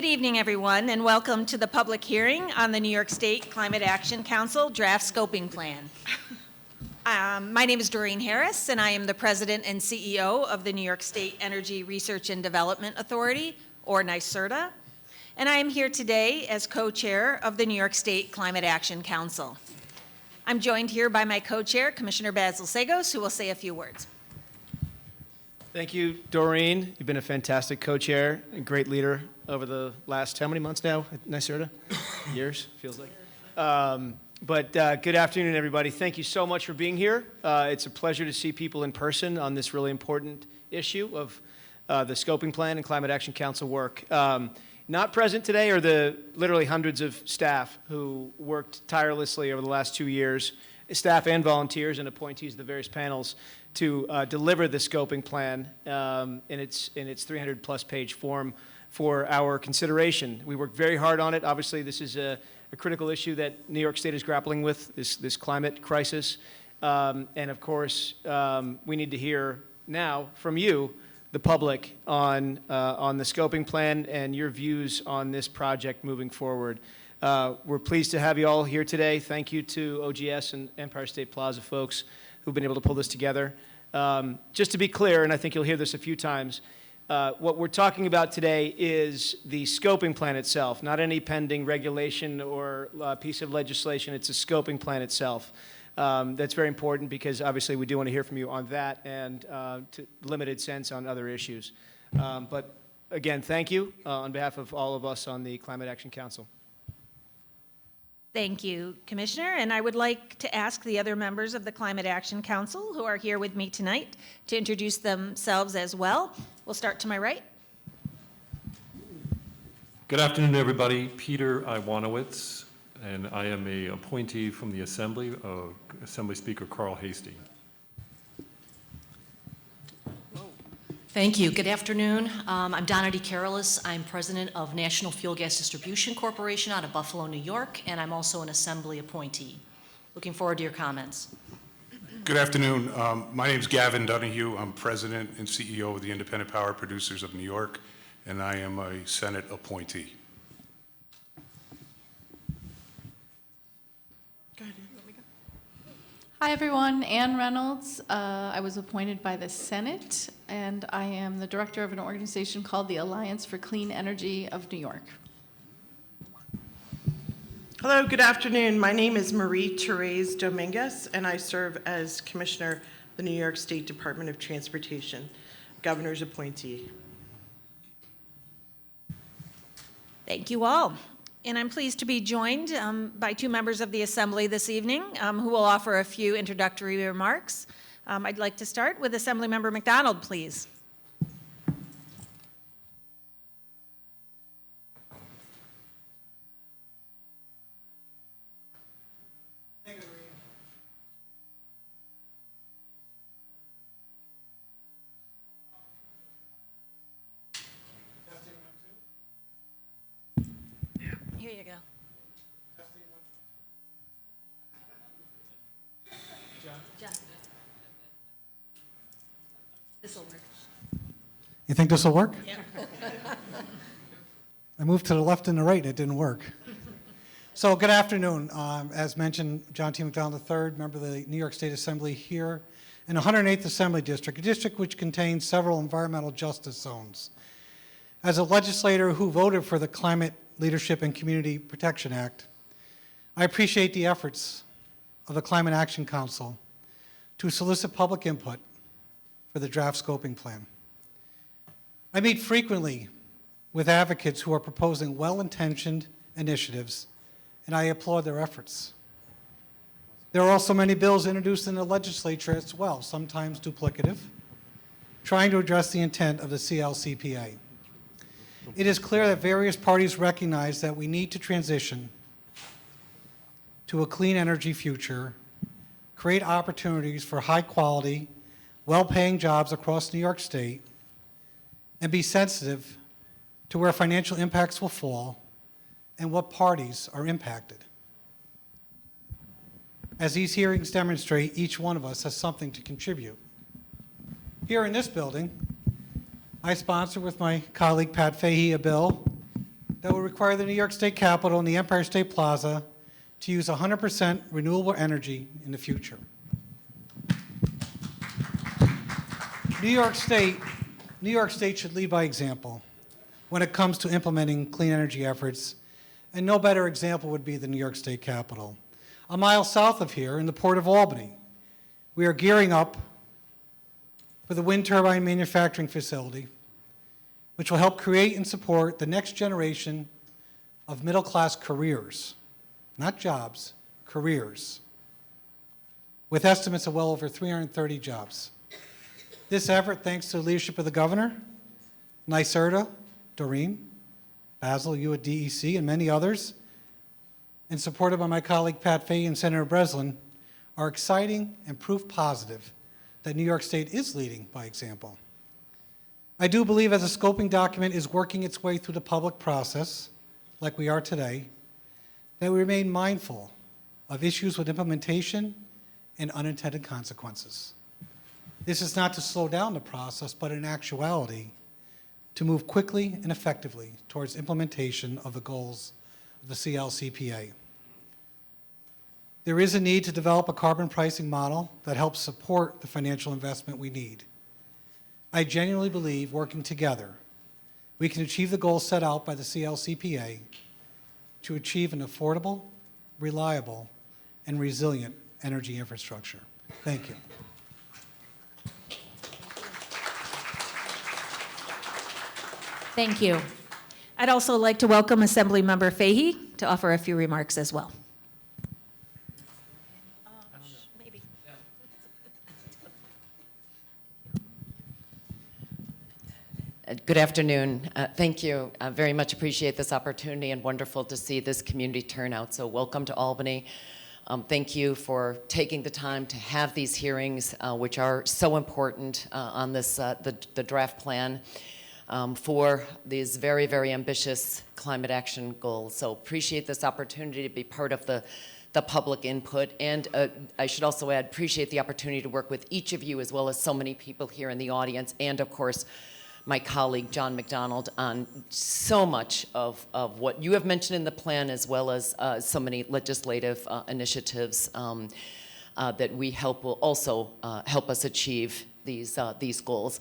Good evening, everyone, and welcome to the public hearing on the New York State Climate Action Council Draft Scoping Plan. My name is Doreen Harris, and I am the President and CEO of the New York State Energy Research and Development Authority, or NYSERDA, and I am here today as co-chair of the New York State Climate Action Council. I'm joined here by my co-chair, Commissioner Basil Sagos, who will say a few words. Thank you, Doreen. You've been a fantastic co-chair and great leader over the last, how many months now at NYSERDA? Years, feels like. Good afternoon, everybody. Thank you so much for being here. It's a pleasure to see people in person on this really important issue of the Scoping Plan and Climate Action Council work. Not present today are the literally hundreds of staff who worked tirelessly over the last 2 years, staff and volunteers and appointees of the various panels to deliver the Scoping Plan in its 300-plus page form for our consideration. We worked very hard on it. Obviously, this is a critical issue that New York State is grappling with, this climate crisis. And of course, we need to hear now from you, the public, on the Scoping Plan and your views on this project moving forward. We're pleased to have you all here today. Thank you to OGS and Empire State Plaza folks who've been able to pull this together. Just to be clear, and I think you'll hear this a few times, what we're talking about today is the Scoping Plan itself, not any pending regulation or piece of legislation. It's a Scoping Plan itself. That's very important because obviously we do want to hear from you on that and to limited sense on other issues. But again, thank you on behalf of all of us on the Climate Action Council. Thank you, Commissioner, and I would like to ask the other members of the Climate Action Council who are here with me tonight to introduce themselves as well. We'll start to my right. Good afternoon, everybody. Peter Iwanowitz, and I am a appointee from the Assembly, Assembly Speaker Carl Hastie. Thank you. Good afternoon. I'm Donna DeCarolis. I'm president of National Fuel Gas Distribution Corporation out of Buffalo, New York, and I'm also an Assembly appointee. Looking forward to your comments. Good afternoon. My name is Gavin Donahue. I'm president and CEO of the Independent Power Producers of New York, and I am a Senate appointee. Hi everyone, Ann Reynolds. I was appointed by the Senate and I am the director of an organization called the Alliance for Clean Energy of New York. Hello, good afternoon. My name is Marie Therese Dominguez and I serve as Commissioner of the New York State Department of Transportation, Governor's appointee. Thank you all. And I'm pleased to be joined by two members of the Assembly this evening who will offer a few introductory remarks. I'd like to start with Assemblymember McDonald, please. Here you go. John. This will work. You think this will work? Yeah. I moved to the left and the right and it didn't work. So good afternoon. As mentioned, John T. McDonald III, member of the New York State Assembly here in the 108th Assembly District, a district which contains several environmental justice zones. As a legislator who voted for the Climate Leadership and Community Protection Act, I appreciate the efforts of the Climate Action Council to solicit public input for the draft scoping plan. I meet frequently with advocates who are proposing well-intentioned initiatives, and I applaud their efforts. There are also many bills introduced in the legislature as well, sometimes duplicative, trying to address the intent of the CLCPA. It is clear that various parties recognize that we need to transition to a clean energy future, create opportunities for high-quality, well-paying jobs across New York State, and be sensitive to where financial impacts will fall and what parties are impacted. As these hearings demonstrate, each one of us has something to contribute. Here in this building, I sponsor with my colleague Pat Fahey a bill that will require the New York State Capitol and the Empire State Plaza to use 100% renewable energy in the future. New York State should lead by example when it comes to implementing clean energy efforts, and no better example would be the New York State Capitol. A mile south of here, in the Port of Albany, we are gearing up for the wind turbine manufacturing facility, which will help create and support the next generation of middle-class careers, not jobs, careers, with estimates of well over 330 jobs. This effort, thanks to the leadership of the governor, NYSERDA, Doreen, Basil, you at DEC, and many others, and supported by my colleague Pat Fahey and Senator Breslin, are exciting and proof positive that New York State is leading by example. I do believe as a scoping document is working its way through the public process, like we are today, that we remain mindful of issues with implementation and unintended consequences. This is not to slow down the process, but in actuality, to move quickly and effectively towards implementation of the goals of the CLCPA. There is a need to develop a carbon pricing model that helps support the financial investment we need. I genuinely believe working together, we can achieve the goals set out by the CLCPA to achieve an affordable, reliable, and resilient energy infrastructure. Thank you. Thank you. I'd also like to welcome Assemblymember Fahey to offer a few remarks as well. Good afternoon. Thank you. I very much appreciate this opportunity and wonderful to see this community turnout. So welcome to Albany. Thank you for taking the time to have these hearings, which are so important on this the draft plan for these very, very ambitious climate action goals. So appreciate this opportunity to be part of the public input. And I should also add, appreciate the opportunity to work with each of you as well as so many people here in the audience, and of course, my colleague, John McDonald, on so much of what you have mentioned in the plan, as well as so many legislative initiatives that we hope will also help us achieve these goals.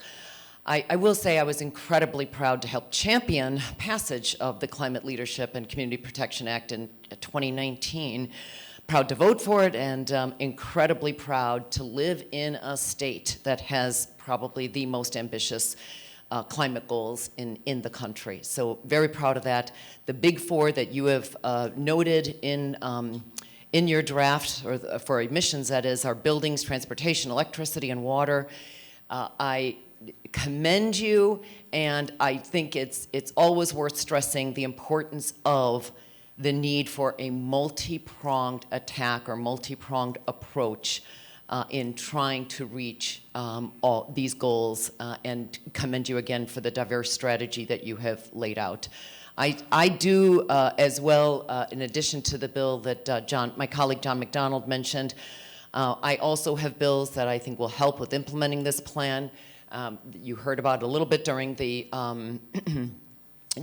I will say I was incredibly proud to help champion passage of the Climate Leadership and Community Protection Act in 2019. Proud to vote for it, and incredibly proud to live in a state that has probably the most ambitious climate goals in the country. So very proud of that. The big four that you have noted in your draft, or for emissions, that is, are buildings, transportation, electricity, and water. I commend you, and I think it's always worth stressing the importance of the need for a multi-pronged attack or multi-pronged approach in trying to reach all these goals, and commend you again for the diverse strategy that you have laid out. I do as well, in addition to the bill that my colleague John McDonald mentioned, I also have bills that I think will help with implementing this plan. You heard about it a little bit during the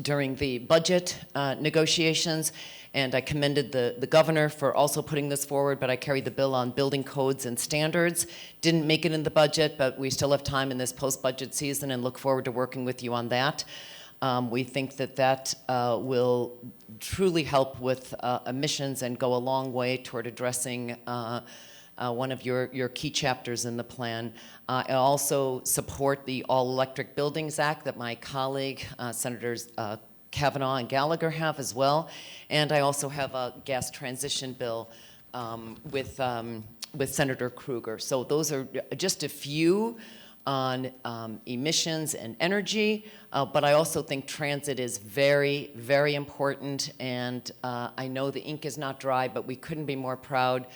during the budget negotiations, and I commended the governor for also putting this forward, but I carried the bill on building codes and standards. Didn't make it in the budget, but we still have time in this post-budget season and look forward to working with you on that. We think that will truly help with emissions and go a long way toward addressing one of your key chapters in the plan. I also support the All-Electric Buildings Act that my colleague, Senators Kavanaugh and Gallagher have as well. And I also have a gas transition bill with Senator Krueger. So those are just a few on emissions and energy, but I also think transit is very, very important. And I know the ink is not dry, but we couldn't be more proud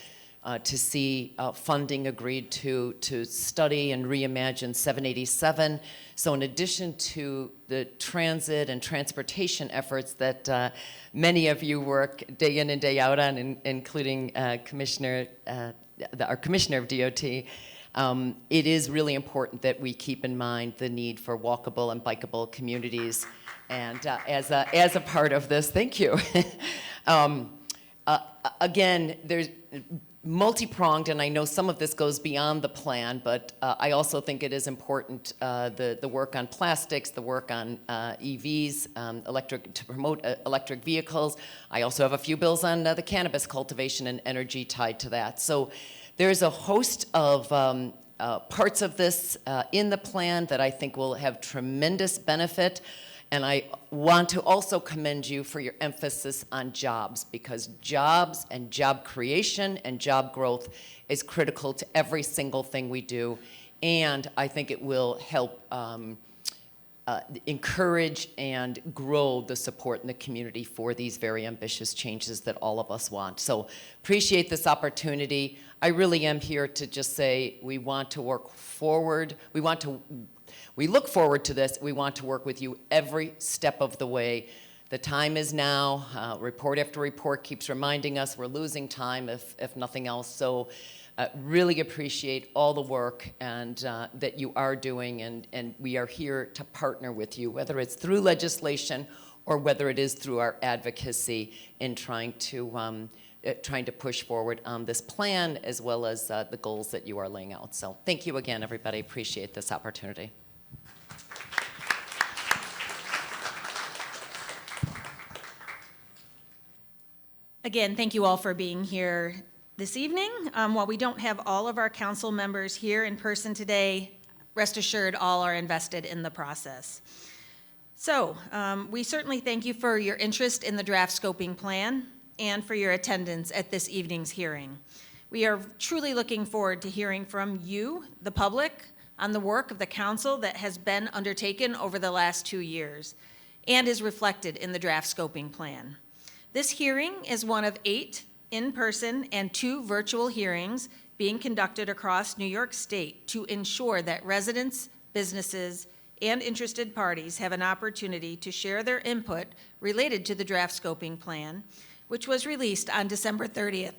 to see funding agreed to study and reimagine 787. So in addition to the transit and transportation efforts that many of you work day in and day out on, including our Commissioner of DOT, It is really important that we keep in mind the need for walkable and bikeable communities. And as a part of this, thank you. Again, there's multi-pronged, and I know some of this goes beyond the plan, but I also think it is important, the work on plastics, the work on EVs, to promote electric vehicles. I also have a few bills on the cannabis cultivation and energy tied to that. So there's a host of parts of this in the plan that I think will have tremendous benefit. And I want to also commend you for your emphasis on jobs, because jobs and job creation and job growth is critical to every single thing we do. And I think it will help encourage and grow the support in the community for these very ambitious changes that all of us want. So appreciate this opportunity. I really am here to just say we want to work forward. We look forward to this. We want to work with you every step of the way. The time is now. Report after report keeps reminding us we're losing time, if nothing else. So really appreciate all the work and that you are doing, and we are here to partner with you, whether it's through legislation or whether it is through our advocacy in trying to push forward on this plan, as well as the goals that you are laying out. So thank you again, everybody. Appreciate this opportunity. Again, thank you all for being here this evening. While we don't have all of our council members here in person today, rest assured all are invested in the process. So we certainly thank you for your interest in the draft scoping plan and for your attendance at this evening's hearing. We are truly looking forward to hearing from you, the public, on the work of the council that has been undertaken over the last 2 years and is reflected in the draft scoping plan. This hearing is one of 8 in-person and 2 virtual hearings being conducted across New York State to ensure that residents, businesses, and interested parties have an opportunity to share their input related to the draft scoping plan, which was released on December 30th,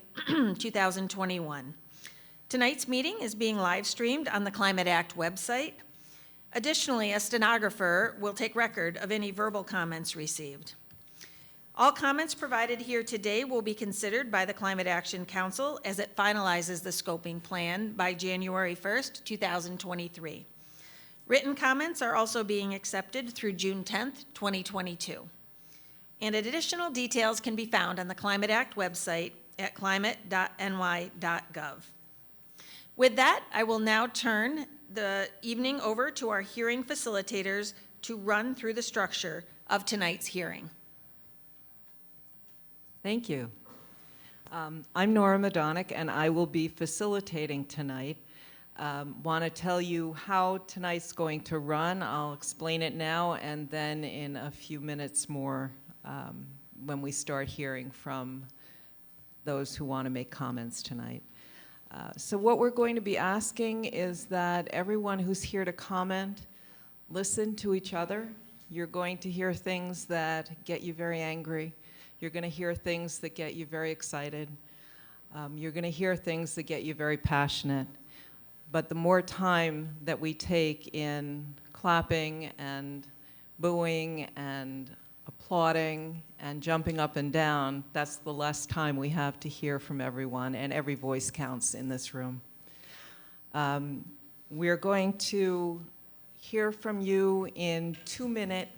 2021. Tonight's meeting is being live streamed on the Climate Act website. Additionally, a stenographer will take record of any verbal comments received. All comments provided here today will be considered by the Climate Action Council as it finalizes the scoping plan by January 1st, 2023. Written comments are also being accepted through June 10th, 2022. And additional details can be found on the Climate Act website at climate.ny.gov. With that, I will now turn the evening over to our hearing facilitators to run through the structure of tonight's hearing. Thank you. I'm Nora Madonic, and I will be facilitating tonight. Want to tell you how tonight's going to run. I'll explain it now, and then in a few minutes more when we start hearing from those who want to make comments tonight. So what we're going to be asking is that everyone who's here to comment, listen to each other. You're going to hear things that get you very angry. You're going to hear things that get you very excited. You're going to hear things that get you very passionate. But the more time that we take in clapping and booing and applauding and jumping up and down, that's the less time we have to hear from everyone, and every voice counts in this room. We're going to hear from you in 2-minute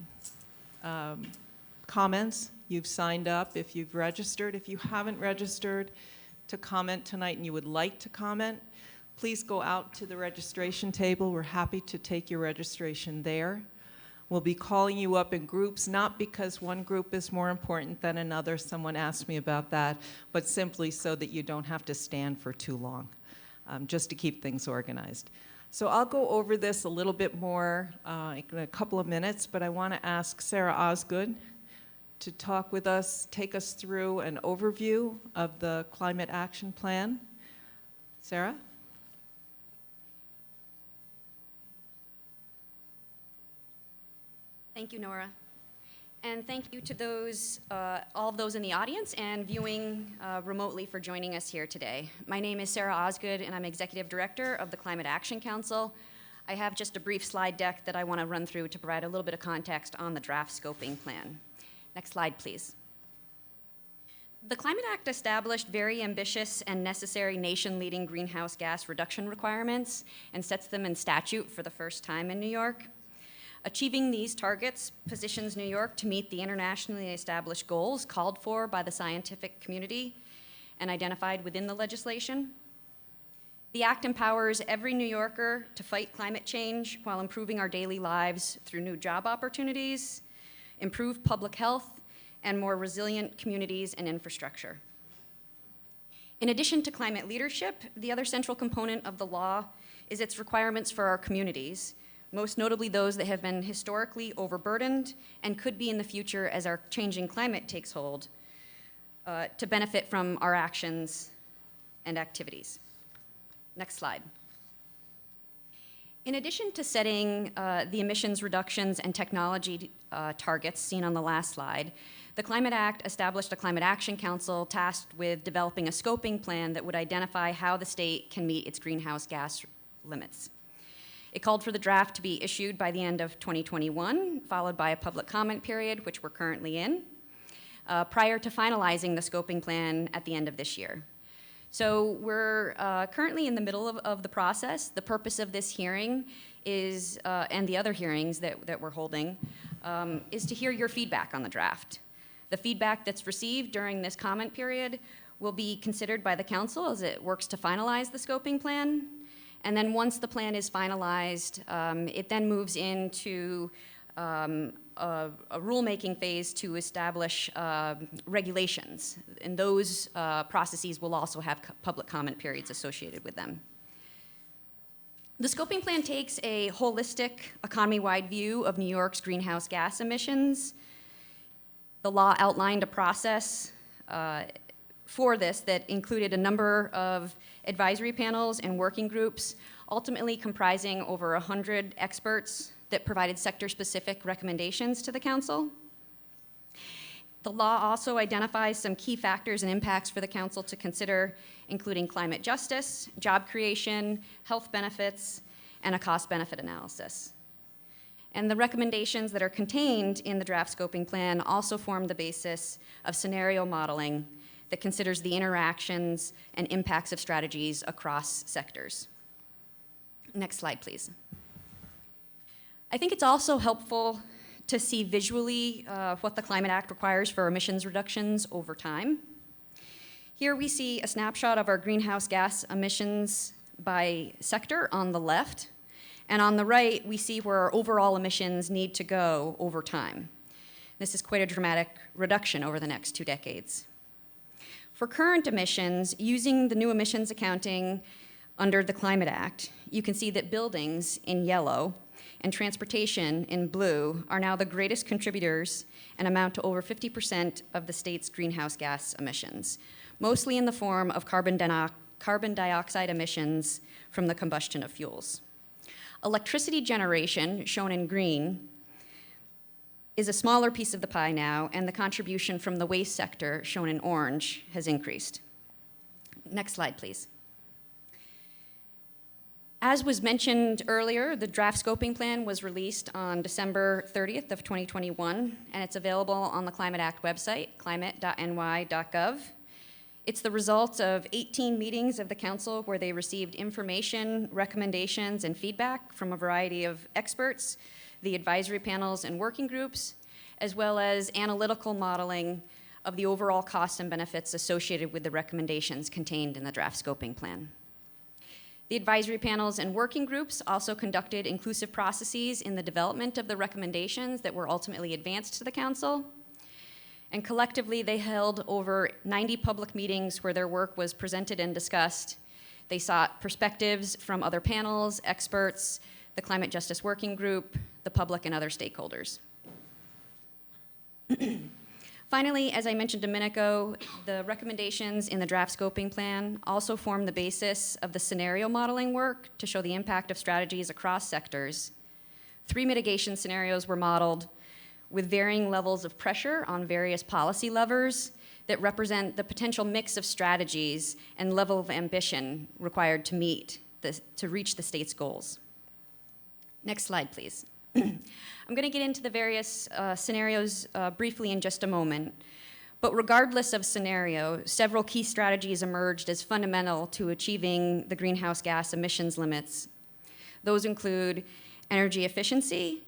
comments. You've signed up if you've registered. If you haven't registered to comment tonight and you would like to comment, please go out to the registration table. We're happy to take your registration there. We'll be calling you up in groups, not because one group is more important than another. Someone asked me about that, but simply so that you don't have to stand for too long, just to keep things organized. So I'll go over this a little bit more in a couple of minutes, but I want to ask Sarah Osgood to talk with us, take us through an overview of the Climate Action Plan. Sarah? Thank you, Nora. And thank you to those, all of those in the audience and viewing remotely for joining us here today. My name is Sarah Osgood, and I'm Executive Director of the Climate Action Council. I have just a brief slide deck that I want to run through to provide a little bit of context on the draft scoping plan. Next slide, please. The Climate Act established very ambitious and necessary nation-leading greenhouse gas reduction requirements and sets them in statute for the first time in New York. Achieving these targets positions New York to meet the internationally established goals called for by the scientific community and identified within the legislation. The Act empowers every New Yorker to fight climate change while improving our daily lives through new job opportunities, improved public health, and more resilient communities and infrastructure. In addition to climate leadership, the other central component of the law is its requirements for our communities, most notably those that have been historically overburdened and could be in the future as our changing climate takes hold, to benefit from our actions and activities. Next slide. In addition to setting the emissions reductions and technology targets seen on the last slide, the Climate Act established a Climate Action Council tasked with developing a scoping plan that would identify how the state can meet its greenhouse gas limits. It called for the draft to be issued by the end of 2021, followed by a public comment period, which we're currently in, prior to finalizing the scoping plan at the end of this year. So we're currently in the middle of the process. The purpose of this hearing is, and the other hearings that we're holding, is to hear your feedback on the draft. The feedback that's received during this comment period will be considered by the council as it works to finalize the scoping plan. And then once the plan is finalized, it then moves into a rulemaking phase to establish regulations. And those processes will also have public comment periods associated with them. The scoping plan takes a holistic, economy-wide view of New York's greenhouse gas emissions. The law outlined a process for this that included a number of advisory panels and working groups, ultimately comprising over 100 experts that provided sector-specific recommendations to the council. The law also identifies some key factors and impacts for the council to consider, including climate justice, job creation, health benefits, and a cost-benefit analysis. And the recommendations that are contained in the draft scoping plan also form the basis of scenario modeling that considers the interactions and impacts of strategies across sectors. Next slide, please. I think it's also helpful to see visually what the Climate Act requires for emissions reductions over time. Here we see a snapshot of our greenhouse gas emissions by sector on the left, and on the right we see where our overall emissions need to go over time. This is quite a dramatic reduction over the next 2 decades. For current emissions, using the new emissions accounting under the Climate Act, you can see that buildings in yellow and transportation in blue are now the greatest contributors and amount to over 50% of the state's greenhouse gas emissions, mostly in the form of carbon dioxide emissions from the combustion of fuels. Electricity generation, shown in green, is a smaller piece of the pie now, and the contribution from the waste sector, shown in orange, has increased. Next slide, please. As was mentioned earlier, the draft scoping plan was released on December 30th of 2021, and it's available on the Climate Act website, climate.ny.gov. It's the result of 18 meetings of the council where they received information, recommendations, and feedback from a variety of experts, the advisory panels and working groups, as well as analytical modeling of the overall costs and benefits associated with the recommendations contained in the draft scoping plan. The advisory panels and working groups also conducted inclusive processes in the development of the recommendations that were ultimately advanced to the council. And collectively, they held over 90 public meetings where their work was presented and discussed. They sought perspectives from other panels, experts, the Climate Justice Working Group, the public, and other stakeholders. Finally, as I mentioned a minute ago, the recommendations in the draft scoping plan also form the basis of the scenario modeling work to show the impact of strategies across sectors. 3 mitigation scenarios were modeled, with varying levels of pressure on various policy levers that represent the potential mix of strategies and level of ambition required to reach the state's goals. Next slide, please. I'm going to get into the various scenarios briefly in just a moment. But regardless of scenario, several key strategies emerged as fundamental to achieving the greenhouse gas emissions limits. Those include energy efficiency,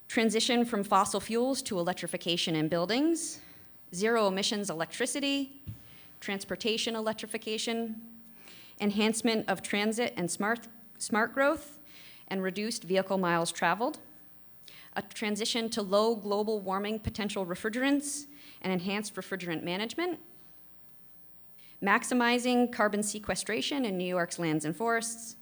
transition from fossil fuels to electrification in buildings, zero emissions electricity, transportation electrification, enhancement of transit and smart growth, and reduced vehicle miles traveled, a transition to low global warming potential refrigerants and enhanced refrigerant management, maximizing carbon sequestration in New York's lands and forests,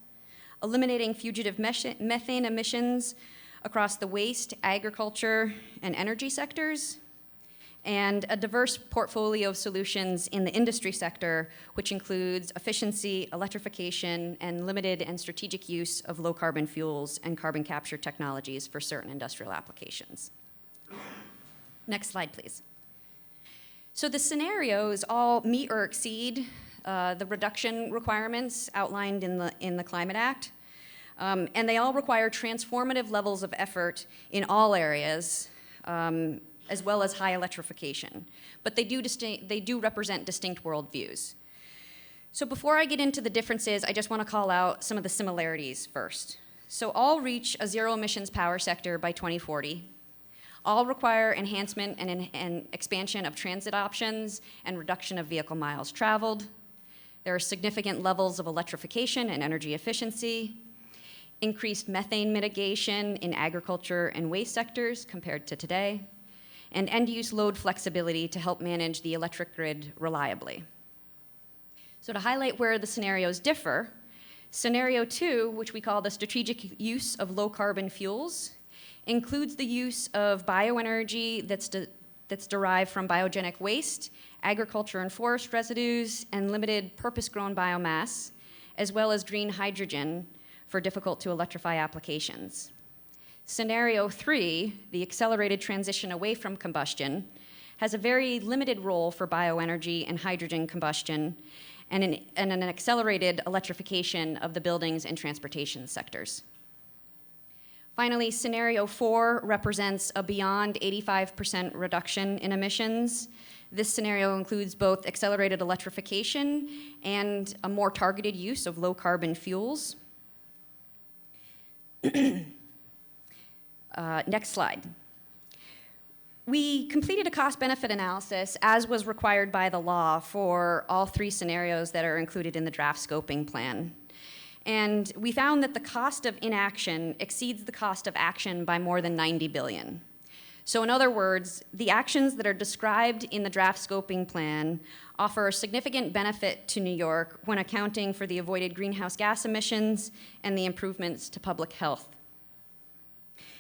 eliminating fugitive methane emissions across the waste, agriculture, and energy sectors, and a diverse portfolio of solutions in the industry sector, which includes efficiency, electrification, and limited and strategic use of low-carbon fuels and carbon capture technologies for certain industrial applications. Next slide, please. So the scenarios all meet or exceed the reduction requirements outlined in the Climate Act, and they all require transformative levels of effort in all areas, as well as high electrification. But they do represent distinct worldviews. So before I get into the differences, I just want to call out some of the similarities first. So all reach a zero emissions power sector by 2040. All require enhancement and expansion of transit options and reduction of vehicle miles traveled. There are significant levels of electrification and energy efficiency, increased methane mitigation in agriculture and waste sectors compared to today, and end-use load flexibility to help manage the electric grid reliably. So to highlight where the scenarios differ, Scenario 2, which we call the strategic use of low-carbon fuels, includes the use of bioenergy that's derived from biogenic waste, agriculture and forest residues, and limited purpose-grown biomass, as well as green hydrogen for difficult-to-electrify applications. Scenario 3, the accelerated transition away from combustion, has a very limited role for bioenergy and hydrogen combustion and an accelerated electrification of the buildings and transportation sectors. Finally, Scenario 4 represents a beyond 85% reduction in emissions. This scenario includes both accelerated electrification and a more targeted use of low-carbon fuels. Next slide. We completed a cost-benefit analysis, as was required by the law, for all three scenarios that are included in the draft scoping plan. And we found that the cost of inaction exceeds the cost of action by more than $90 billion. So in other words, the actions that are described in the draft scoping plan offer a significant benefit to New York when accounting for the avoided greenhouse gas emissions and the improvements to public health.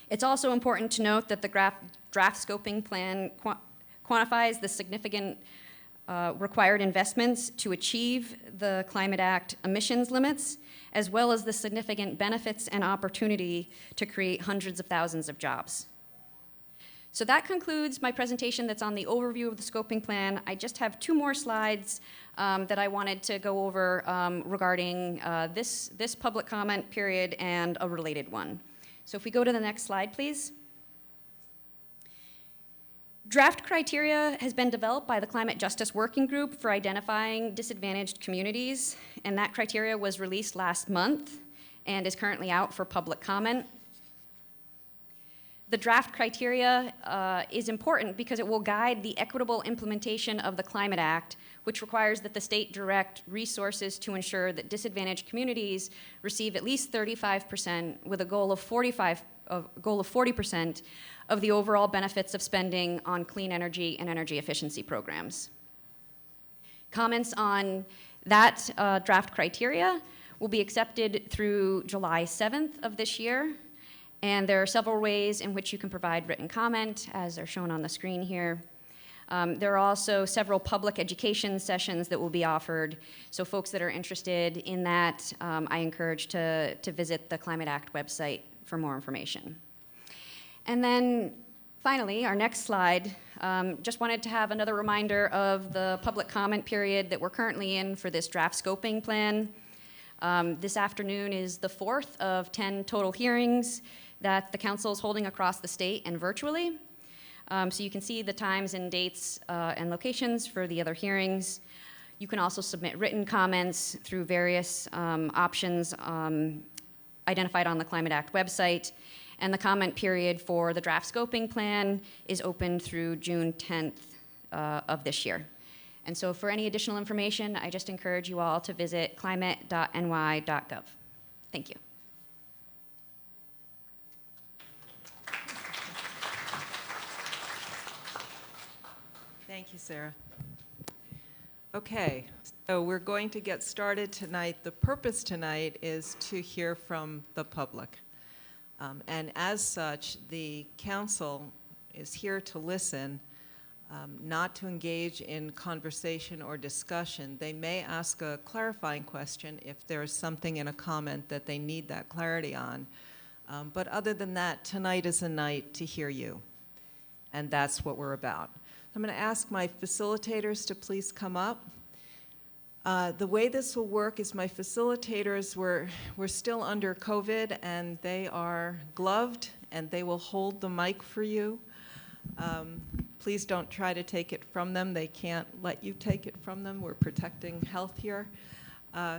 It's also important to note that the draft scoping plan quantifies the significant required investments to achieve the Climate Act emissions limits, as well as the significant benefits and opportunity to create hundreds of thousands of jobs. So that concludes my presentation that's on the overview of the scoping plan. I just have two more slides that I wanted to go over regarding this public comment period and a related one. So if we go to the next slide, please. Draft criteria has been developed by the Climate Justice Working Group for identifying disadvantaged communities, and that criteria was released last month and is currently out for public comment. The draft criteria is important because it will guide the equitable implementation of the Climate Act, which requires that the state direct resources to ensure that disadvantaged communities receive at least 35% with a goal of 40% of the overall benefits of spending on clean energy and energy efficiency programs. Comments on that draft criteria will be accepted through July 7th of this year. And there are several ways in which you can provide written comment, as are shown on the screen here. There are also several public education sessions that will be offered. So folks that are interested in that, I encourage to visit the Climate Act website for more information. And then Finally, our next slide, just wanted to have another reminder of the public comment period that we're currently in for this draft scoping plan. This afternoon is the fourth of 10 total hearings that the council is holding across the state and virtually. So you can see the times and dates and locations for the other hearings. You can also submit written comments through various options identified on the Climate Act website. And the comment period for the draft scoping plan is open through June 10th of this year. And so for any additional information, I just encourage you all to visit climate.ny.gov. Thank you. Thank you, Sarah. Okay, so we're going to get started tonight. The purpose tonight is to hear from the public. And as such, the council is here to listen, not to engage in conversation or discussion. They may ask a clarifying question if there is something in a comment that they need that clarity on. But other than that, tonight is a night to hear you. And that's what we're about. I'm going to ask my facilitators to please come up. The way this will work is my facilitators, we're still under COVID, and they are gloved, and they will hold the mic for you. Please don't try to take it from them. They can't let you take it from them. We're protecting health here.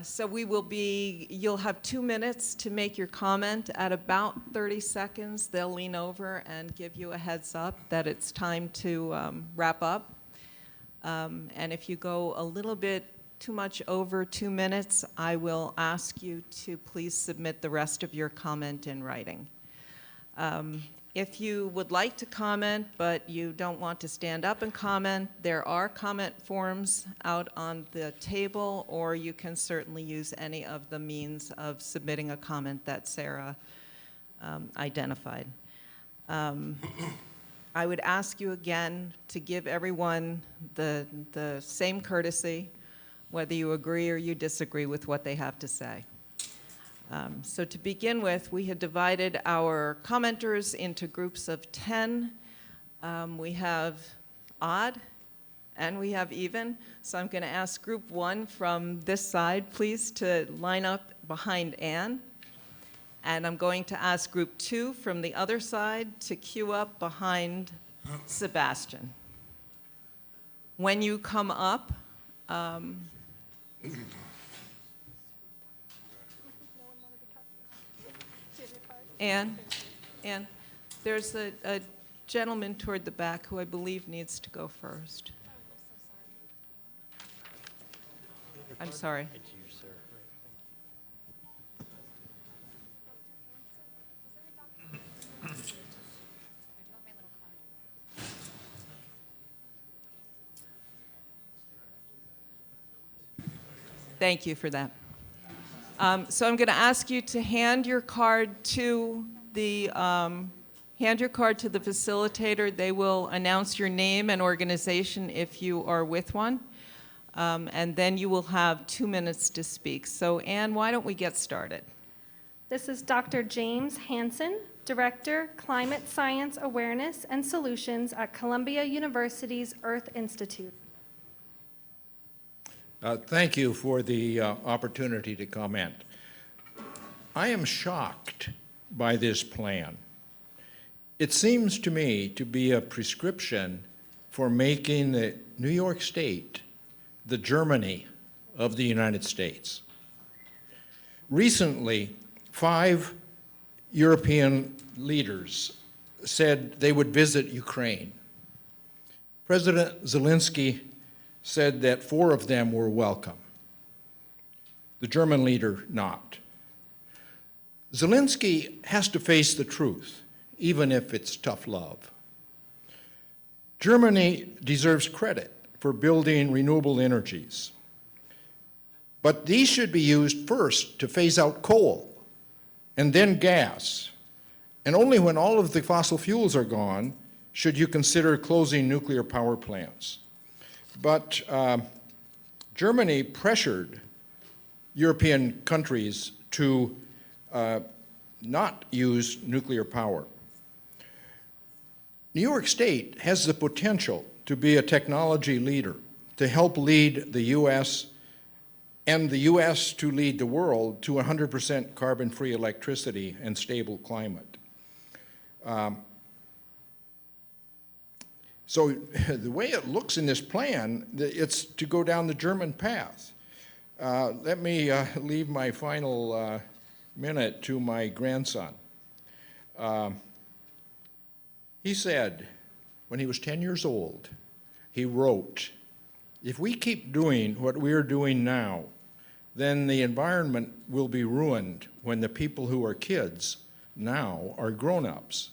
So you'll have 2 minutes to make your comment. At about 30 seconds, they'll lean over and give you a heads up that it's time to wrap up. And if you go a little bit too much over 2 minutes, I will ask you to please submit the rest of your comment in writing. If you would like to comment, but you don't want to stand up and comment, there are comment forms out on the table, or you can certainly use any of the means of submitting a comment that Sarah identified. I would ask you again to give everyone the same courtesy, whether you agree or you disagree with what they have to say. So to begin with, we had divided our commenters into groups of 10. We have odd and we have even. So I'm going to ask group 1 from this side, please, to line up behind Anne. And I'm going to ask group 2 from the other side to queue up behind Sebastian. When you come up, Anne, there's a gentleman toward the back who I believe needs to go first. I'm sorry. Thank you for that. So I'm going to ask you to hand your card to the facilitator. They will announce your name and organization if you are with one, and then you will have 2 minutes to speak. So Anne, why don't we get started? This is Dr. James Hansen, Director, Climate Science Awareness and Solutions at Columbia University's Earth Institute. Thank you for the opportunity to comment. I am shocked by this plan. It seems to me to be a prescription for making the New York State the Germany of the United States. Recently, 5 European leaders said they would visit Ukraine. President Zelensky said that 4 of them were welcome. The German leader not. Zelensky has to face the truth, even if it's tough love. Germany deserves credit for building renewable energies, but these should be used first to phase out coal, and then gas. And only when all of the fossil fuels are gone should you consider closing nuclear power plants. But Germany pressured European countries to not use nuclear power. New York State has the potential to be a technology leader, to help lead the U.S. and the U.S. to lead the world to 100% carbon-free electricity and stable climate. So the way it looks in this plan, it's to go down the German path. Let me leave my final minute to my grandson. He said, when he was 10 years old, he wrote, "If we keep doing what we are doing now, then the environment will be ruined when the people who are kids now are grown-ups.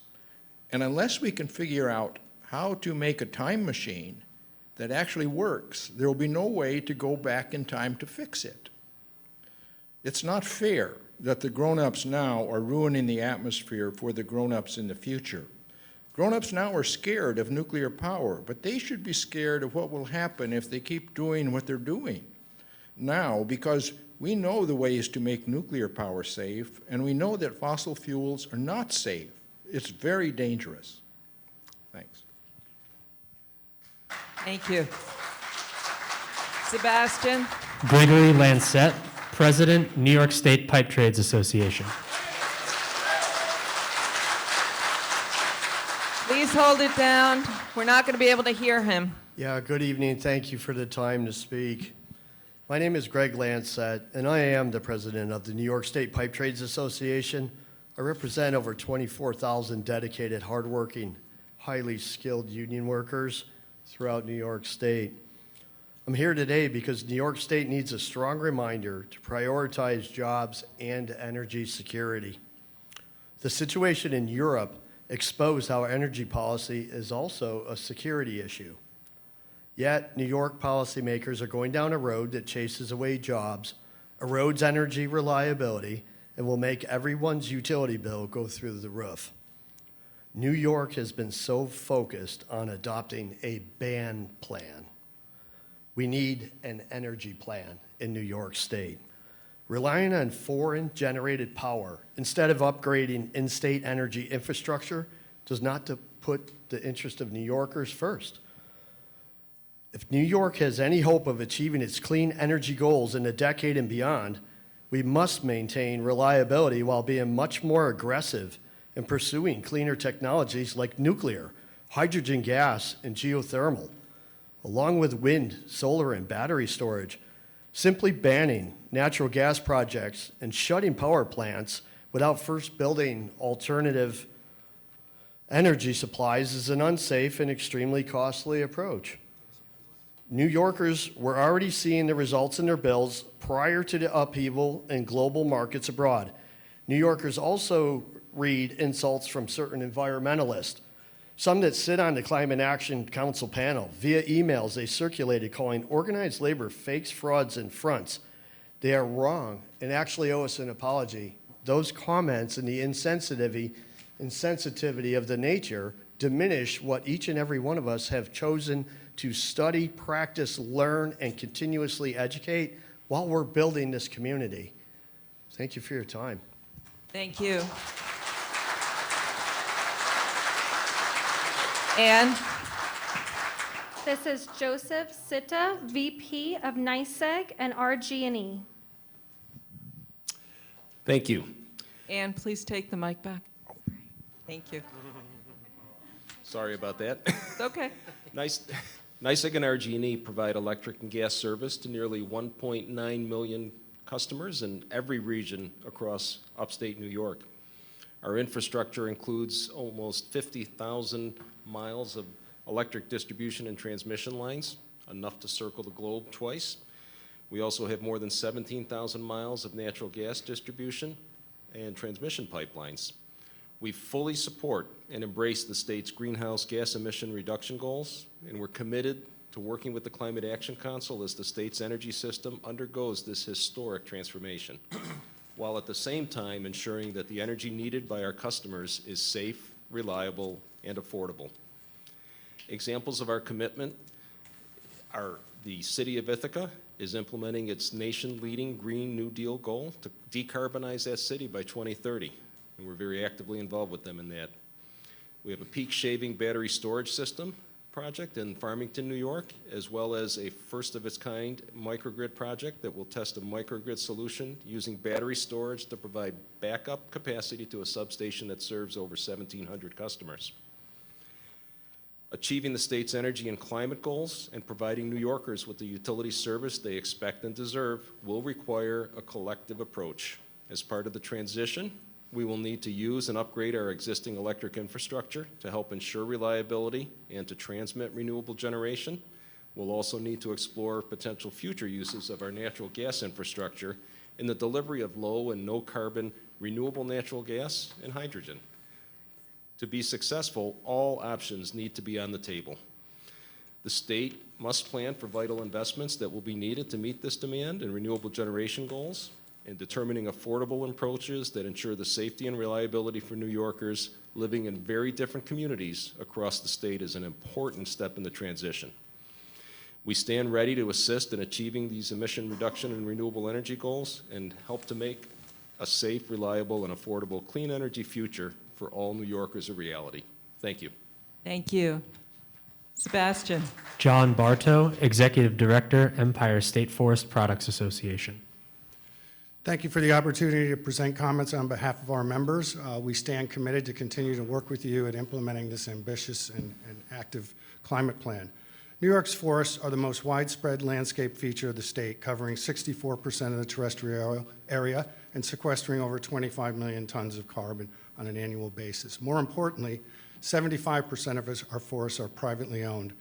And unless we can figure out how to make a time machine that actually works, there will be no way to go back in time to fix it. It's not fair that the grown-ups now are ruining the atmosphere for the grown-ups in the future. Grown-ups now are scared of nuclear power, but they should be scared of what will happen if they keep doing what they're doing now, because we know the ways to make nuclear power safe, and we know that fossil fuels are not safe. It's very dangerous." Thanks. Thank you. Sebastian? Gregory Lancette, President, New York State Pipe Trades Association. Please hold it down. We're not going to be able to hear him. Yeah, good evening. Thank you for the time to speak. My name is Greg Lancette, and I am the president of the New York State Pipe Trades Association. I represent over 24,000 dedicated, hardworking, highly skilled union workers throughout New York State. I'm here today because New York State needs a strong reminder to prioritize jobs and energy security. The situation in Europe exposed how energy policy is also a security issue. Yet, New York policymakers are going down a road that chases away jobs, erodes energy reliability, and will make everyone's utility bill go through the roof. New York has been so focused on adopting a ban plan. We need an energy plan in New York State. Relying on foreign-generated power instead of upgrading in-state energy infrastructure does not put the interest of New Yorkers first. If New York has any hope of achieving its clean energy goals in a decade and beyond, we must maintain reliability while being much more aggressive in pursuing cleaner technologies like nuclear, hydrogen gas, and geothermal, along with wind, solar, and battery storage. Simply banning natural gas projects and shutting power plants without first building alternative energy supplies is an unsafe and extremely costly approach. New Yorkers were already seeing the results in their bills prior to the upheaval in global markets abroad. New Yorkers also read insults from certain environmentalists, some that sit on the Climate Action Council panel. Via emails they circulated calling organized labor fakes, frauds, and fronts. They are wrong and actually owe us an apology. Those comments and the insensitivity of the nature diminish what each and every one of us have chosen to study, practice, learn, and continuously educate while we're building this community. Thank you for your time. Thank you. And This is Joseph Sitta, VP of NYSEG and RG&E. Thank you. Ann, please take the mic back. Thank you. Sorry about that. It's okay. NYSEG and RG&E provide electric and gas service to nearly 1.9 million customers in every region across upstate New York. Our infrastructure includes almost 50,000 miles of electric distribution and transmission lines, enough to circle the globe twice. We also have more than 17,000 miles of natural gas distribution and transmission pipelines. We fully support and embrace the state's greenhouse gas emission reduction goals, and we're committed to working with the Climate Action Council as the state's energy system undergoes this historic transformation, while at the same time ensuring that the energy needed by our customers is safe, reliable, and affordable. Examples of our commitment are the City of Ithaca is implementing its nation-leading Green New Deal goal to decarbonize that city by 2030. And we're very actively involved with them in that. We have a peak shaving battery storage system project in Farmington, New York, as well as a first-of-its-kind microgrid project that will test a microgrid solution using battery storage to provide backup capacity to a substation that serves over 1,700 customers. Achieving the state's energy and climate goals and providing New Yorkers with the utility service they expect and deserve will require a collective approach. As part of the transition, we will need to use and upgrade our existing electric infrastructure to help ensure reliability and to transmit renewable generation. We'll also need to explore potential future uses of our natural gas infrastructure in the delivery of low and no carbon renewable natural gas and hydrogen. To be successful, all options need to be on the table. The state must plan for vital investments that will be needed to meet this demand and renewable generation goals, and determining affordable approaches that ensure the safety and reliability for New Yorkers living in very different communities across the state is an important step in the transition. We stand ready to assist in achieving these emission reduction and renewable energy goals and help to make a safe, reliable, and affordable clean energy future for all New Yorkers a reality. Thank you. Thank you. Sebastian. John Bartow, Executive Director, Empire State Forest Products Association. Thank you for the opportunity to present comments on behalf of our members. We stand committed to continue to work with you at implementing this ambitious and active climate plan. New York's forests are the most widespread landscape feature of the state, covering 64% of the terrestrial area and sequestering over 25 million tons of carbon on an annual basis. More importantly, 75% of our forests are privately owned.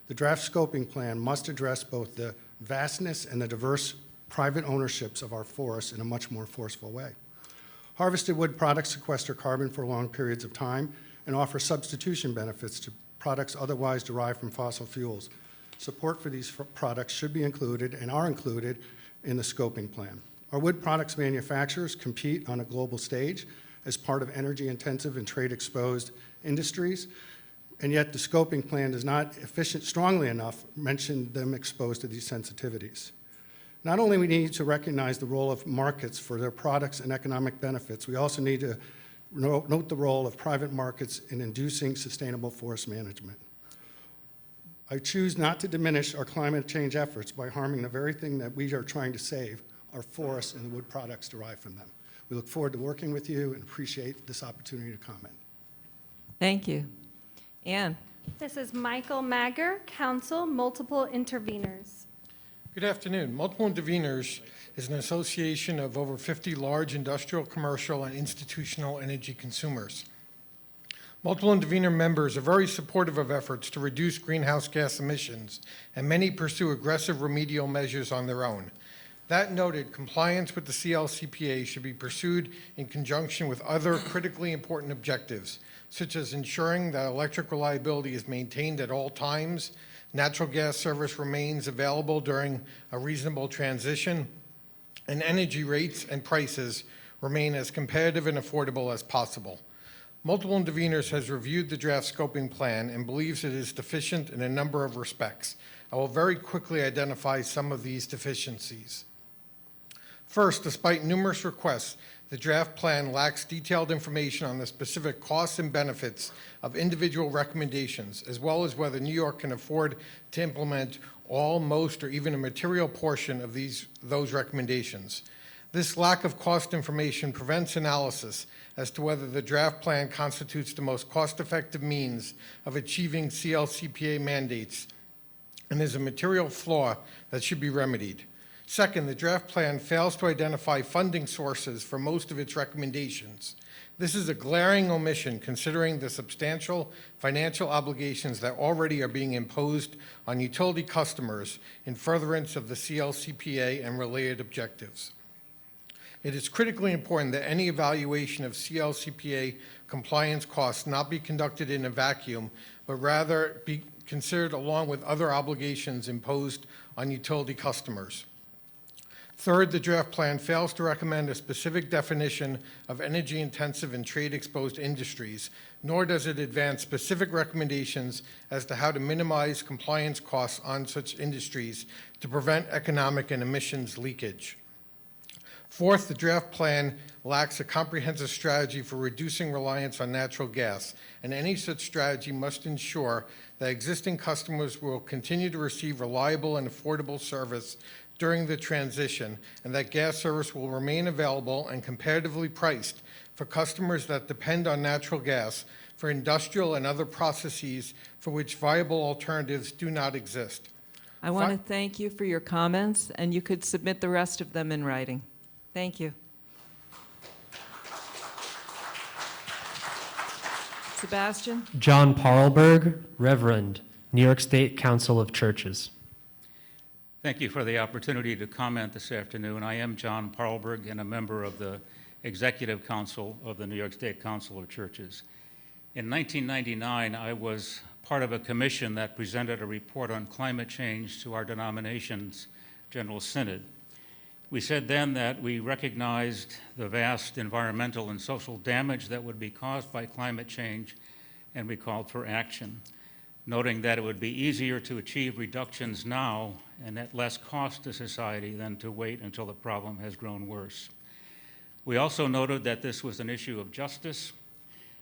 The draft scoping plan must address both the vastness and the diverse private ownerships of our forests in a much more forceful way. Harvested wood products sequester carbon for long periods of time and offer substitution benefits to products otherwise derived from fossil fuels. Support for these products should be included and are included in the scoping plan. Our wood products manufacturers compete on a global stage as part of energy-intensive and trade-exposed industries, and yet the scoping plan does not strongly enough mention them exposed to these sensitivities. Not only we need to recognize the role of markets for their products and economic benefits, we also need to note the role of private markets in inducing sustainable forest management. I choose not to diminish our climate change efforts by harming the very thing that we are trying to save, our forests and the wood products derived from them. We look forward to working with you and appreciate this opportunity to comment. Thank you. Ann. This is Michael Magger, Council, Multiple Interveners. Good afternoon. Multiple Interveners is an association of over 50 large industrial, commercial, and institutional energy consumers. Multiple Intervener members are very supportive of efforts to reduce greenhouse gas emissions, and many pursue aggressive remedial measures on their own. That noted, compliance with the CLCPA should be pursued in conjunction with other critically important objectives, such as ensuring that electric reliability is maintained at all times, natural gas service remains available during a reasonable transition, and energy rates and prices remain as competitive and affordable as possible. Multiple Interveners has reviewed the draft scoping plan and believes it is deficient in a number of respects. I will very quickly identify some of these deficiencies. First, despite numerous requests, the draft plan lacks detailed information on the specific costs and benefits of individual recommendations, as well as whether New York can afford to implement all, most, or even a material portion of those recommendations. This lack of cost information prevents analysis as to whether the draft plan constitutes the most cost-effective means of achieving CLCPA mandates and is a material flaw that should be remedied. Second, the draft plan fails to identify funding sources for most of its recommendations. This is a glaring omission considering the substantial financial obligations that already are being imposed on utility customers in furtherance of the CLCPA and related objectives. It is critically important that any evaluation of CLCPA compliance costs not be conducted in a vacuum, but rather be considered along with other obligations imposed on utility customers. Third, the draft plan fails to recommend a specific definition of energy-intensive and trade-exposed industries, nor does it advance specific recommendations as to how to minimize compliance costs on such industries to prevent economic and emissions leakage. Fourth, the draft plan lacks a comprehensive strategy for reducing reliance on natural gas, and any such strategy must ensure that existing customers will continue to receive reliable and affordable service during the transition, and that gas service will remain available and competitively priced for customers that depend on natural gas for industrial and other processes for which viable alternatives do not exist. I want to thank you for your comments, and you could submit the rest of them in writing. Thank you. Sebastian? John Parlberg, Reverend, New York State Council of Churches. Thank you for the opportunity to comment this afternoon. I am John Parlberg and a member of the Executive Council of the New York State Council of Churches. In 1999, I was part of a commission that presented a report on climate change to our denomination's General Synod. We said then that we recognized the vast environmental and social damage that would be caused by climate change, and we called for action, noting that it would be easier to achieve reductions now and at less cost to society than to wait until the problem has grown worse. We also noted that this was an issue of justice,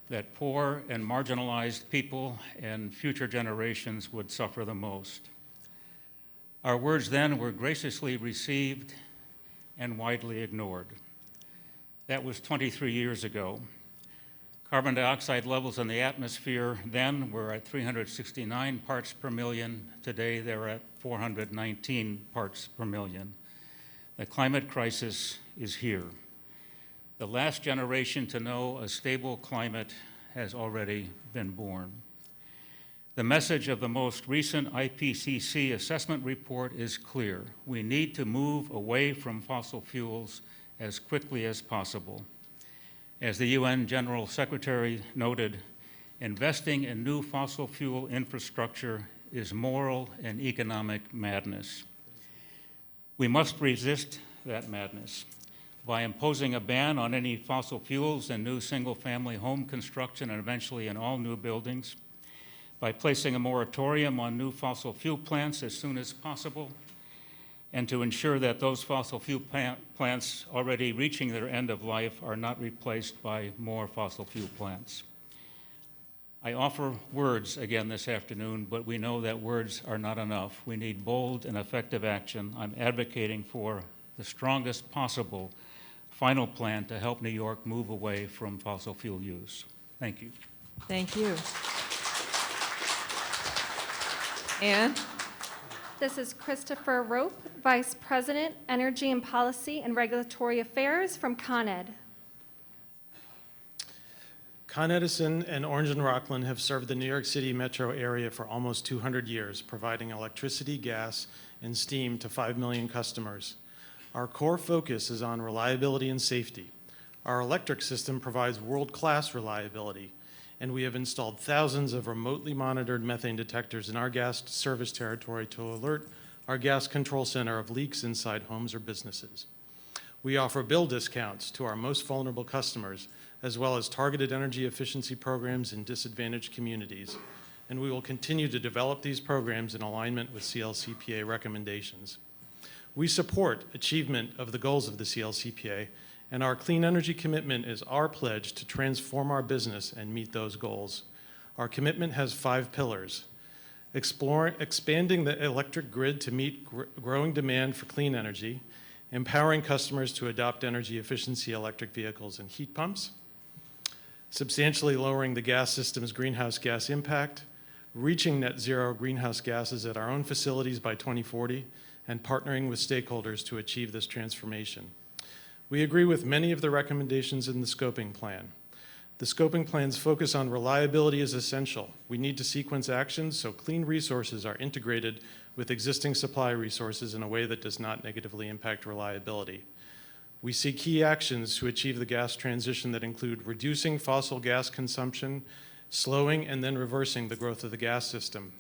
that poor and marginalized people and future generations would suffer the most. Our words then were graciously received and widely ignored. That was 23 years ago. Carbon dioxide levels in the atmosphere then were at 369 parts per million. Today they're at 419 parts per million. The climate crisis is here. The last generation to know a stable climate has already been born. The message of the most recent IPCC assessment report is clear. We need to move away from fossil fuels as quickly as possible. As the UN General Secretary noted, investing in new fossil fuel infrastructure is moral and economic madness. We must resist that madness by imposing a ban on any fossil fuels in new single-family home construction and eventually in all new buildings, by placing a moratorium on new fossil fuel plants as soon as possible, and to ensure that those fossil fuel plants already reaching their end of life are not replaced by more fossil fuel plants. I offer words again this afternoon, but we know that words are not enough. We need bold and effective action. I'm advocating for the strongest possible final plan to help New York move away from fossil fuel use. Thank you. Thank you. Ann? This is Christopher Rope, Vice President, Energy and Policy and Regulatory Affairs from Con Ed. Con Edison and Orange and Rockland have served the New York City metro area for almost 200 years, providing electricity, gas, and steam to 5 million customers. Our core focus is on reliability and safety. Our electric system provides world-class reliability, and we have installed thousands of remotely monitored methane detectors in our gas service territory to alert our gas control center of leaks inside homes or businesses. We offer bill discounts to our most vulnerable customers, as well as targeted energy efficiency programs in disadvantaged communities, and we will continue to develop these programs in alignment with CLCPA recommendations. We support achievement of the goals of the CLCPA, and our clean energy commitment is our pledge to transform our business and meet those goals. Our commitment has 5 pillars: expanding the electric grid to meet growing demand for clean energy, empowering customers to adopt energy efficiency electric vehicles and heat pumps, substantially lowering the gas system's greenhouse gas impact, reaching net zero greenhouse gases at our own facilities by 2040, and partnering with stakeholders to achieve this transformation. We agree with many of the recommendations in the scoping plan. The scoping plan's focus on reliability is essential. We need to sequence actions so clean resources are integrated with existing supply resources in a way that does not negatively impact reliability. We see key actions to achieve the gas transition that include reducing fossil gas consumption, slowing and then reversing the growth of the gas system.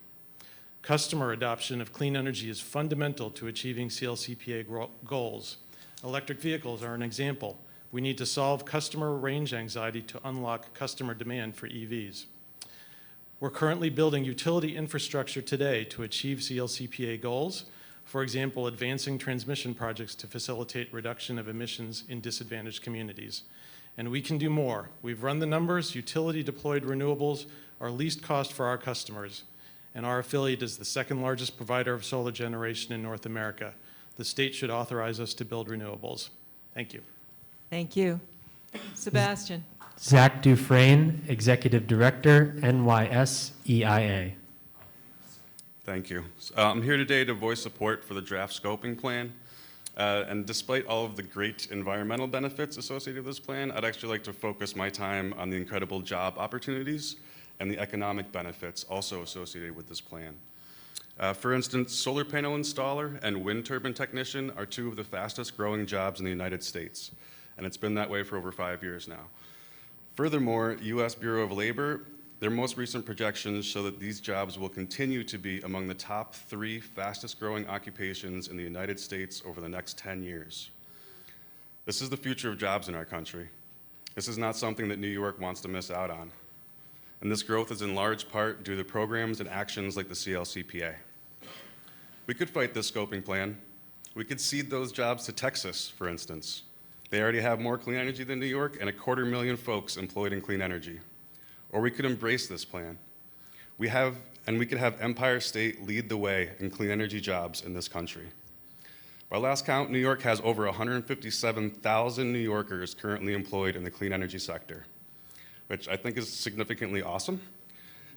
Customer adoption of clean energy is fundamental to achieving CLCPA goals. Electric vehicles are an example. We need to solve customer range anxiety to unlock customer demand for EVs. We're currently building utility infrastructure today to achieve CLCPA goals. For example, advancing transmission projects to facilitate reduction of emissions in disadvantaged communities. And we can do more. We've run the numbers. Utility-deployed renewables are least cost for our customers, and our affiliate is the second largest provider of solar generation in North America. The state should authorize us to build renewables. Thank you. Thank you. Sebastian. Zach Dufresne, Executive Director, NYSEIA. Thank you. I'm here today to voice support for the draft scoping plan. And despite all of the great environmental benefits associated with this plan, I'd actually like to focus my time on the incredible job opportunities and the economic benefits also associated with this plan. For instance, solar panel installer and wind turbine technician are two of the fastest growing jobs in the United States, and it's been that way for over 5 years now. Furthermore, U.S. Bureau of Labor, their most recent projections show that these jobs will continue to be among the top 3 fastest growing occupations in the United States over the next 10 years. This is the future of jobs in our country. This is not something that New York wants to miss out on. And this growth is in large part due to programs and actions like the CLCPA. We could fight this scoping plan. We could cede those jobs to Texas, for instance. They already have more clean energy than New York and 250,000 folks employed in clean energy. Or we could embrace this plan. We could have Empire State lead the way in clean energy jobs in this country. By last count, New York has over 157,000 New Yorkers currently employed in the clean energy sector, which I think is significantly awesome.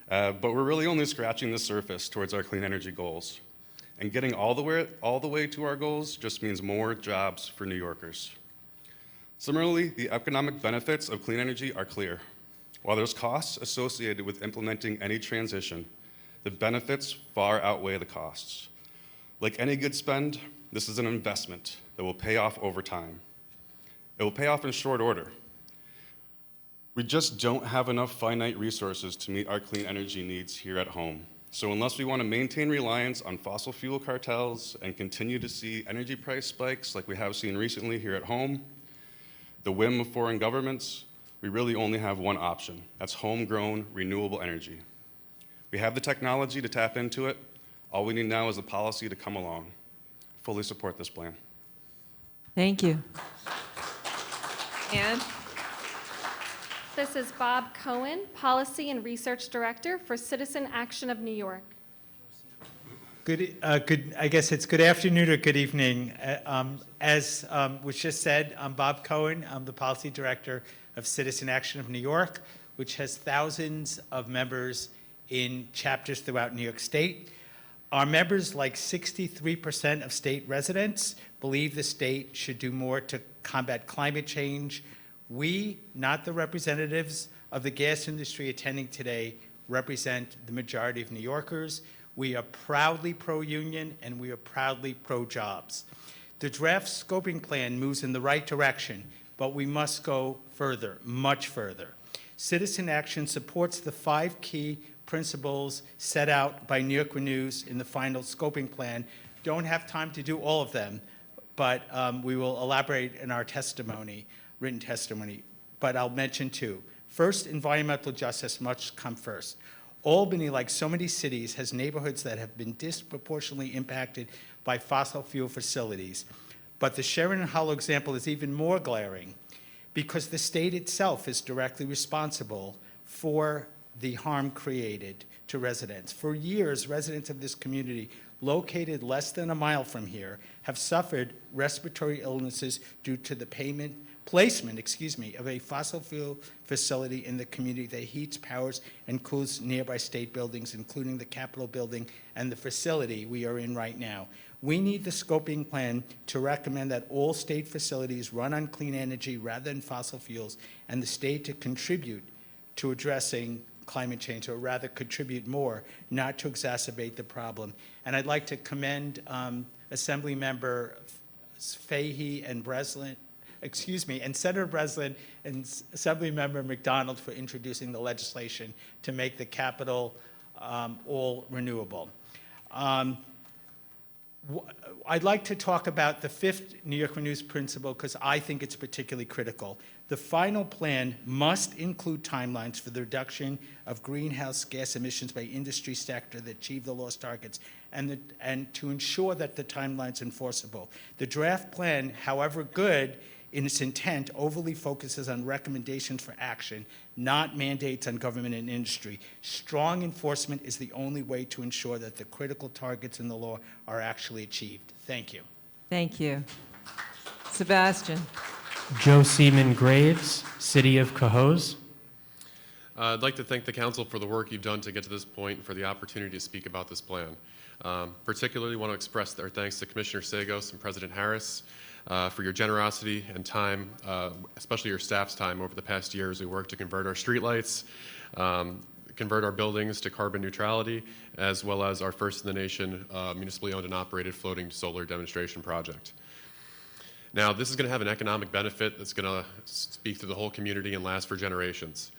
But we're really only scratching the surface towards our clean energy goals. And getting all the way to our goals just means more jobs for New Yorkers. Similarly, the economic benefits of clean energy are clear. While there's costs associated with implementing any transition, the benefits far outweigh the costs. Like any good spend, this is an investment that will pay off over time. It will pay off in short order. We just don't have enough finite resources to meet our clean energy needs here at home. So unless we want to maintain reliance on fossil fuel cartels and continue to see energy price spikes like we have seen recently here at home, the whim of foreign governments, we really only have one option. That's homegrown, renewable energy. We have the technology to tap into it. All we need now is the policy to come along. Fully support this plan. Thank you. Ann? This is Bob Cohen, Policy and Research Director for Citizen Action of New York. I guess it's good afternoon or good evening. As was just said, I'm Bob Cohen. I'm the Policy Director of Citizen Action of New York, which has thousands of members in chapters throughout New York State. Our members, like 63% of state residents, believe the state should do more to combat climate change. We, not the representatives of the gas industry attending today, represent the majority of New Yorkers. We are proudly pro-union and we are proudly pro-jobs. The draft scoping plan moves in the right direction, but we must go further, much further. Citizen Action supports the 5 key principles set out by New York Renews in the final scoping plan. Don't have time to do all of them, but we will elaborate in our testimony, written testimony, but I'll mention 2. First, environmental justice must come first. Albany, like so many cities, has neighborhoods that have been disproportionately impacted by fossil fuel facilities. But the Sharon and Hollow example is even more glaring because the state itself is directly responsible for the harm created to residents. For years, residents of this community, located less than a mile from here, have suffered respiratory illnesses due to the placement of a fossil fuel facility in the community that heats, powers, and cools nearby state buildings, including the Capitol building and the facility we are in right now. We need the scoping plan to recommend that all state facilities run on clean energy rather than fossil fuels, and the state to contribute to addressing climate change, or rather contribute more, not to exacerbate the problem. And I'd like to commend Assembly Member Fahey and Breslin, and Senator Breslin and Assemblymember McDonald for introducing the legislation to make the Capitol all renewable. I'd like to talk about the fifth New York Renews principle because I think it's particularly critical. The final plan must include timelines for the reduction of greenhouse gas emissions by industry sector that achieve the lost targets and to ensure that the timeline's enforceable. The draft plan, however good in its intent, overly focuses on recommendations for action, not mandates on government and industry. Strong enforcement is the only way to ensure that the critical targets in the law are actually achieved. Thank you. Thank you. Sebastian. Joe Seaman Graves, City of Cohoes. I'd like to thank the council for the work you've done to get to this point and for the opportunity to speak about this plan. Particularly want to express our thanks to Commissioner Sagos and President Harris for your generosity and time, especially your staff's time over the past year as we work to convert our streetlights, convert our buildings to carbon neutrality, as well as our first in the nation municipally owned and operated floating solar demonstration project. Now, this is going to have an economic benefit that's going to speak to the whole community and last for generations.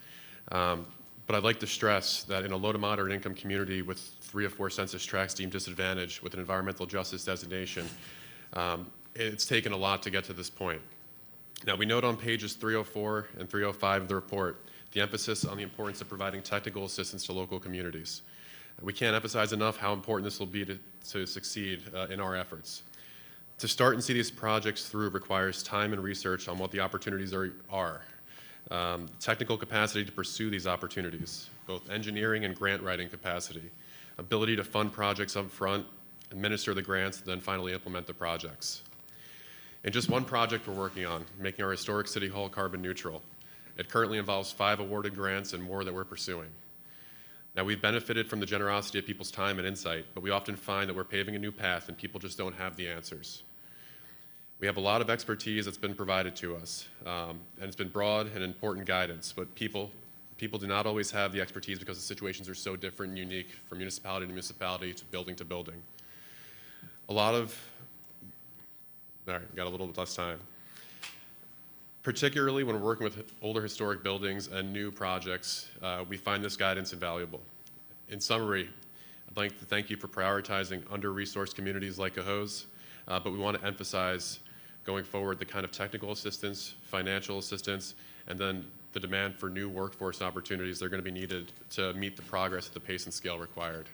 But I'd like to stress that in a low to moderate income community with 3 or 4 census tracts deemed disadvantaged with an environmental justice designation, it's taken a lot to get to this point. Now, we note on pages 304 and 305 of the report the emphasis on the importance of providing technical assistance to local communities. We can't emphasize enough how important this will be to succeed in our efforts. To start and see these projects through requires time and research on what the opportunities are. Technical capacity to pursue these opportunities, both engineering and grant writing capacity, ability to fund projects up front, administer the grants, and then finally implement the projects. In just one project we're working on, making our historic City Hall carbon neutral. It currently involves 5 awarded grants and more that we're pursuing. Now, we've benefited from the generosity of people's time and insight, but we often find that we're paving a new path and people just don't have the answers. We have a lot of expertise that's been provided to us, and it's been broad and important guidance, but people do not always have the expertise because the situations are so different and unique from municipality to municipality to building. Got a little bit less time. Particularly when we're working with older historic buildings and new projects, we find this guidance invaluable. In summary, I'd like to thank you for prioritizing under-resourced communities like Cohoes, but we want to emphasize going forward the kind of technical assistance, financial assistance, and then the demand for new workforce opportunities that are going to be needed to meet the progress at the pace and scale required.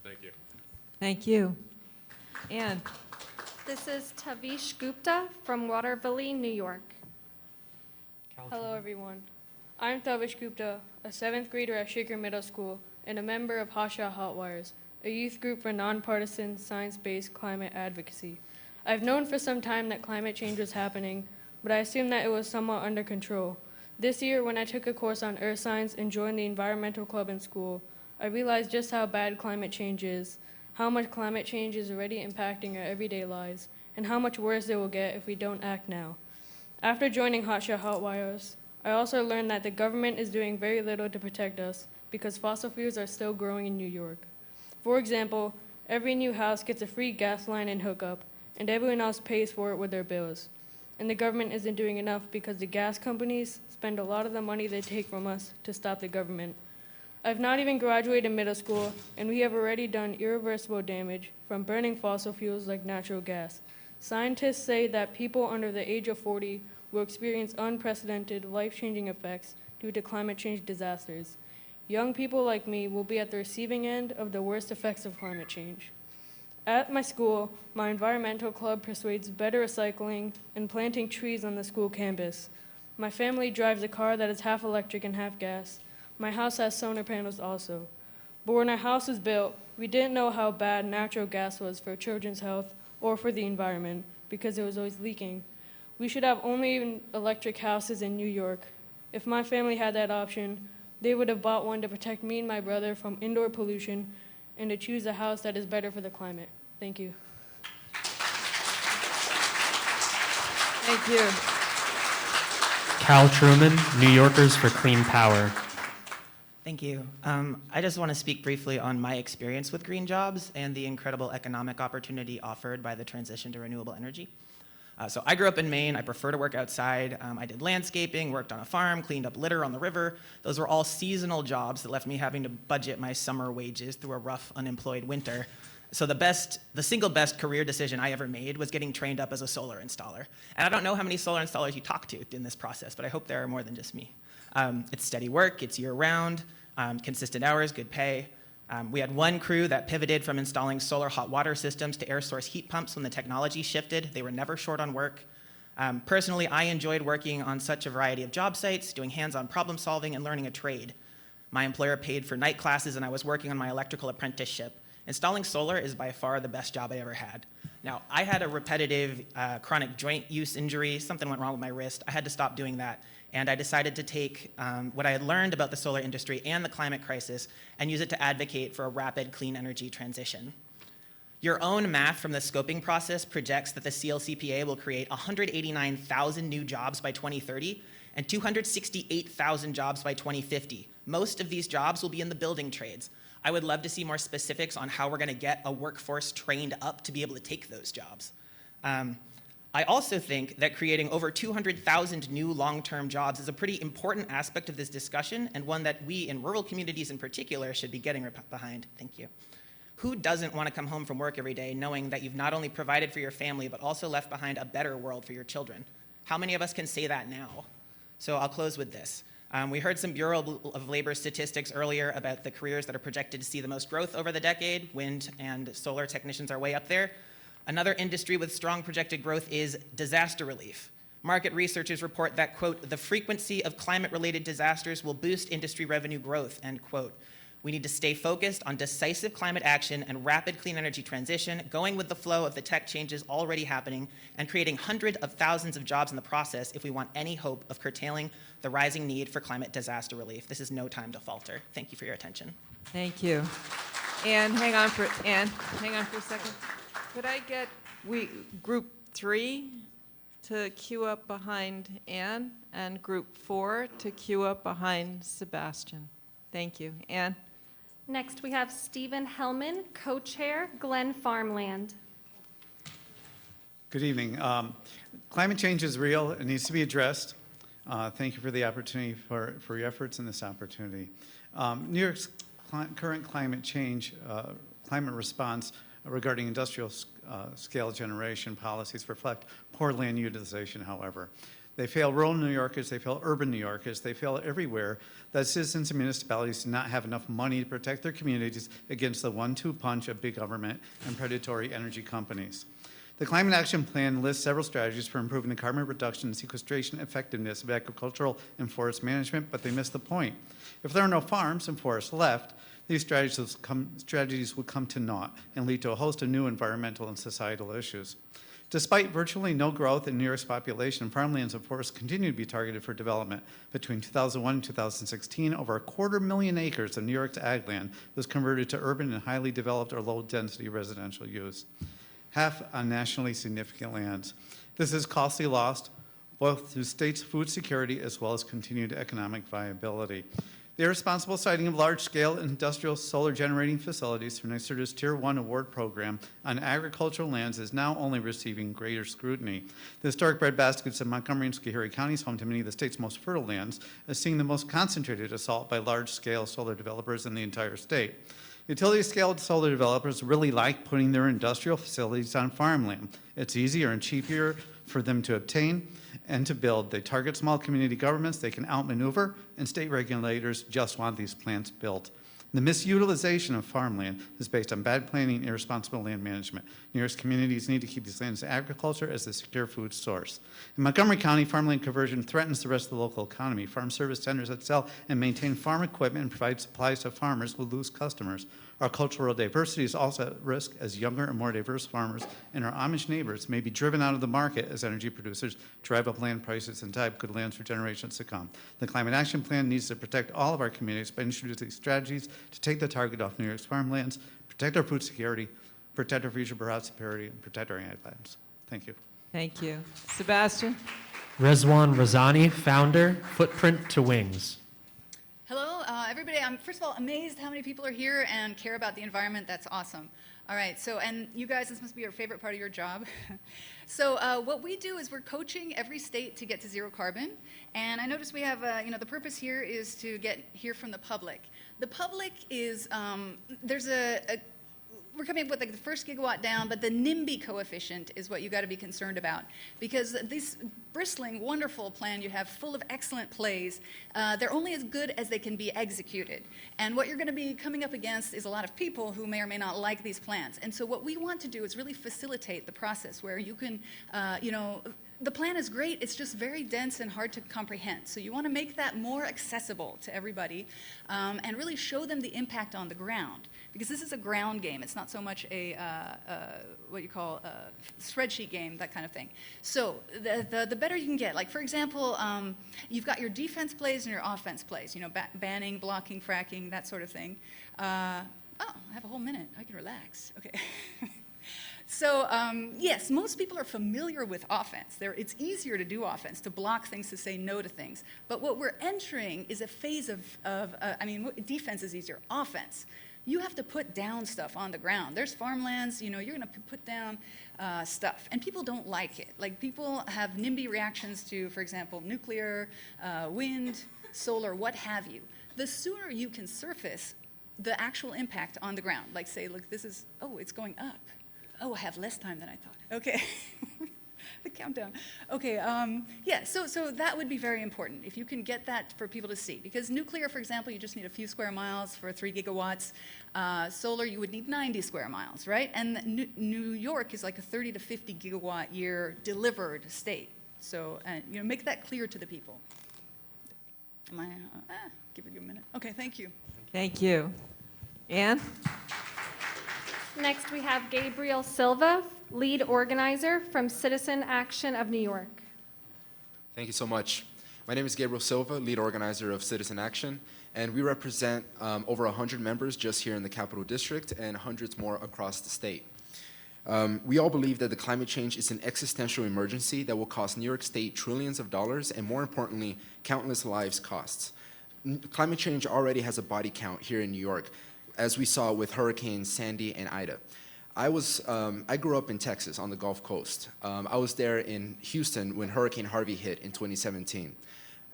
Thank you. Thank you. Ann. This is Tavish Gupta from Waterville, New York. Hello, everyone. I'm Tavish Gupta, a 7th grader at Shaker Middle School and a member of Hasha Hotwires, a youth group for nonpartisan, science-based climate advocacy. I've known for some time that climate change was happening, but I assumed that it was somewhat under control. This year, when I took a course on earth science and joined the environmental club in school, I realized just how bad climate change is, how much climate change is already impacting our everyday lives, and how much worse it will get if we don't act now. After joining Hasha Hotwires, I also learned that the government is doing very little to protect us because fossil fuels are still growing in New York. For example, every new house gets a free gas line and hookup, and everyone else pays for it with their bills. And the government isn't doing enough because the gas companies spend a lot of the money they take from us to stop the government. I've not even graduated middle school, and we have already done irreversible damage from burning fossil fuels like natural gas. Scientists say that people under the age of 40 will experience unprecedented, life-changing effects due to climate change disasters. Young people like me will be at the receiving end of the worst effects of climate change. At my school, my environmental club persuades better recycling and planting trees on the school campus. My family drives a car that is half electric and half gas. My house has solar panels also. But when our house was built, we didn't know how bad natural gas was for children's health or for the environment because it was always leaking. We should have only electric houses in New York. If my family had that option, they would have bought one to protect me and my brother from indoor pollution and to choose a house that is better for the climate. Thank you. Thank you. Cal Truman, New Yorkers for Clean Power. Thank you. I just want to speak briefly on my experience with green jobs and the incredible economic opportunity offered by the transition to renewable energy. So I grew up in Maine. I prefer to work outside. I did landscaping, worked on a farm, cleaned up litter on the river. Those were all seasonal jobs that left me having to budget my summer wages through a rough, unemployed winter. So the single best career decision I ever made was getting trained up as a solar installer. And I don't know how many solar installers you talk to in this process, but I hope there are more than just me. It's steady work, it's year-round, consistent hours, good pay. We had one crew that pivoted from installing solar hot water systems to air source heat pumps when the technology shifted. They were never short on work. Personally, I enjoyed working on such a variety of job sites, doing hands-on problem solving and learning a trade. My employer paid for night classes and I was working on my electrical apprenticeship. Installing solar is by far the best job I ever had. Now, I had a repetitive chronic joint use injury. Something went wrong with my wrist. I had to stop doing that. And I decided to take what I had learned about the solar industry and the climate crisis and use it to advocate for a rapid clean energy transition. Your own math from the scoping process projects that the CLCPA will create 189,000 new jobs by 2030 and 268,000 jobs by 2050. Most of these jobs will be in the building trades. I would love to see more specifics on how we're going to get a workforce trained up to be able to take those jobs. I also think that creating over 200,000 new long-term jobs is a pretty important aspect of this discussion and one that we in rural communities in particular should be getting behind. Thank you. Who doesn't want to come home from work every day knowing that you've not only provided for your family but also left behind a better world for your children? How many of us can say that now? So I'll close with this. We heard some Bureau of Labor statistics earlier about the careers that are projected to see the most growth over the decade. Wind and solar technicians are way up there. Another industry with strong projected growth is disaster relief. Market researchers report that, quote, the frequency of climate-related disasters will boost industry revenue growth, end quote. We need to stay focused on decisive climate action and rapid clean energy transition, going with the flow of the tech changes already happening, and creating hundreds of thousands of jobs in the process if we want any hope of curtailing the rising need for climate disaster relief. This is no time to falter. Thank you for your attention. Thank you. Ann, hang on for a second. Could I get group 3 to queue up behind Ann and group 4 to queue up behind Sebastian? Thank you. Ann? Next, we have Stephen Hellman, co-chair, Glen Farmland. Good evening. Climate change is real. It needs to be addressed. Thank you for the opportunity, for your efforts in this opportunity. New York's current climate change, climate response regarding industrial scale generation policies reflect poor land utilization, however. They fail rural New Yorkers, they fail urban New Yorkers, they fail everywhere that citizens and municipalities do not have enough money to protect their communities against the 1-2 punch of big government and predatory energy companies. The Climate Action Plan lists several strategies for improving the carbon reduction and sequestration effectiveness of agricultural and forest management, but they miss the point. If there are no farms and forests left, these strategies would come to naught and lead to a host of new environmental and societal issues. Despite virtually no growth in New York's population, farmlands and forests continue to be targeted for development. Between 2001 and 2016, over 250,000 acres of New York's ag land was converted to urban and highly developed or low-density residential use, half on nationally significant lands. This is costly loss, both to states' food security as well as continued economic viability. The irresponsible siting of large-scale industrial solar generating facilities through NYSERDA's Tier 1 award program on agricultural lands is now only receiving greater scrutiny. The historic breadbaskets of Montgomery and Schoharie counties, home to many of the state's most fertile lands, is seeing the most concentrated assault by large-scale solar developers in the entire state. Utility-scale solar developers really like putting their industrial facilities on farmland. It's easier and cheaper for them to obtain and to build. They target small community governments they can outmaneuver, and state regulators just want these plants built. The misutilization of farmland is based on bad planning and irresponsible land management. New York's communities need to keep these lands in agriculture as a secure food source. In Montgomery County, farmland conversion threatens the rest of the local economy. Farm service centers that sell and maintain farm equipment and provide supplies to farmers will lose customers. Our cultural diversity is also at risk as younger and more diverse farmers and our Amish neighbors may be driven out of the market as energy producers drive up land prices and tie up good lands for generations to come. The Climate Action Plan needs to protect all of our communities by introducing strategies to take the target off New York's farmlands, protect our food security, protect our future prosperity, and protect our ag lands. Thank you. Thank you. Sebastian? Rezwan Razani, founder, Footprint to Wings. Hello, everybody. I'm first of all amazed how many people are here and care about the environment. That's awesome. All right, so, and you guys, this must be your favorite part of your job. So what we do is we're coaching every state to get to zero carbon. And I noticed we have, the purpose here is to hear from the public. The public is, there's we're coming up with like the first gigawatt down, but the NIMBY coefficient is what you got to be concerned about, because this bristling, wonderful plan you have full of excellent plays, they're only as good as they can be executed. And what you're going to be coming up against is a lot of people who may or may not like these plans. And so what we want to do is really facilitate the process where you can, the plan is great, it's just very dense and hard to comprehend. So you want to make that more accessible to everybody and really show them the impact on the ground. Because this is a ground game. It's not so much a what you call a spreadsheet game, that kind of thing. So the better you can get. Like, for example, you've got your defense plays and your offense plays, banning, blocking, fracking, that sort of thing. Oh, I have a whole minute. I can relax. Okay. So yes, most people are familiar with offense. It's easier to do offense, to block things, to say no to things. But what we're entering is a phase of defense is easier. Offense, you have to put down stuff on the ground. There's farmlands, you're going to put down stuff. And people don't like it. Like, people have NIMBY reactions to, for example, nuclear, wind, solar, what have you. The sooner you can surface the actual impact on the ground, like say, look, it's going up. Oh, I have less time than I thought. Okay. The countdown. Okay, yeah, so that would be very important if you can get that for people to see. Because nuclear, for example, you just need a few square miles for 3 gigawatts. Solar, you would need 90 square miles, right? And New York is like a 30 to 50 gigawatt year delivered state. So, make that clear to the people. Am I, give you a minute. Okay, thank you. Thank you. Ann? Next, we have Gabriel Silva, lead organizer from Citizen Action of New York. Thank you so much. My name is Gabriel Silva, lead organizer of Citizen Action, and we represent over 100 members just here in the Capital District and hundreds more across the state. We all believe that the climate change is an existential emergency that will cost New York State trillions of dollars and, more importantly, countless lives costs. Climate change already has a body count here in New York, as we saw with Hurricanes Sandy and Ida. I grew up in Texas on the Gulf Coast. I was there in Houston when Hurricane Harvey hit in 2017.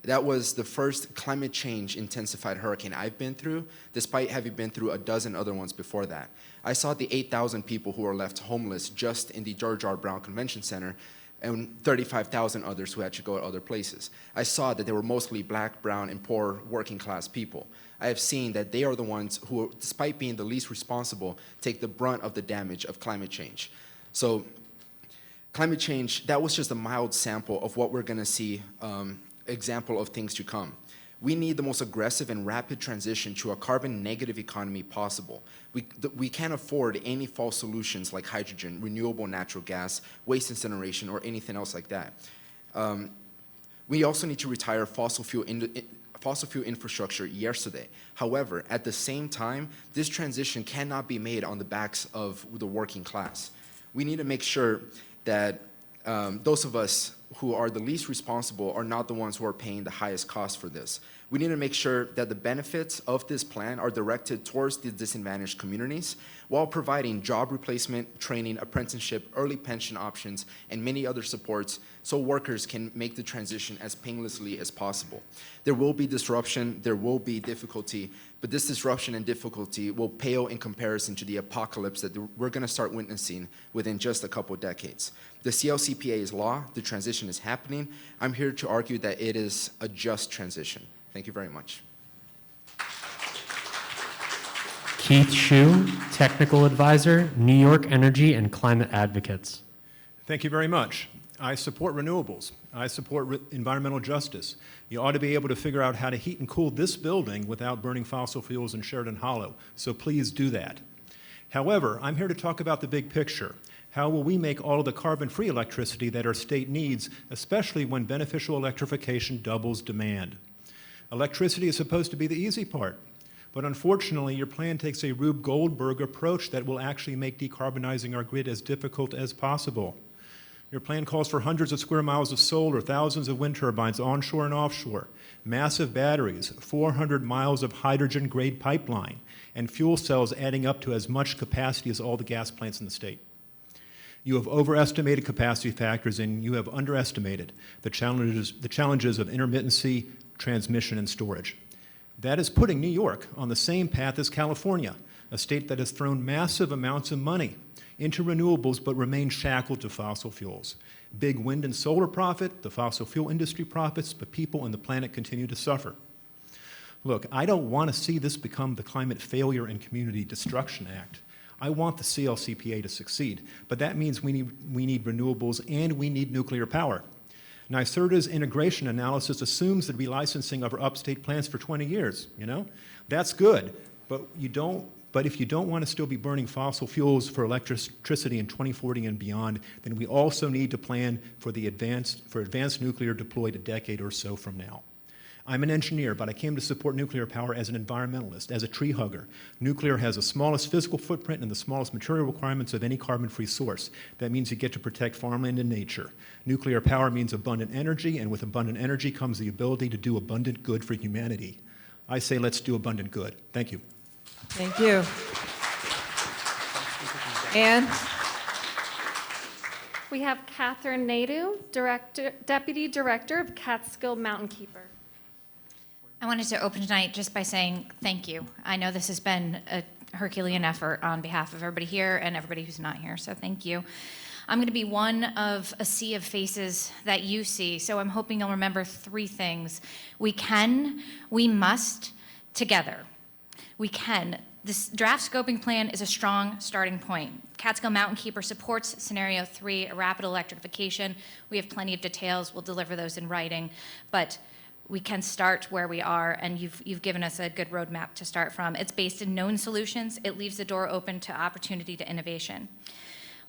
That was the first climate change intensified hurricane I've been through, despite having been through a dozen other ones before that. I saw the 8,000 people who were left homeless just in the George R. Brown Convention Center, and 35,000 others who had to go to other places. I saw that they were mostly black, brown, and poor working class people. I have seen that they are the ones who, despite being the least responsible, take the brunt of the damage of climate change. So climate change, that was just a mild sample of what we're gonna see, example of things to come. We need the most aggressive and rapid transition to a carbon negative economy possible. We can't afford any false solutions like hydrogen, renewable natural gas, waste incineration, or anything else like that. We also need to retire fossil fuel infrastructure yesterday. However, at the same time, this transition cannot be made on the backs of the working class. We need to make sure that those of us who are the least responsible are not the ones who are paying the highest cost for this. We need to make sure that the benefits of this plan are directed towards the disadvantaged communities while providing job replacement, training, apprenticeship, early pension options, and many other supports so workers can make the transition as painlessly as possible. There will be disruption, there will be difficulty, but this disruption and difficulty will pale in comparison to the apocalypse that we're going to start witnessing within just a couple of decades. The CLCPA is law, the transition is happening. I'm here to argue that it is a just transition. Thank you very much. Keith Shue, Technical Advisor, New York Energy and Climate Advocates. Thank you very much. I support renewables. I support environmental justice. You ought to be able to figure out how to heat and cool this building without burning fossil fuels in Sheridan Hollow, so please do that. However, I'm here to talk about the big picture. How will we make all of the carbon-free electricity that our state needs, especially when beneficial electrification doubles demand? Electricity is supposed to be the easy part, but unfortunately, your plan takes a Rube Goldberg approach that will actually make decarbonizing our grid as difficult as possible. Your plan calls for hundreds of square miles of solar, thousands of wind turbines onshore and offshore, massive batteries, 400 miles of hydrogen-grade pipeline, and fuel cells adding up to as much capacity as all the gas plants in the state. You have overestimated capacity factors and you have underestimated the challenges of intermittency, transmission, and storage. That is putting New York on the same path as California, a state that has thrown massive amounts of money into renewables but remains shackled to fossil fuels. Big wind and solar profit, the fossil fuel industry profits, but people and the planet continue to suffer. Look, I don't want to see this become the Climate Failure and Community Destruction Act. I want the CLCPA to succeed, but that means we need renewables and we need nuclear power. NYSERDA's integration analysis assumes there'd be licensing of our upstate plants for 20 years, you know? That's good, but if you don't want to still be burning fossil fuels for electricity in 2040 and beyond, then we also need to plan for advanced nuclear deployed a decade or so from now. I'm an engineer, but I came to support nuclear power as an environmentalist, as a tree hugger. Nuclear has the smallest physical footprint and the smallest material requirements of any carbon-free source. That means you get to protect farmland and nature. Nuclear power means abundant energy, and with abundant energy comes the ability to do abundant good for humanity. I say let's do abundant good. Thank you. Thank you. Anne? We have Catherine Naidu, Deputy Director of Catskill Mountain Keeper. I wanted to open tonight just by saying thank you. I know this has been a Herculean effort on behalf of everybody here and everybody who's not here, so thank you. I'm going to be one of a sea of faces that you see, so I'm hoping you'll remember three things. We can, we must, together. We can. This draft scoping plan is a strong starting point. Catskill Mountain Keeper supports Scenario 3, a rapid electrification. We have plenty of details. We'll deliver those in writing, but we can start where we are, and you've given us a good roadmap to start from. It's based in known solutions. It leaves the door open to opportunity to innovation.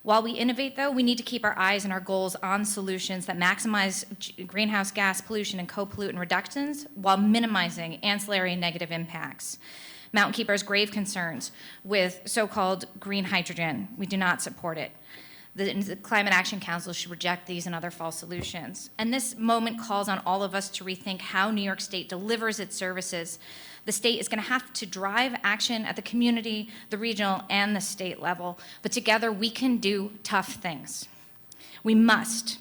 While we innovate, though, we need to keep our eyes and our goals on solutions that maximize greenhouse gas pollution and co-pollutant reductions while minimizing ancillary and negative impacts. Mountain Keeper has grave concerns with so-called green hydrogen. We do not support it. The Climate Action Council should reject these and other false solutions. And this moment calls on all of us to rethink how New York State delivers its services. The state is going to have to drive action at the community, the regional, and the state level. But together, we can do tough things. We must.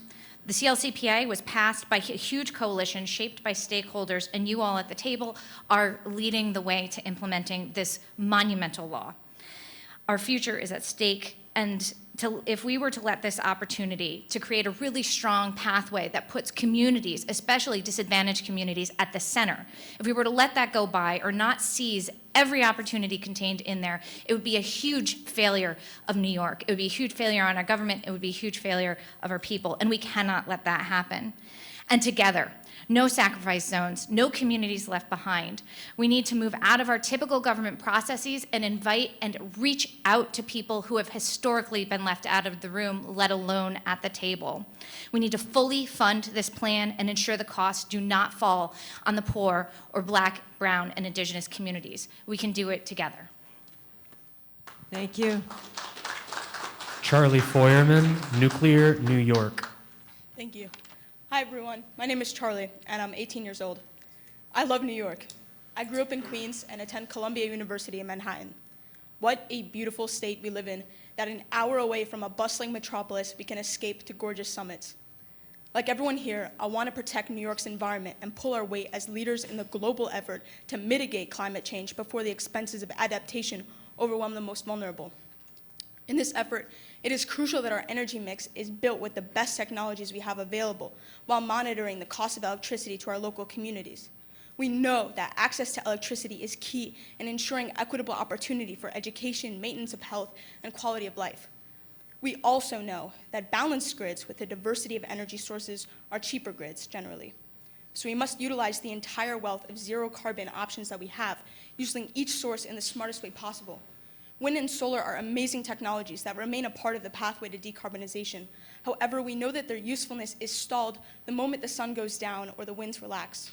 The CLCPA was passed by a huge coalition shaped by stakeholders, and you all at the table are leading the way to implementing this monumental law. Our future is at stake, and if we were to let this opportunity to create a really strong pathway that puts communities, especially disadvantaged communities, at the center, if we were to let that go by or not seize every opportunity contained in there, it would be a huge failure of New York. It would be a huge failure on our government. It would be a huge failure of our people, and we cannot let that happen. And together, no sacrifice zones, no communities left behind. We need to move out of our typical government processes and invite and reach out to people who have historically been left out of the room, let alone at the table. We need to fully fund this plan and ensure the costs do not fall on the poor or Black, brown, and Indigenous communities. We can do it together. Thank you. Charlie Feuerman, Nuclear, New York. Thank you. Hi, everyone. My name is Charlie, and I'm 18 years old. I love New York. I grew up in Queens and attend Columbia University in Manhattan. What a beautiful state we live in, that an hour away from a bustling metropolis, we can escape to gorgeous summits. Like everyone here, I want to protect New York's environment and pull our weight as leaders in the global effort to mitigate climate change before the expenses of adaptation overwhelm the most vulnerable. In this effort, it is crucial that our energy mix is built with the best technologies we have available while monitoring the cost of electricity to our local communities. We know that access to electricity is key in ensuring equitable opportunity for education, maintenance of health, and quality of life. We also know that balanced grids with a diversity of energy sources are cheaper grids generally. So we must utilize the entire wealth of zero carbon options that we have, using each source in the smartest way possible. Wind and solar are amazing technologies that remain a part of the pathway to decarbonization. However, we know that their usefulness is stalled the moment the sun goes down or the winds relax.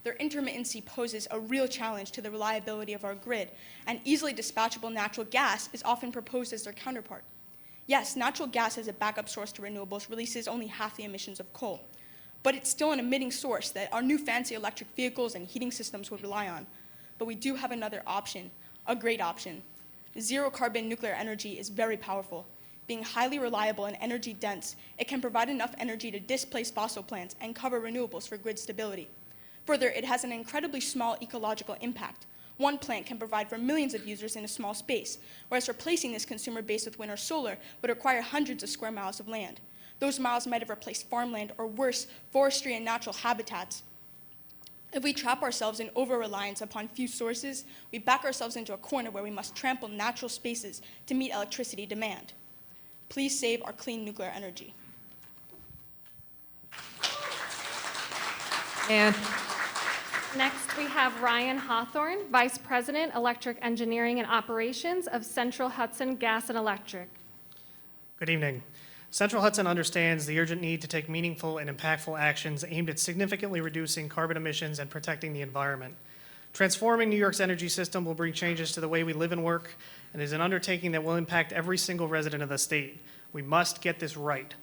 Their intermittency poses a real challenge to the reliability of our grid, and easily dispatchable natural gas is often proposed as their counterpart. Yes, natural gas as a backup source to renewables releases only half the emissions of coal, but it's still an emitting source that our new fancy electric vehicles and heating systems would rely on. But we do have another option, a great option. Zero carbon nuclear energy is very powerful. Being highly reliable and energy dense, it can provide enough energy to displace fossil plants and cover renewables for grid stability. Further, it has an incredibly small ecological impact. One plant can provide for millions of users in a small space, whereas replacing this consumer base with wind or solar would require hundreds of square miles of land. Those miles might have replaced farmland or worse, forestry and natural habitats. If we trap ourselves in over-reliance upon few sources, we back ourselves into a corner where we must trample natural spaces to meet electricity demand. Please save our clean nuclear energy. And Next, we have Ryan Hawthorne, Vice President, Electric Engineering and Operations of Central Hudson Gas and Electric. Good evening. Central Hudson understands the urgent need to take meaningful and impactful actions aimed at significantly reducing carbon emissions and protecting the environment. Transforming New York's energy system will bring changes to the way we live and work, and is an undertaking that will impact every single resident of the state. We must get this right.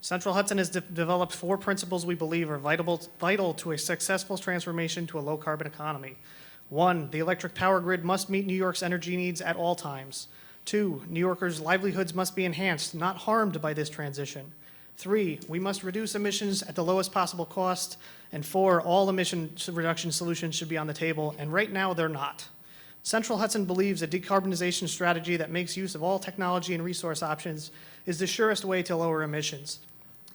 Central Hudson has developed 4 principles we believe are vital to a successful transformation to a low-carbon economy. 1, the electric power grid must meet New York's energy needs at all times. 2, New Yorkers' livelihoods must be enhanced, not harmed by this transition. 3, we must reduce emissions at the lowest possible cost. And 4, all emission reduction solutions should be on the table, and right now they're not. Central Hudson believes a decarbonization strategy that makes use of all technology and resource options is the surest way to lower emissions.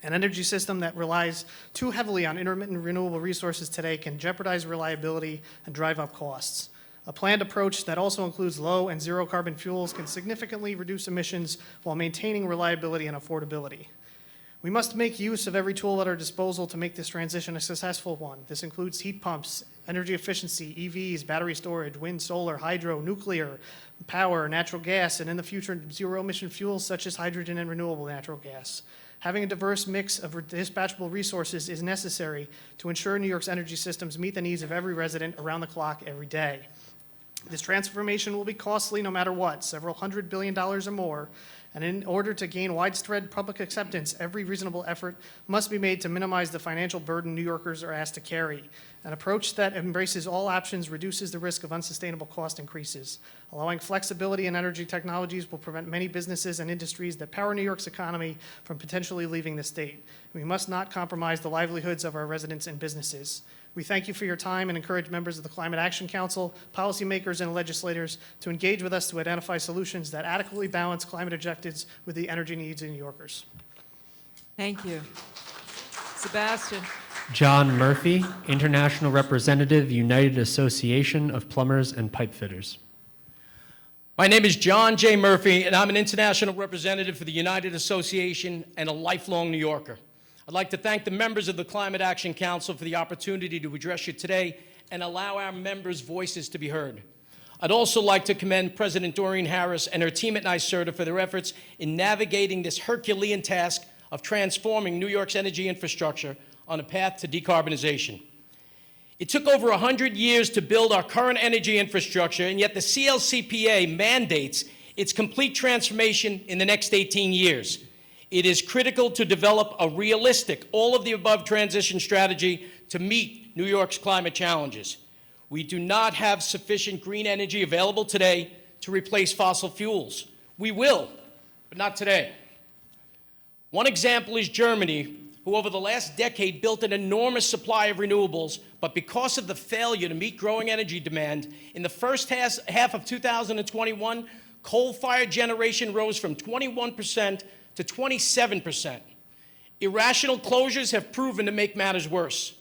An energy system that relies too heavily on intermittent renewable resources today can jeopardize reliability and drive up costs. A planned approach that also includes low and zero carbon fuels can significantly reduce emissions while maintaining reliability and affordability. We must make use of every tool at our disposal to make this transition a successful one. This includes heat pumps, energy efficiency, EVs, battery storage, wind, solar, hydro, nuclear power, natural gas, and in the future, zero-emission fuels such as hydrogen and renewable natural gas. Having a diverse mix of dispatchable resources is necessary to ensure New York's energy systems meet the needs of every resident around the clock every day. This transformation will be costly no matter what, several $100 billion or more, and in order to gain widespread public acceptance, every reasonable effort must be made to minimize the financial burden New Yorkers are asked to carry. An approach that embraces all options reduces the risk of unsustainable cost increases. Allowing flexibility in energy technologies will prevent many businesses and industries that power New York's economy from potentially leaving the state. We must not compromise the livelihoods of our residents and businesses. We thank you for your time and encourage members of the Climate Action Council, policymakers, and legislators to engage with us to identify solutions that adequately balance climate objectives with the energy needs of New Yorkers. thank you. Sebastian. John Murphy, International Representative, United Association of Plumbers and Pipe Fitters. My name is John J. Murphy, and I'm an international representative for the United Association and a lifelong New Yorker. I'd like to thank the members of the Climate Action Council for the opportunity to address you today and allow our members' voices to be heard. I'd also like to commend President Doreen Harris and her team at NYSERDA for their efforts in navigating this Herculean task of transforming New York's energy infrastructure on a path to decarbonization. It took over 100 years to build our current energy infrastructure, and yet the CLCPA mandates its complete transformation in the next 18 years. It is critical to develop a realistic, all-of-the-above transition strategy to meet New York's climate challenges. We do not have sufficient green energy available today to replace fossil fuels. We will, but not today. One example is Germany, who over the last decade built an enormous supply of renewables, but because of the failure to meet growing energy demand, in the first half of 2021, coal-fired generation rose from 21% to 27%. Irrational closures have proven to make matters worse.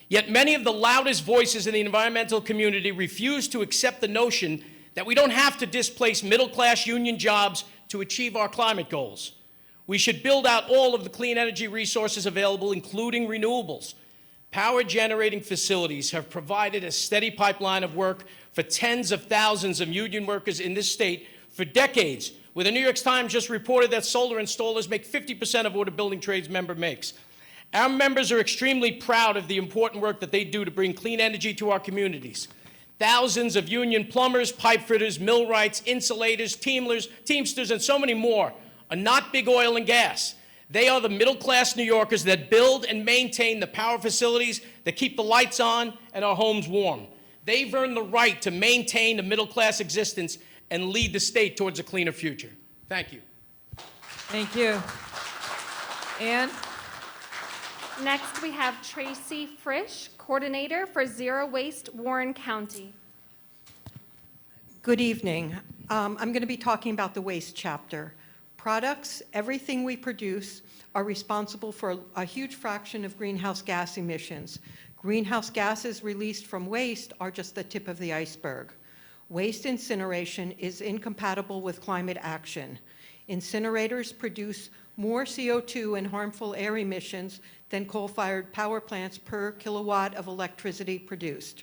Yet many of the loudest voices in the environmental community refuse to accept the notion that we don't have to displace middle-class union jobs to achieve our climate goals. We should build out all of the clean energy resources available, including renewables. Power generating facilities have provided a steady pipeline of work for tens of thousands of union workers in this state for decades, where the New York Times just reported that solar installers make 50% of what a building trades member makes. Our members are extremely proud of the important work that they do to bring clean energy to our communities. Thousands of union plumbers, pipe fitters, millwrights, insulators, teamsters, and so many more are not big oil and gas. They are the middle-class New Yorkers that build and maintain the power facilities that keep the lights on and our homes warm. They've earned the right to maintain a middle-class existence and lead the state towards a cleaner future. Thank you. Thank you. Ann? Next, we have Tracy Frisch, Coordinator for Zero Waste Warren County. Good evening. I'm going to be talking about the waste chapter. Products, everything we produce, are responsible for a huge fraction of greenhouse gas emissions. Greenhouse gases released from waste are just the tip of the iceberg. Waste incineration is incompatible with climate action. Incinerators produce more CO2 and harmful air emissions than coal-fired power plants per kilowatt of electricity produced.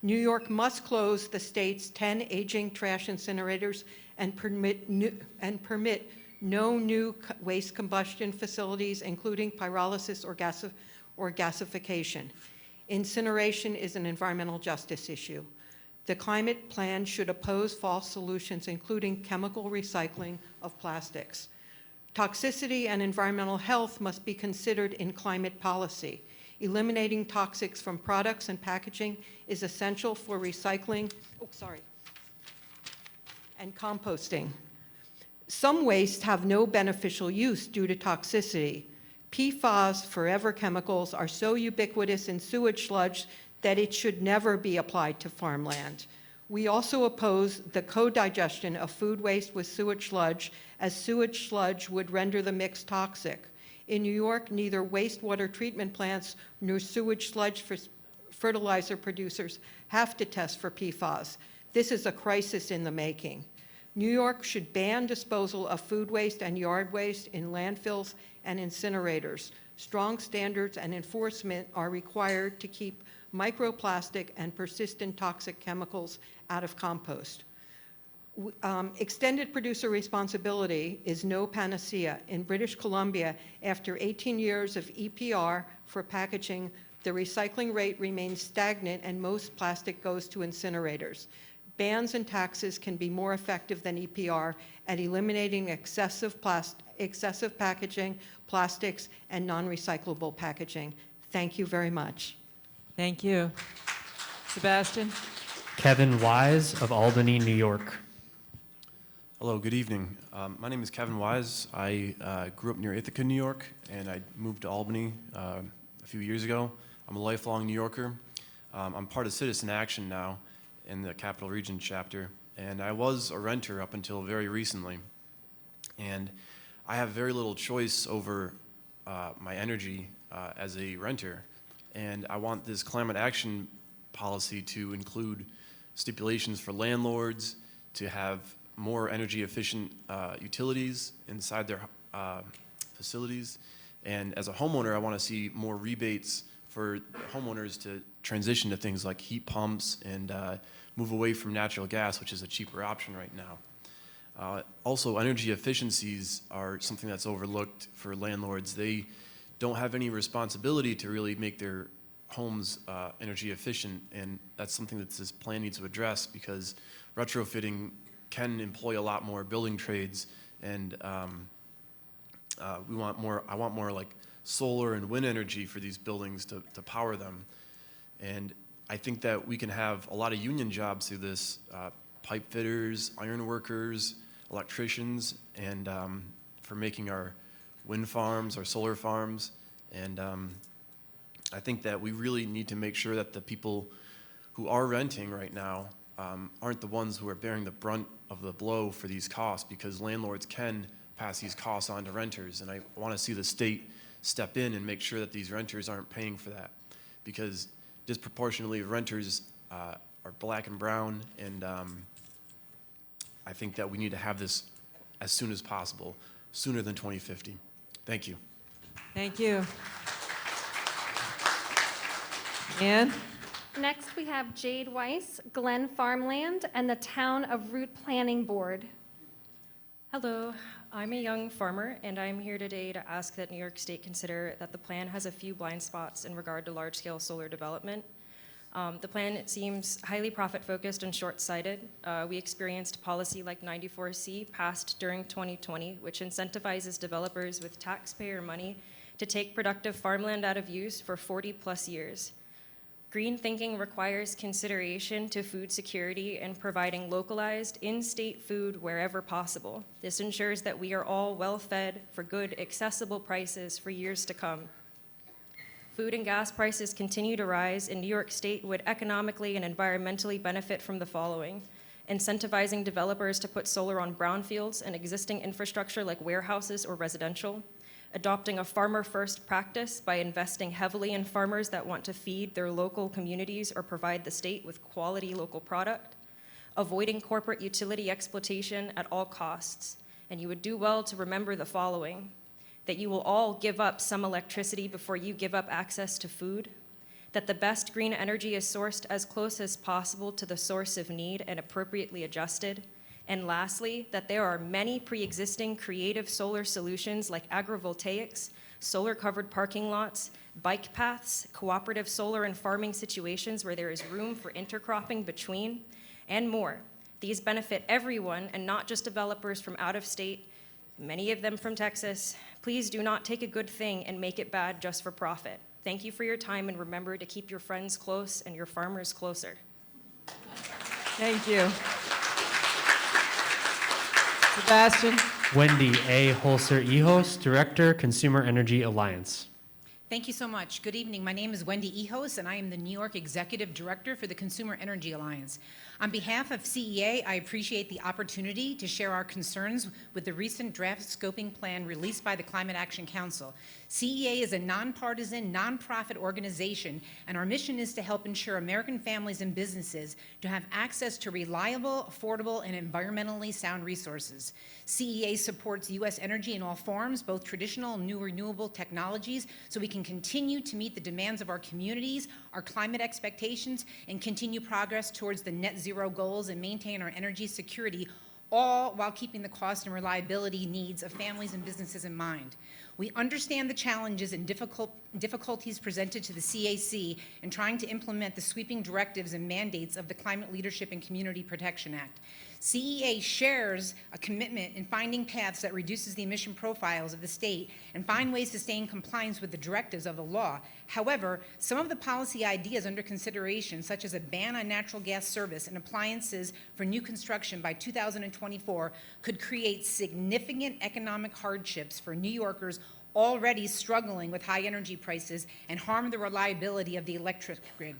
New York must close the state's 10 aging trash incinerators and permit no new waste combustion facilities, including pyrolysis or gasification. Incineration is an environmental justice issue. The climate plan should oppose false solutions, including chemical recycling of plastics. Toxicity and environmental health must be considered in climate policy. Eliminating toxics from products and packaging is essential for recycling, and composting. Some wastes have no beneficial use due to toxicity. PFAS, forever chemicals, are so ubiquitous in sewage sludge that it should never be applied to farmland. We also oppose the co-digestion of food waste with sewage sludge, as sewage sludge would render the mix toxic. In New York, neither wastewater treatment plants nor sewage sludge for fertilizer producers have to test for PFAS. This is a crisis in the making. New York should ban disposal of food waste and yard waste in landfills and incinerators. Strong standards and enforcement are required to keep microplastic and persistent toxic chemicals out of compost. Extended producer responsibility is no panacea. In British Columbia, after 18 years of EPR for packaging, the recycling rate remains stagnant and most plastic goes to incinerators. Bans and taxes can be more effective than EPR at eliminating excessive packaging, plastics, and non-recyclable packaging. Thank you very much. Thank you. Sebastian? Kevin Wise of Albany, New York. Hello, good evening. My name is Kevin Wise. I grew up near Ithaca, New York, and I moved to Albany a few years ago. I'm a lifelong New Yorker. I'm part of Citizen Action now in the Capital Region chapter, and I was a renter up until very recently. And I have very little choice over my energy as a renter, and I want this climate action policy to include stipulations for landlords to have more energy efficient utilities inside their facilities. And as a homeowner, I want to see more rebates for homeowners to transition to things like heat pumps and move away from natural gas, which is a cheaper option right now. Also, energy efficiencies are something that's overlooked for landlords. They don't have any responsibility to really make their homes energy efficient, and that's something that this plan needs to address, because retrofitting can employ a lot more building trades, and I want more like solar and wind energy for these buildings to power them. And I think that we can have a lot of union jobs through this, pipe fitters, iron workers, electricians, and for making our wind farms, our solar farms. And I think that we really need to make sure that the people who are renting right now aren't the ones who are bearing the brunt of the blow for these costs, because landlords can pass these costs on to renters. And I want to see the state step in and make sure that these renters aren't paying for that, because disproportionately renters are black and brown, and I think that we need to have this as soon as possible, sooner than 2050. Thank you. Thank you. Ann? Next, we have Jade Weiss, Glen Farmland, and the Town of Route Planning Board. Hello, I'm a young farmer, and I'm here today to ask that New York State consider that the plan has a few blind spots in regard to large-scale solar development. The plan seems highly profit-focused and short-sighted. We experienced policy like 94C passed during 2020, which incentivizes developers with taxpayer money to take productive farmland out of use for 40-plus years. Green thinking requires consideration to food security and providing localized, in-state food wherever possible. This ensures that we are all well-fed for good, accessible prices for years to come. Food and gas prices continue to rise, and New York State would economically and environmentally benefit from the following: incentivizing developers to put solar on brownfields and existing infrastructure like warehouses or residential, adopting a farmer-first practice by investing heavily in farmers that want to feed their local communities or provide the state with quality local product, avoiding corporate utility exploitation at all costs. And you would do well to remember the following: that you will all give up some electricity before you give up access to food, that the best green energy is sourced as close as possible to the source of need and appropriately adjusted, and lastly, that there are many pre-existing creative solar solutions like agrivoltaics, solar-covered parking lots, bike paths, cooperative solar and farming situations where there is room for intercropping between, and more. These benefit everyone and not just developers from out of state, many of them from Texas. Please do not take a good thing and make it bad just for profit. Thank you for your time, and remember to keep your friends close and your farmers closer. Thank you. Sebastian. Wendy A. Holzer-Ehos, Director, Consumer Energy Alliance. Thank you so much. Good evening. My name is Wendy Ehos, and I am the New York Executive Director for the Consumer Energy Alliance. On behalf of CEA, I appreciate the opportunity to share our concerns with the recent draft scoping plan released by the Climate Action Council. CEA is a nonpartisan, nonprofit organization, and our mission is to help ensure American families and businesses to have access to reliable, affordable, and environmentally sound resources. CEA supports U.S. energy in all forms, both traditional and new renewable technologies, so we can continue to meet the demands of our communities, our climate expectations, and continue progress towards the net zero goals and maintain our energy security, all while keeping the cost and reliability needs of families and businesses in mind. We understand the challenges and difficulties presented to the CAC in trying to implement the sweeping directives and mandates of the Climate Leadership and Community Protection Act. CEA shares a commitment in finding paths that reduces the emission profiles of the state and find ways to stay in compliance with the directives of the law. However, some of the policy ideas under consideration, such as a ban on natural gas service and appliances for new construction by 2024, could create significant economic hardships for New Yorkers already struggling with high energy prices and harm the reliability of the electric grid.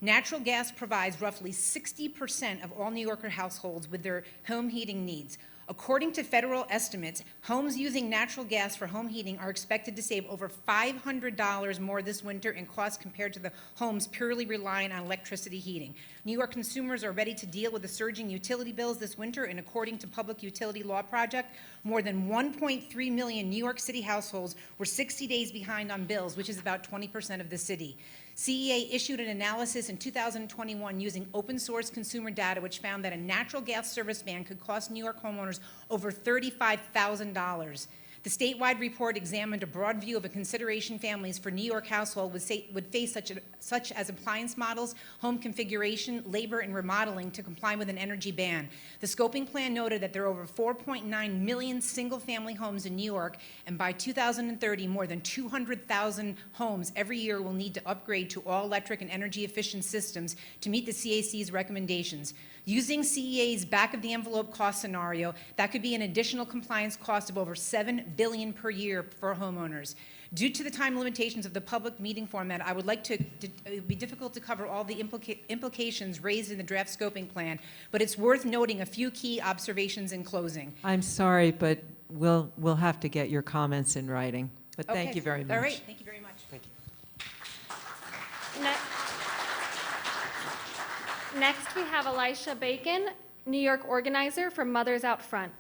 Natural gas provides roughly 60% of all New Yorker households with their home heating needs. According to federal estimates, homes using natural gas for home heating are expected to save over $500 more this winter in cost compared to the homes purely relying on electricity heating. New York consumers are ready to deal with the surging utility bills this winter, and according to Public Utility Law Project, more than 1.3 million New York City households were 60 days behind on bills, which is about 20% of the city. CEA issued an analysis in 2021 using open source consumer data, which found that a natural gas service ban could cost New York homeowners over $35,000. The statewide report examined a broad view of a consideration families for New York household would face such as appliance models, home configuration, labor, and remodeling to comply with an energy ban. The scoping plan noted that there are over 4.9 million single-family homes in New York, and by 2030, more than 200,000 homes every year will need to upgrade to all-electric and energy-efficient systems to meet the CAC's recommendations. Using CEA's back-of-the-envelope cost scenario, that could be an additional compliance cost of over $7 billion per year for homeowners. Due to the time limitations of the public meeting format, I would like to, it would be difficult to cover all the implications raised in the draft scoping plan, but it's worth noting a few key observations in closing. I'm sorry, but we'll have to get your comments in writing. But thank you very much. All right, thank you very much. Thank you. Next, we have Elisha Bacon, New York organizer for Mothers Out Front.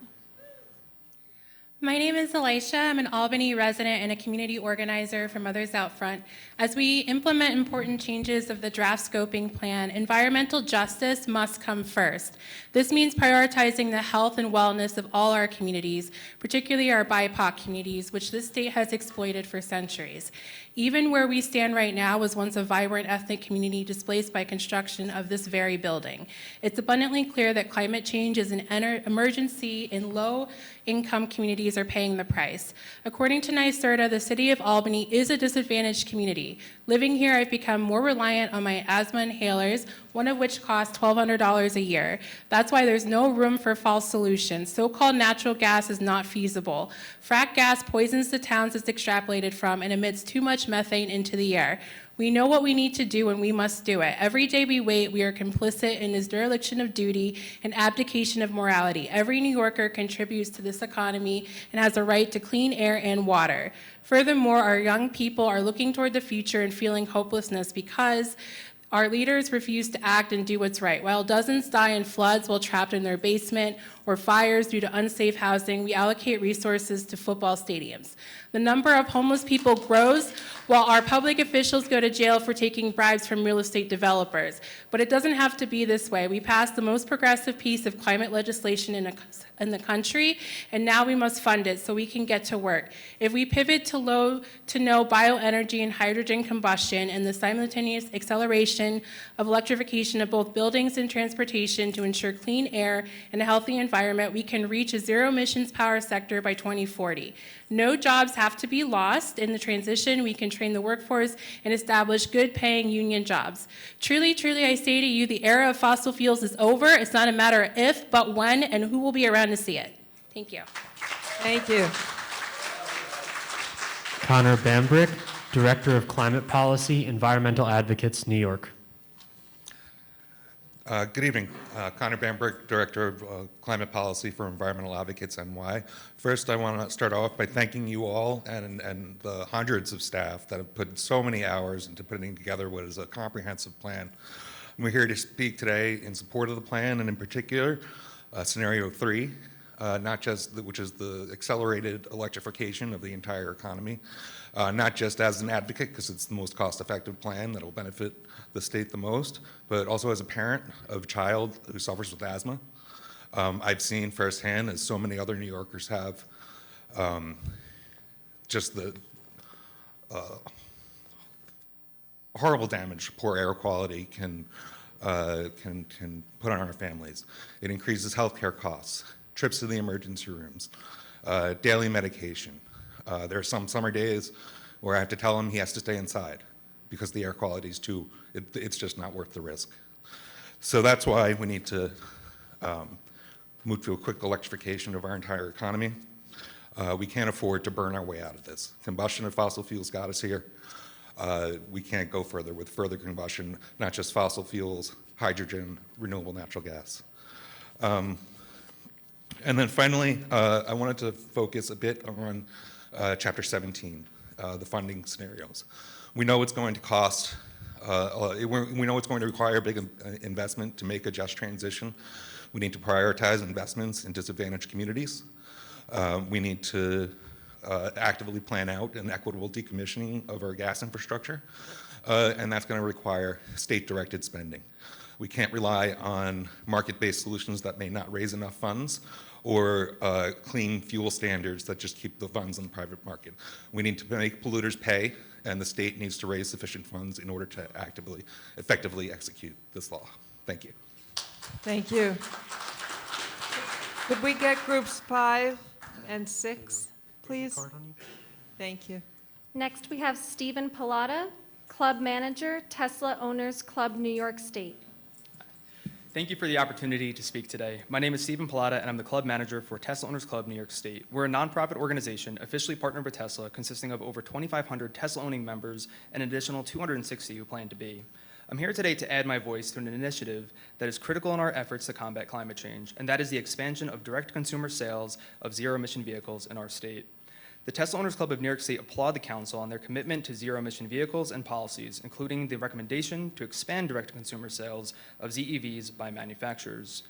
My name is Elisha. I'm an Albany resident and a community organizer for Mothers Out Front. As we implement important changes of the draft scoping plan, environmental justice must come first. This means prioritizing the health and wellness of all our communities, particularly our BIPOC communities, which this state has exploited for centuries. Even where we stand right now was once a vibrant ethnic community displaced by construction of this very building. It's abundantly clear that climate change is an emergency, and low-income communities are paying the price. According to NYSERDA, the city of Albany is a disadvantaged community. Living here, I've become more reliant on my asthma inhalers, one of which costs $1,200 a year. That's why there's no room for false solutions. So-called natural gas is not feasible. Frack gas poisons the towns it's extrapolated from and emits too much methane into the air. We know what we need to do and we must do it. Every day we wait, we are complicit in this dereliction of duty and abdication of morality. Every New Yorker contributes to this economy and has a right to clean air and water. Furthermore, our young people are looking toward the future and feeling hopelessness because our leaders refuse to act and do what's right. While dozens die in floods while trapped in their basement or fires due to unsafe housing, we allocate resources to football stadiums. The number of homeless people grows while our public officials go to jail for taking bribes from real estate developers. But it doesn't have to be this way. We passed the most progressive piece of climate legislation in the country, and now we must fund it so we can get to work. If we pivot to low to no bioenergy and hydrogen combustion and the simultaneous acceleration of electrification of both buildings and transportation to ensure clean air and a healthy environment, we can reach a zero emissions power sector by 2040. No jobs have to be lost in the transition. We can train the workforce and establish good paying union jobs. Truly, truly, I say to you, the era of fossil fuels is over. It's not a matter of if, but when, and who will be around to see it. Thank you. Thank you. Connor Bambrick, Director of Climate Policy, Environmental Advocates, New York. Good evening. Connor Bambrick, Director of Climate Policy for Environmental Advocates NY. First, I want to start off by thanking you all and the hundreds of staff that have put so many hours into putting together what is a comprehensive plan. We're here to speak today in support of the plan, and in particular, Scenario 3, which is the accelerated electrification of the entire economy, not just as an advocate, because it's the most cost-effective plan that will benefit the state the most, but also as a parent of a child who suffers with asthma. I've seen firsthand, as so many other New Yorkers have, just the horrible damage poor air quality can put on our families. It increases healthcare costs, trips to the emergency rooms, daily medication. There are some summer days where I have to tell him he has to stay inside because the air quality is it's just not worth the risk. So that's why we need to move to a quick electrification of our entire economy. We can't afford to burn our way out of this. Combustion of fossil fuels got us here. We can't go further with further combustion, not just fossil fuels, hydrogen, renewable natural gas. And then finally, I wanted to focus a bit on Chapter 17, the funding scenarios. We know it's going to cost, we know it's going to require a big investment to make a just transition. We need to prioritize investments in disadvantaged communities. We need to actively plan out an equitable decommissioning of our gas infrastructure, and that's going to require state-directed spending. We can't rely on market-based solutions that may not raise enough funds or clean fuel standards that just keep the funds in the private market. We need to make polluters pay, and the state needs to raise sufficient funds in order to effectively execute this law. Thank you. Thank you. Could we get groups 5 and 6, please? Thank you. Next, we have Stephen Pilata, Club Manager, Tesla Owners Club, New York State. Thank you for the opportunity to speak today. My name is Stephen Pilata, and I'm the Club Manager for Tesla Owners Club, New York State. We're a nonprofit organization officially partnered with Tesla, consisting of over 2,500 Tesla-owning members and an additional 260 who plan to be. I'm here today to add my voice to an initiative that is critical in our efforts to combat climate change, and that is the expansion of direct consumer sales of zero-emission vehicles in our state. The Tesla Owners Club of New York State applaud the Council on their commitment to zero-emission vehicles and policies, including the recommendation to expand direct-to-consumer sales of ZEVs by manufacturers.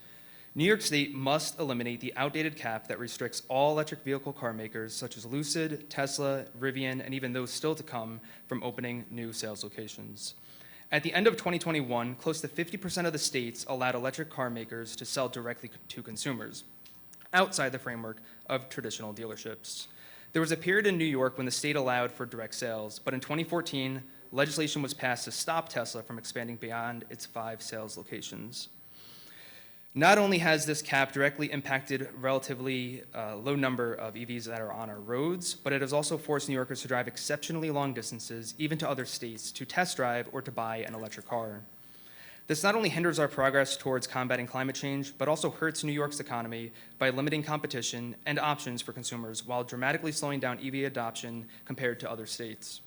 New York State must eliminate the outdated cap that restricts all electric vehicle car makers, such as Lucid, Tesla, Rivian, and even those still to come, from opening new sales locations. At the end of 2021, close to 50% of the states allowed electric car makers to sell directly to consumers, outside the framework of traditional dealerships. There was a period in New York when the state allowed for direct sales, but in 2014, legislation was passed to stop Tesla from expanding beyond its 5 sales locations. Not only has this cap directly impacted relatively low number of EVs that are on our roads, but it has also forced New Yorkers to drive exceptionally long distances, even to other states, to test drive or to buy an electric car. This not only hinders our progress towards combating climate change, but also hurts New York's economy by limiting competition and options for consumers while dramatically slowing down EV adoption compared to other states.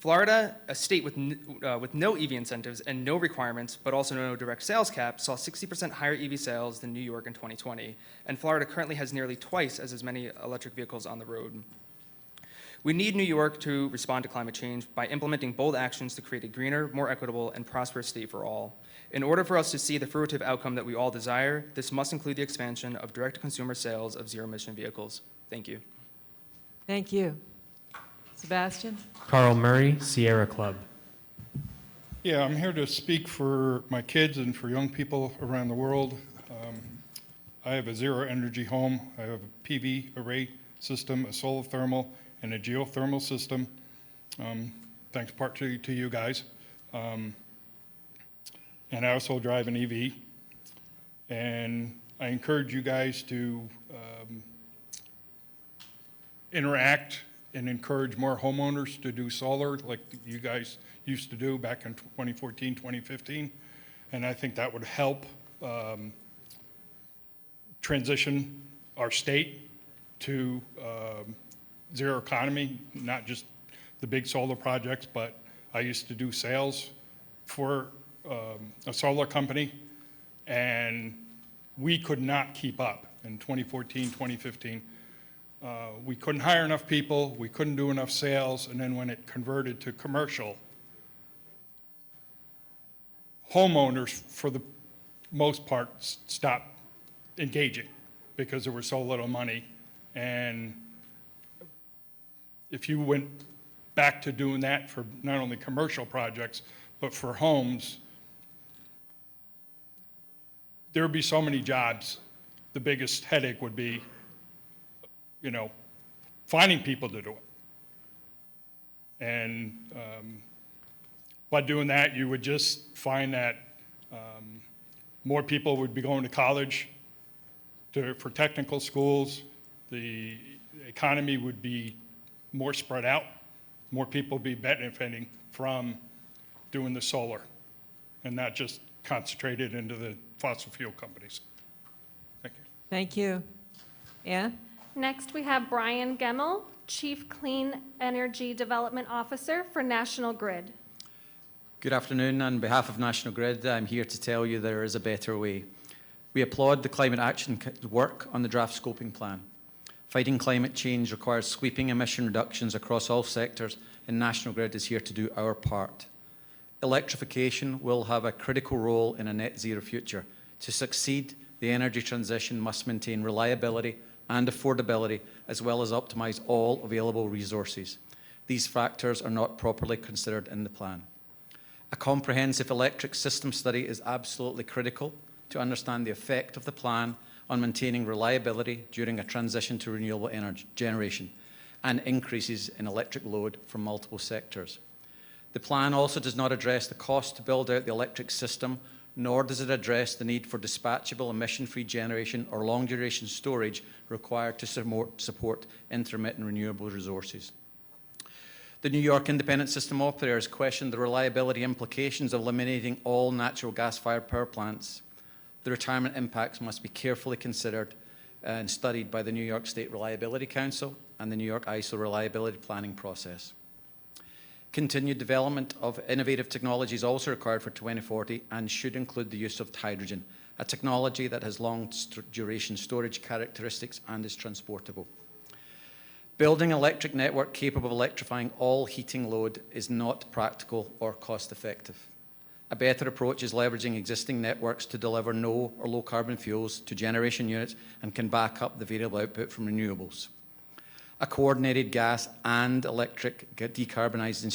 Florida, a state with no EV incentives and no requirements, but also no direct sales cap, saw 60% higher EV sales than New York in 2020. And Florida currently has nearly twice as many electric vehicles on the road. We need New York to respond to climate change by implementing bold actions to create a greener, more equitable, and prosperous state for all. In order for us to see the fruitive outcome that we all desire, this must include the expansion of direct-to-consumer sales of zero-emission vehicles. Thank you. Thank you. Sebastian? Carl Murray, Sierra Club. Yeah, I'm here to speak for my kids and for young people around the world. I have a zero-energy home. I have a PV array system, a solar thermal, and a geothermal system, thanks part to you guys. And I also drive an EV. And I encourage you guys to interact and encourage more homeowners to do solar like you guys used to do back in 2014, 2015. And I think that would help transition our state to zero economy, not just the big solar projects, but I used to do sales for a solar company, and we could not keep up in 2014, 2015. We couldn't hire enough people, we couldn't do enough sales, and then when it converted to commercial, homeowners, for the most part, stopped engaging because there was so little money. And if you went back to doing that for not only commercial projects, but for homes, there would be so many jobs. The biggest headache would be, finding people to do it. And by doing that, you would just find that more people would be going to college for technical schools. The economy would be more spread out. More people would be benefiting from doing the solar and not just concentrated into the fossil fuel companies. Thank you. Thank you. Ann? Next, we have Brian Gemmel, Chief Clean Energy Development Officer for National Grid. Good afternoon. On behalf of National Grid, I'm here to tell you there is a better way. We applaud the climate action work on the draft scoping plan. Fighting climate change requires sweeping emission reductions across all sectors, and National Grid is here to do our part. Electrification will have a critical role in a net zero future. To succeed, the energy transition must maintain reliability and affordability, as well as optimize all available resources. These factors are not properly considered in the plan. A comprehensive electric system study is absolutely critical to understand the effect of the plan on maintaining reliability during a transition to renewable energy generation and increases in electric load from multiple sectors. The plan also does not address the cost to build out the electric system, nor does it address the need for dispatchable emission-free generation or long-duration storage required to support intermittent renewable resources. The New York Independent System Operators questioned the reliability implications of eliminating all natural gas-fired power plants. The retirement impacts must be carefully considered and studied by the New York State Reliability Council and the New York ISO reliability planning process. Continued development of innovative technology is also required for 2040 and should include the use of hydrogen, a technology that has long duration storage characteristics and is transportable. Building an electric network capable of electrifying all heating load is not practical or cost effective. A better approach is leveraging existing networks to deliver no or low carbon fuels to generation units and can back up the variable output from renewables. A coordinated gas and electric decarbonising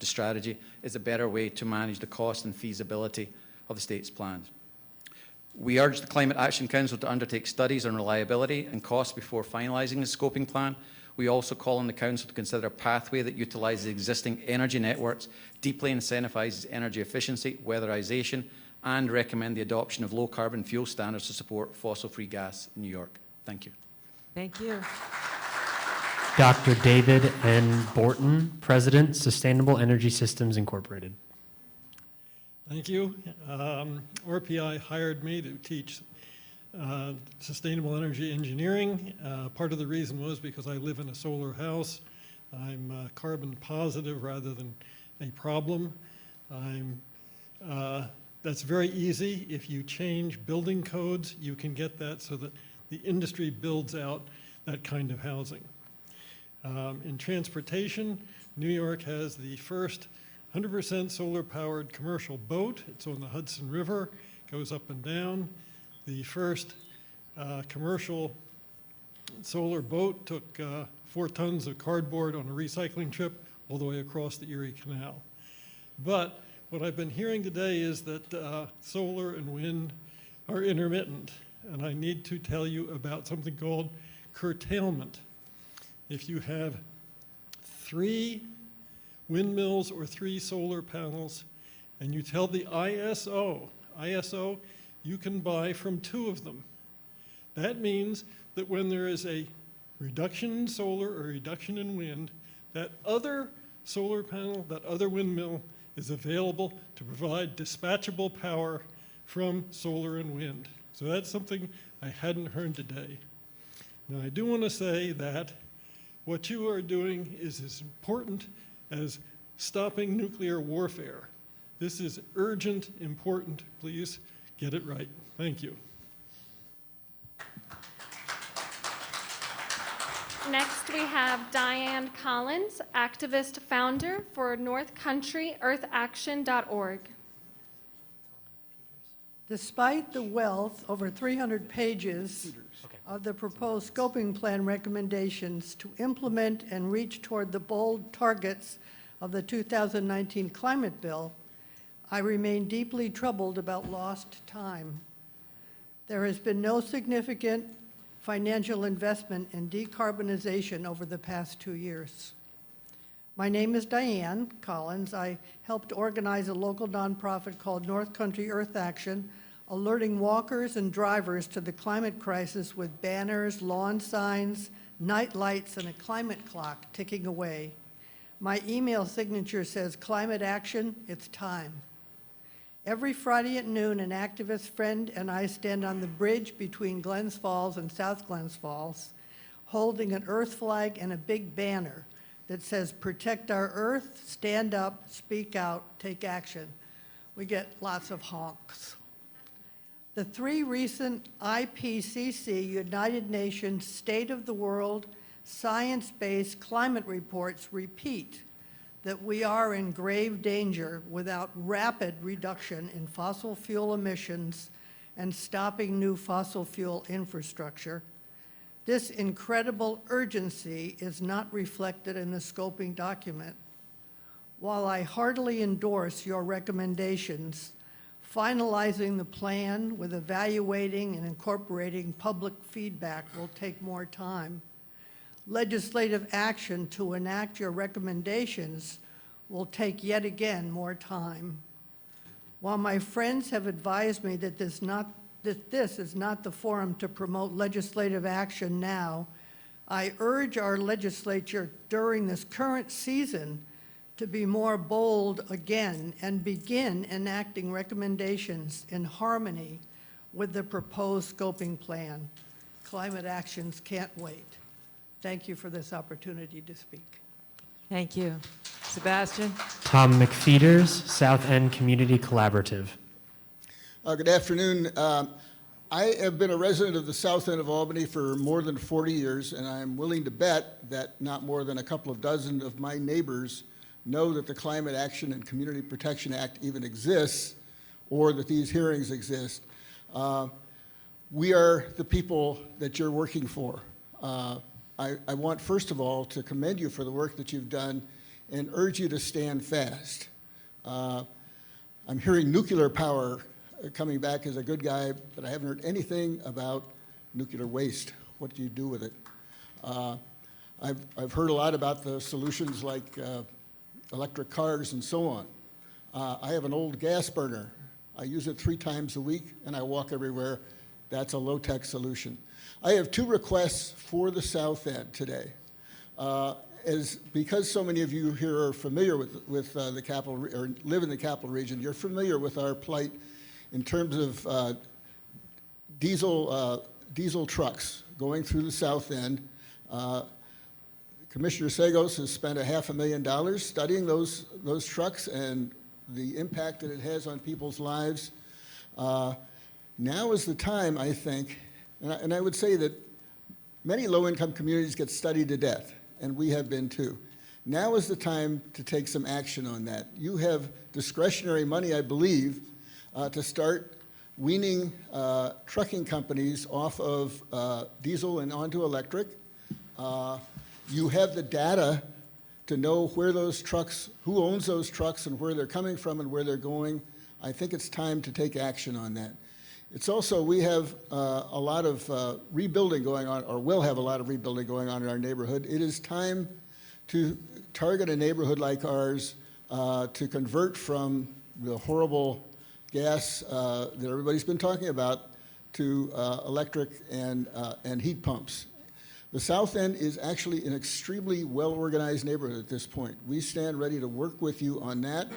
strategy is a better way to manage the cost and feasibility of the state's plans. We urge the Climate Action Council to undertake studies on reliability and cost before finalising the scoping plan. We also call on the Council to consider a pathway that utilises existing energy networks, deeply incentivises energy efficiency, weatherisation, and recommend the adoption of low-carbon fuel standards to support fossil-free gas in New York. Thank you. Thank you. Dr. David N. Borton, President, Sustainable Energy Systems Incorporated. Thank you. RPI hired me to teach sustainable energy engineering. Part of the reason was because I live in a solar house. I'm carbon positive rather than a problem. That's very easy. If you change building codes, you can get that so that the industry builds out that kind of housing. In transportation, New York has the first 100% solar-powered commercial boat. It's on the Hudson River, goes up and down. The first commercial solar boat took 4 tons of cardboard on a recycling trip all the way across the Erie Canal. But what I've been hearing today is that solar and wind are intermittent, and I need to tell you about something called curtailment. If you have 3 windmills or 3 solar panels, and you tell the ISO, you can buy from 2 of them. That means that when there is a reduction in solar or reduction in wind, that other solar panel, that other windmill is available to provide dispatchable power from solar and wind. So that's something I hadn't heard today. Now, I do want to say that what you are doing is as important as stopping nuclear warfare. This is urgent, important. Please get it right. Thank you. Next, we have Diane Collins, activist founder for NorthCountryEarthAction.org. Despite the wealth, over 300 pages, of the proposed scoping plan recommendations to implement and reach toward the bold targets of the 2019 climate bill, I remain deeply troubled about lost time. There has been no significant financial investment in decarbonization over the past 2 years. My name is Diane Collins. I helped organize a local nonprofit called North Country Earth Action, alerting walkers and drivers to the climate crisis with banners, lawn signs, night lights, and a climate clock ticking away. My email signature says, "Climate action, it's time." Every Friday at noon, an activist friend and I stand on the bridge between Glens Falls and South Glens Falls, holding an Earth flag and a big banner that says, "Protect our Earth, stand up, speak out, take action." We get lots of honks. The 3 recent IPCC, United Nations State of the World science-based climate reports repeat that we are in grave danger without rapid reduction in fossil fuel emissions and stopping new fossil fuel infrastructure. This incredible urgency is not reflected in the scoping document. While I heartily endorse your recommendations, finalizing the plan with evaluating and incorporating public feedback will take more time. Legislative action to enact your recommendations will take yet again more time. While my friends have advised me that this is not the forum to promote legislative action now, I urge our legislature during this current season to be more bold again and begin enacting recommendations in harmony with the proposed scoping plan. Climate actions can't wait. Thank you for this opportunity to speak. Thank you. Sebastian? Tom McFeeters, South End Community Collaborative. Good afternoon. I have been a resident of the South End of Albany for more than 40 years, and I'm willing to bet that not more than a couple of dozen of my neighbors know that the Climate Action and Community Protection Act even exists, or that these hearings exist. We are the people that you're working for. I want, first of all, to commend you for the work that you've done and urge you to stand fast. I'm hearing nuclear power coming back as a good guy, but I haven't heard anything about nuclear waste. What do you do with it? I've heard a lot about the solutions like electric cars and so on. I have an old gas burner. I use it 3 times a week, and I walk everywhere. That's a low-tech solution. I have 2 requests for the South End today. Because so many of you here are familiar with the capital, or live in the capital region, you're familiar with our plight in terms of diesel trucks going through the South End, Commissioner Sagos has spent $500,000 studying those trucks and the impact that it has on people's lives. Now is the time, I think, and I would say that many low-income communities get studied to death, and we have been too. Now is the time to take some action on that. You have discretionary money, I believe, to start weaning trucking companies off of diesel and onto electric. You have the data to know where those trucks, who owns those trucks and where they're coming from and where they're going. I think it's time to take action on that. It's also, we have a lot of rebuilding going on, or will have a lot of rebuilding going on in our neighborhood. It is time to target a neighborhood like ours to convert from the horrible gas that everybody's been talking about to electric and heat pumps. The South End is actually an extremely well-organized neighborhood at this point. We stand ready to work with you on that.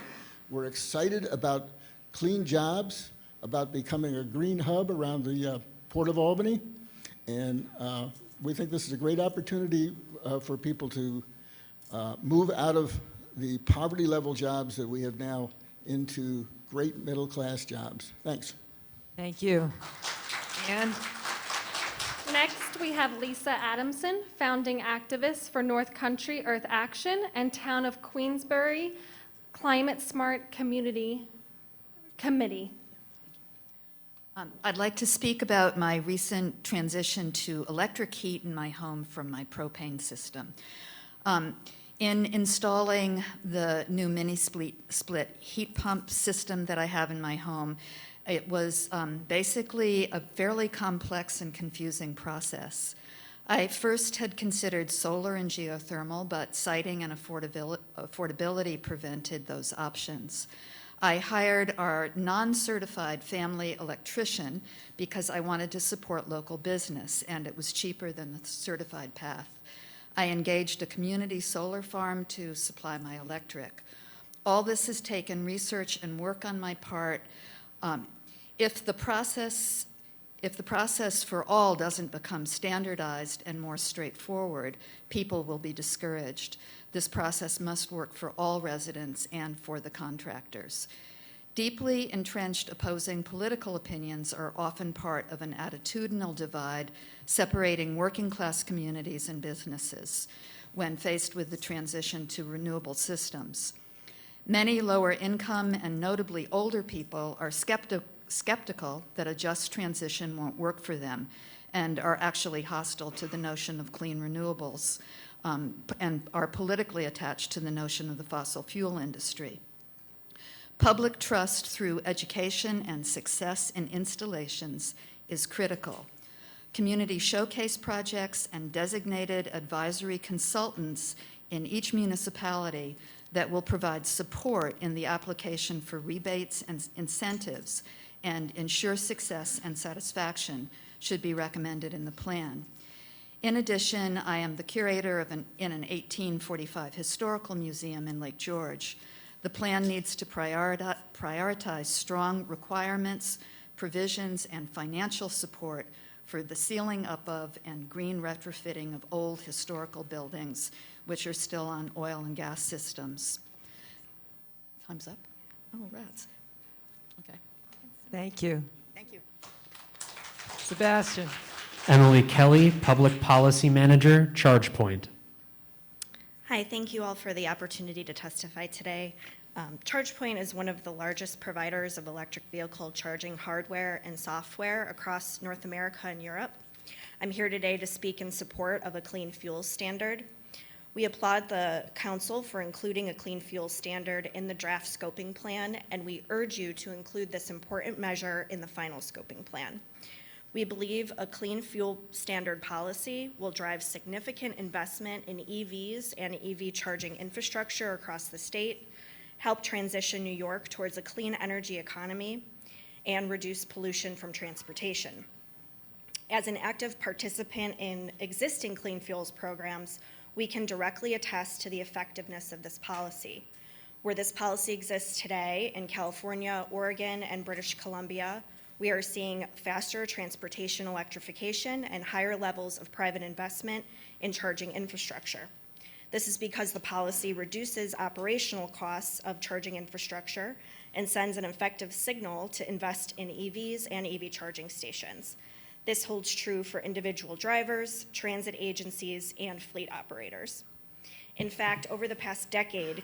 We're excited about clean jobs, about becoming a green hub around the Port of Albany, and we think this is a great opportunity for people to move out of the poverty-level jobs that we have now into great middle-class jobs. Thanks. Thank you. And Next, we have Lisa Adamson, founding activist for North Country Earth Action and Town of Queensbury Climate Smart Community Committee. I'd like to speak about my recent transition to electric heat in my home from my propane system. In installing the new mini split heat pump system that I have in my home, it was basically a fairly complex and confusing process. I first had considered solar and geothermal, but siting and affordability prevented those options. I hired our non-certified family electrician because I wanted to support local business, and it was cheaper than the certified path. I engaged a community solar farm to supply my electric. All this has taken research and work on my part. If the process for all doesn't become standardized and more straightforward, people will be discouraged. This process must work for all residents and for the contractors. Deeply entrenched opposing political opinions are often part of an attitudinal divide separating working-class communities and businesses when faced with the transition to renewable systems. Many lower-income and notably older people are skeptical that a just transition won't work for them and are actually hostile to the notion of clean renewables and are politically attached to the notion of the fossil fuel industry. Public trust through education and success in installations is critical. Community showcase projects and designated advisory consultants in each municipality that will provide support in the application for rebates and incentives and ensure success and satisfaction should be recommended in the plan. In addition, I am the curator in an 1845 historical museum in Lake George. The plan needs to prioritize strong requirements, provisions, and financial support for the sealing up of and green retrofitting of old historical buildings, which are still on oil and gas systems. Time's up. Oh, rats. Okay. thank you. Thank you. Sebastian. Emily Kelly, Public Policy Manager, ChargePoint. Hi, thank you all for the opportunity to testify today. ChargePoint is one of the largest providers of electric vehicle charging hardware and software across North America and Europe. I'm here today to speak in support of a clean fuel standard. We applaud the Council for including a clean fuel standard in the draft scoping plan, and we urge you to include this important measure in the final scoping plan. We believe a clean fuel standard policy will drive significant investment in EVs and EV charging infrastructure across the state, help transition New York towards a clean energy economy, and reduce pollution from transportation. As an active participant in existing clean fuels programs, we can directly attest to the effectiveness of this policy. Where this policy exists today in California, Oregon, and British Columbia, we are seeing faster transportation electrification and higher levels of private investment in charging infrastructure. This is because the policy reduces operational costs of charging infrastructure and sends an effective signal to invest in EVs and EV charging stations. This holds true for individual drivers, transit agencies, and fleet operators. In fact, over the past decade,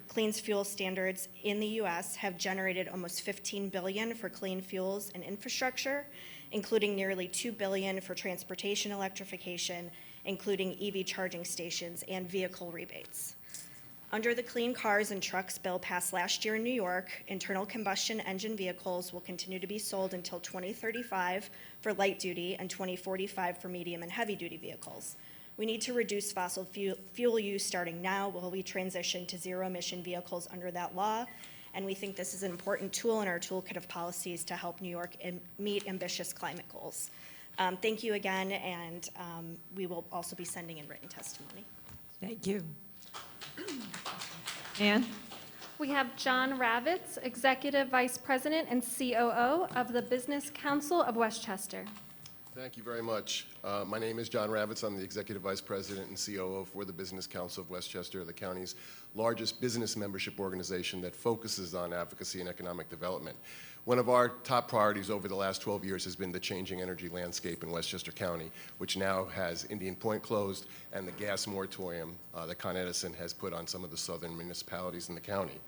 clean fuel standards in the U.S. have generated almost $15 billion for clean fuels and infrastructure, including nearly $2 billion for transportation electrification, including EV charging stations and vehicle rebates. Under the Clean Cars and Trucks bill passed last year in New York, internal combustion engine vehicles will continue to be sold until 2035 for light-duty and 2045 for medium and heavy-duty vehicles. We need to reduce fossil fuel use starting now while we transition to zero-emission vehicles under that law, and we think this is an important tool in our toolkit of policies to help New York meet ambitious climate goals. Thank you again, and we will also be sending in written testimony. Thank you. Ann? We have John Ravitz, Executive Vice President and COO of the Business Council of Westchester. Thank you very much. My name is John Ravitz. I'm the Executive Vice President and COO for the Business Council of Westchester, the county's largest business membership organization that focuses on advocacy and economic development. One of our top priorities over the last 12 years has been the changing energy landscape in Westchester County, which now has Indian Point closed and the gas moratorium that Con Edison has put on some of the southern municipalities in the county.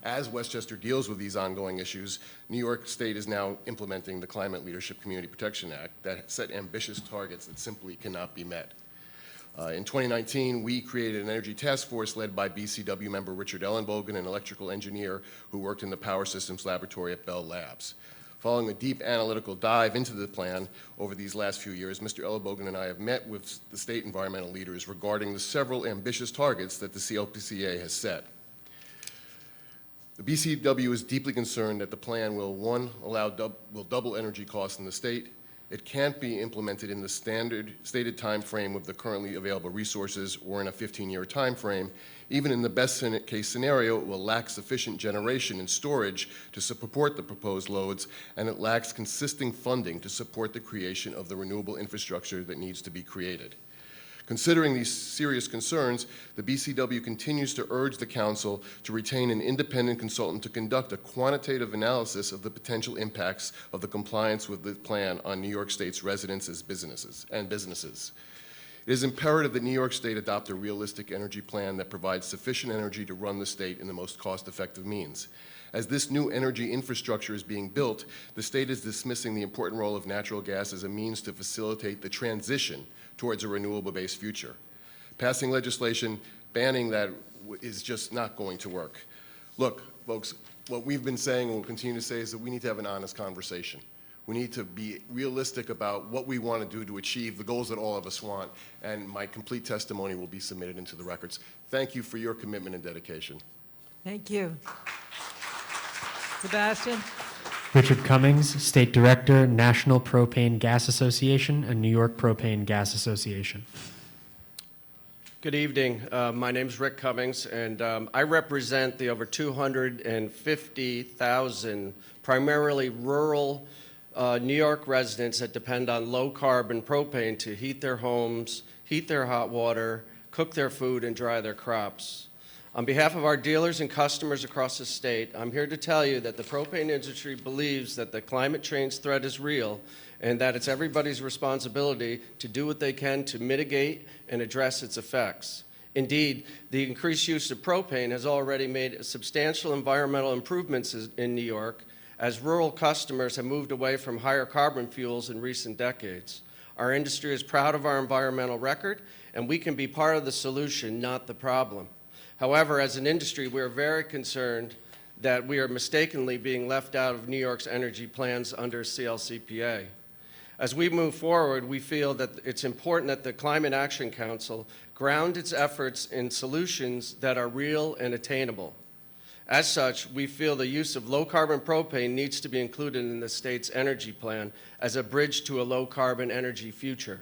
As Westchester deals with these ongoing issues, New York State is now implementing the Climate Leadership Community Protection Act that set ambitious targets that simply cannot be met. In 2019, we created an energy task force led by BCW member Richard Ellenbogen, an electrical engineer who worked in the Power Systems Laboratory at Bell Labs. Following a deep analytical dive into the plan over these last few years, Mr. Ellenbogen and I have met with the state environmental leaders regarding the several ambitious targets that the CLPCA has set. The BCW is deeply concerned that the plan will, one, will double energy costs in the state. It can't be implemented in the stated time frame of the currently available resources or in a 15-year time frame. Even in the best case scenario, it will lack sufficient generation and storage to support the proposed loads, and it lacks consistent funding to support the creation of the renewable infrastructure that needs to be created. Considering these serious concerns, the BCW continues to urge the Council to retain an independent consultant to conduct a quantitative analysis of the potential impacts of the compliance with the plan on New York State's residents as businesses. It is imperative that New York State adopt a realistic energy plan that provides sufficient energy to run the state in the most cost-effective means. As this new energy infrastructure is being built, the state is dismissing the important role of natural gas as a means to facilitate the transition towards a renewable-based future. Passing legislation banning that is just not going to work. Look, folks, what we've been saying and will continue to say is that we need to have an honest conversation. We need to be realistic about what we want to do to achieve the goals that all of us want, and my complete testimony will be submitted into the records. Thank you for your commitment and dedication. Thank you. Sebastian? Richard Cummings, State Director, National Propane Gas Association and New York Propane Gas Association. Good evening. My name is Rick Cummings, and I represent the over 250,000 primarily rural New York residents that depend on low-carbon propane to heat their homes, heat their hot water, cook their food, and dry their crops. On behalf of our dealers and customers across the state, I'm here to tell you that the propane industry believes that the climate change threat is real and that it's everybody's responsibility to do what they can to mitigate and address its effects. Indeed, the increased use of propane has already made substantial environmental improvements in New York as rural customers have moved away from higher carbon fuels in recent decades. Our industry is proud of our environmental record, and we can be part of the solution, not the problem. However, as an industry, we are very concerned that we are mistakenly being left out of New York's energy plans under CLCPA. As we move forward, we feel that it's important that the Climate Action Council ground its efforts in solutions that are real and attainable. As such, we feel the use of low-carbon propane needs to be included in the state's energy plan as a bridge to a low-carbon energy future.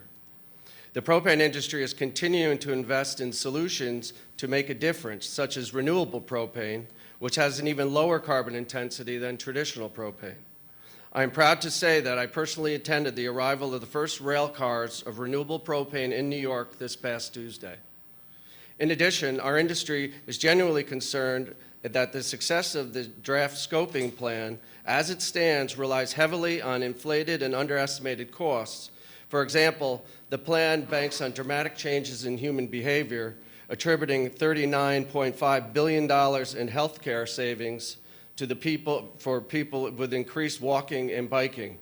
The propane industry is continuing to invest in solutions to make a difference, such as renewable propane, which has an even lower carbon intensity than traditional propane. I am proud to say that I personally attended the arrival of the first rail cars of renewable propane in New York this past Tuesday. In addition, our industry is genuinely concerned that the success of the draft scoping plan, as it stands, relies heavily on inflated and underestimated costs. For example, the plan banks on dramatic changes in human behavior, attributing $39.5 billion in healthcare savings to the people with increased walking and biking.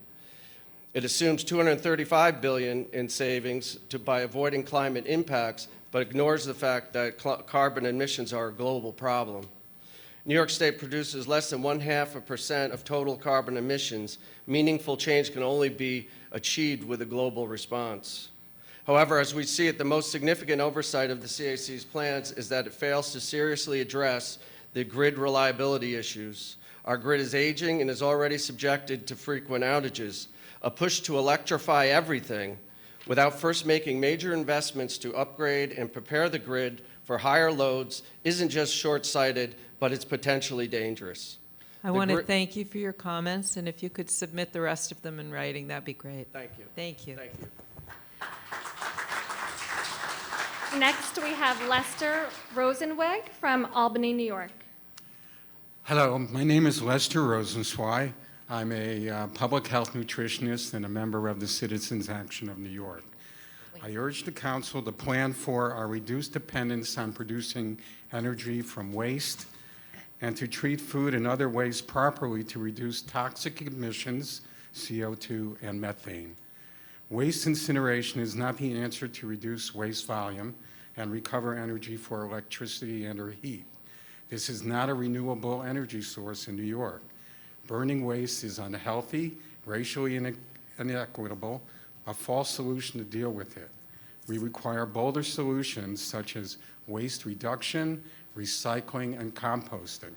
It assumes $235 billion in savings by avoiding climate impacts, but ignores the fact that carbon emissions are a global problem. New York State produces less than 0.5% of total carbon emissions. Meaningful change can only be achieved with a global response. However, as we see it, the most significant oversight of the CAC's plans is that it fails to seriously address the grid reliability issues. Our grid is aging and is already subjected to frequent outages. A push to electrify everything without first making major investments to upgrade and prepare the grid for higher loads isn't just short-sighted, but it's potentially dangerous. I want to thank you for your comments, and if you could submit the rest of them in writing, that'd be great. Thank you. Thank you. Thank you. Next, we have Lester Rosenweg from Albany, New York. Hello, my name is Lester Rosenzweig. I'm a public health nutritionist and a member of the Citizens Action of New York. I urge the Council to plan for our reduced dependence on producing energy from waste and to treat food and other waste properly to reduce toxic emissions, CO2, and methane. Waste incineration is not the answer to reduce waste volume and recover energy for electricity and or heat. This is not a renewable energy source in New York. Burning waste is unhealthy, racially inequitable, a false solution to deal with it. We require bolder solutions such as waste reduction, recycling, and composting.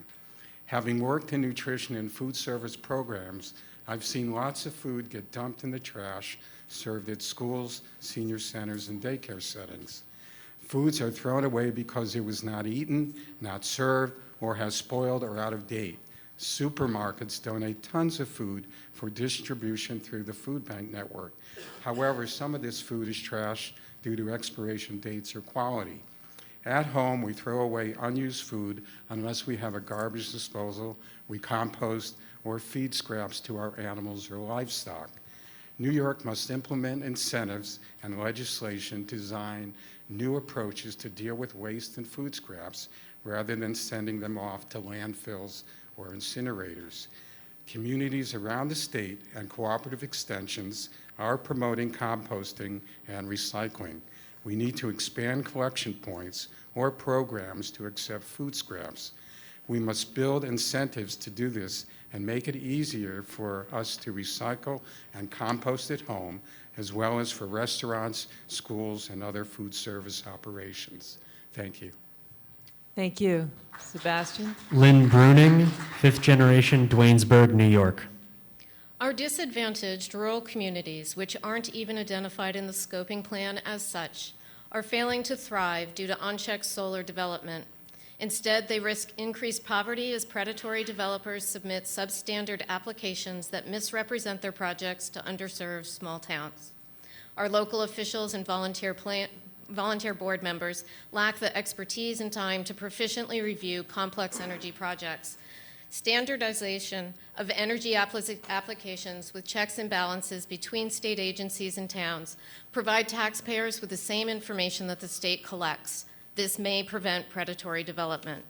Having worked in nutrition and food service programs, I've seen lots of food get dumped in the trash, served at schools, senior centers, and daycare settings. Foods are thrown away because it was not eaten, not served, or has spoiled or out of date. Supermarkets donate tons of food for distribution through the food bank network. However, some of this food is trash due to expiration dates or quality. At home, we throw away unused food unless we have a garbage disposal, we compost, or feed scraps to our animals or livestock. New York must implement incentives and legislation to design new approaches to deal with waste and food scraps rather than sending them off to landfills or incinerators. Communities around the state and cooperative extensions are promoting composting and recycling. We need to expand collection points or programs to accept food scraps. We must build incentives to do this and make it easier for us to recycle and compost at home, as well as for restaurants, schools, and other food service operations. Thank you. Thank you. Sebastian? Lynn Bruning, fifth generation, Duanesburg, New York. Our disadvantaged rural communities, which aren't even identified in the scoping plan as such, are failing to thrive due to unchecked solar development. Instead, they risk increased poverty as predatory developers submit substandard applications that misrepresent their projects to underserved small towns. Our local officials and volunteer board members lack the expertise and time to proficiently review complex energy projects. Standardization of energy applications with checks and balances between state agencies and towns provide taxpayers with the same information that the state collects. This may prevent predatory development.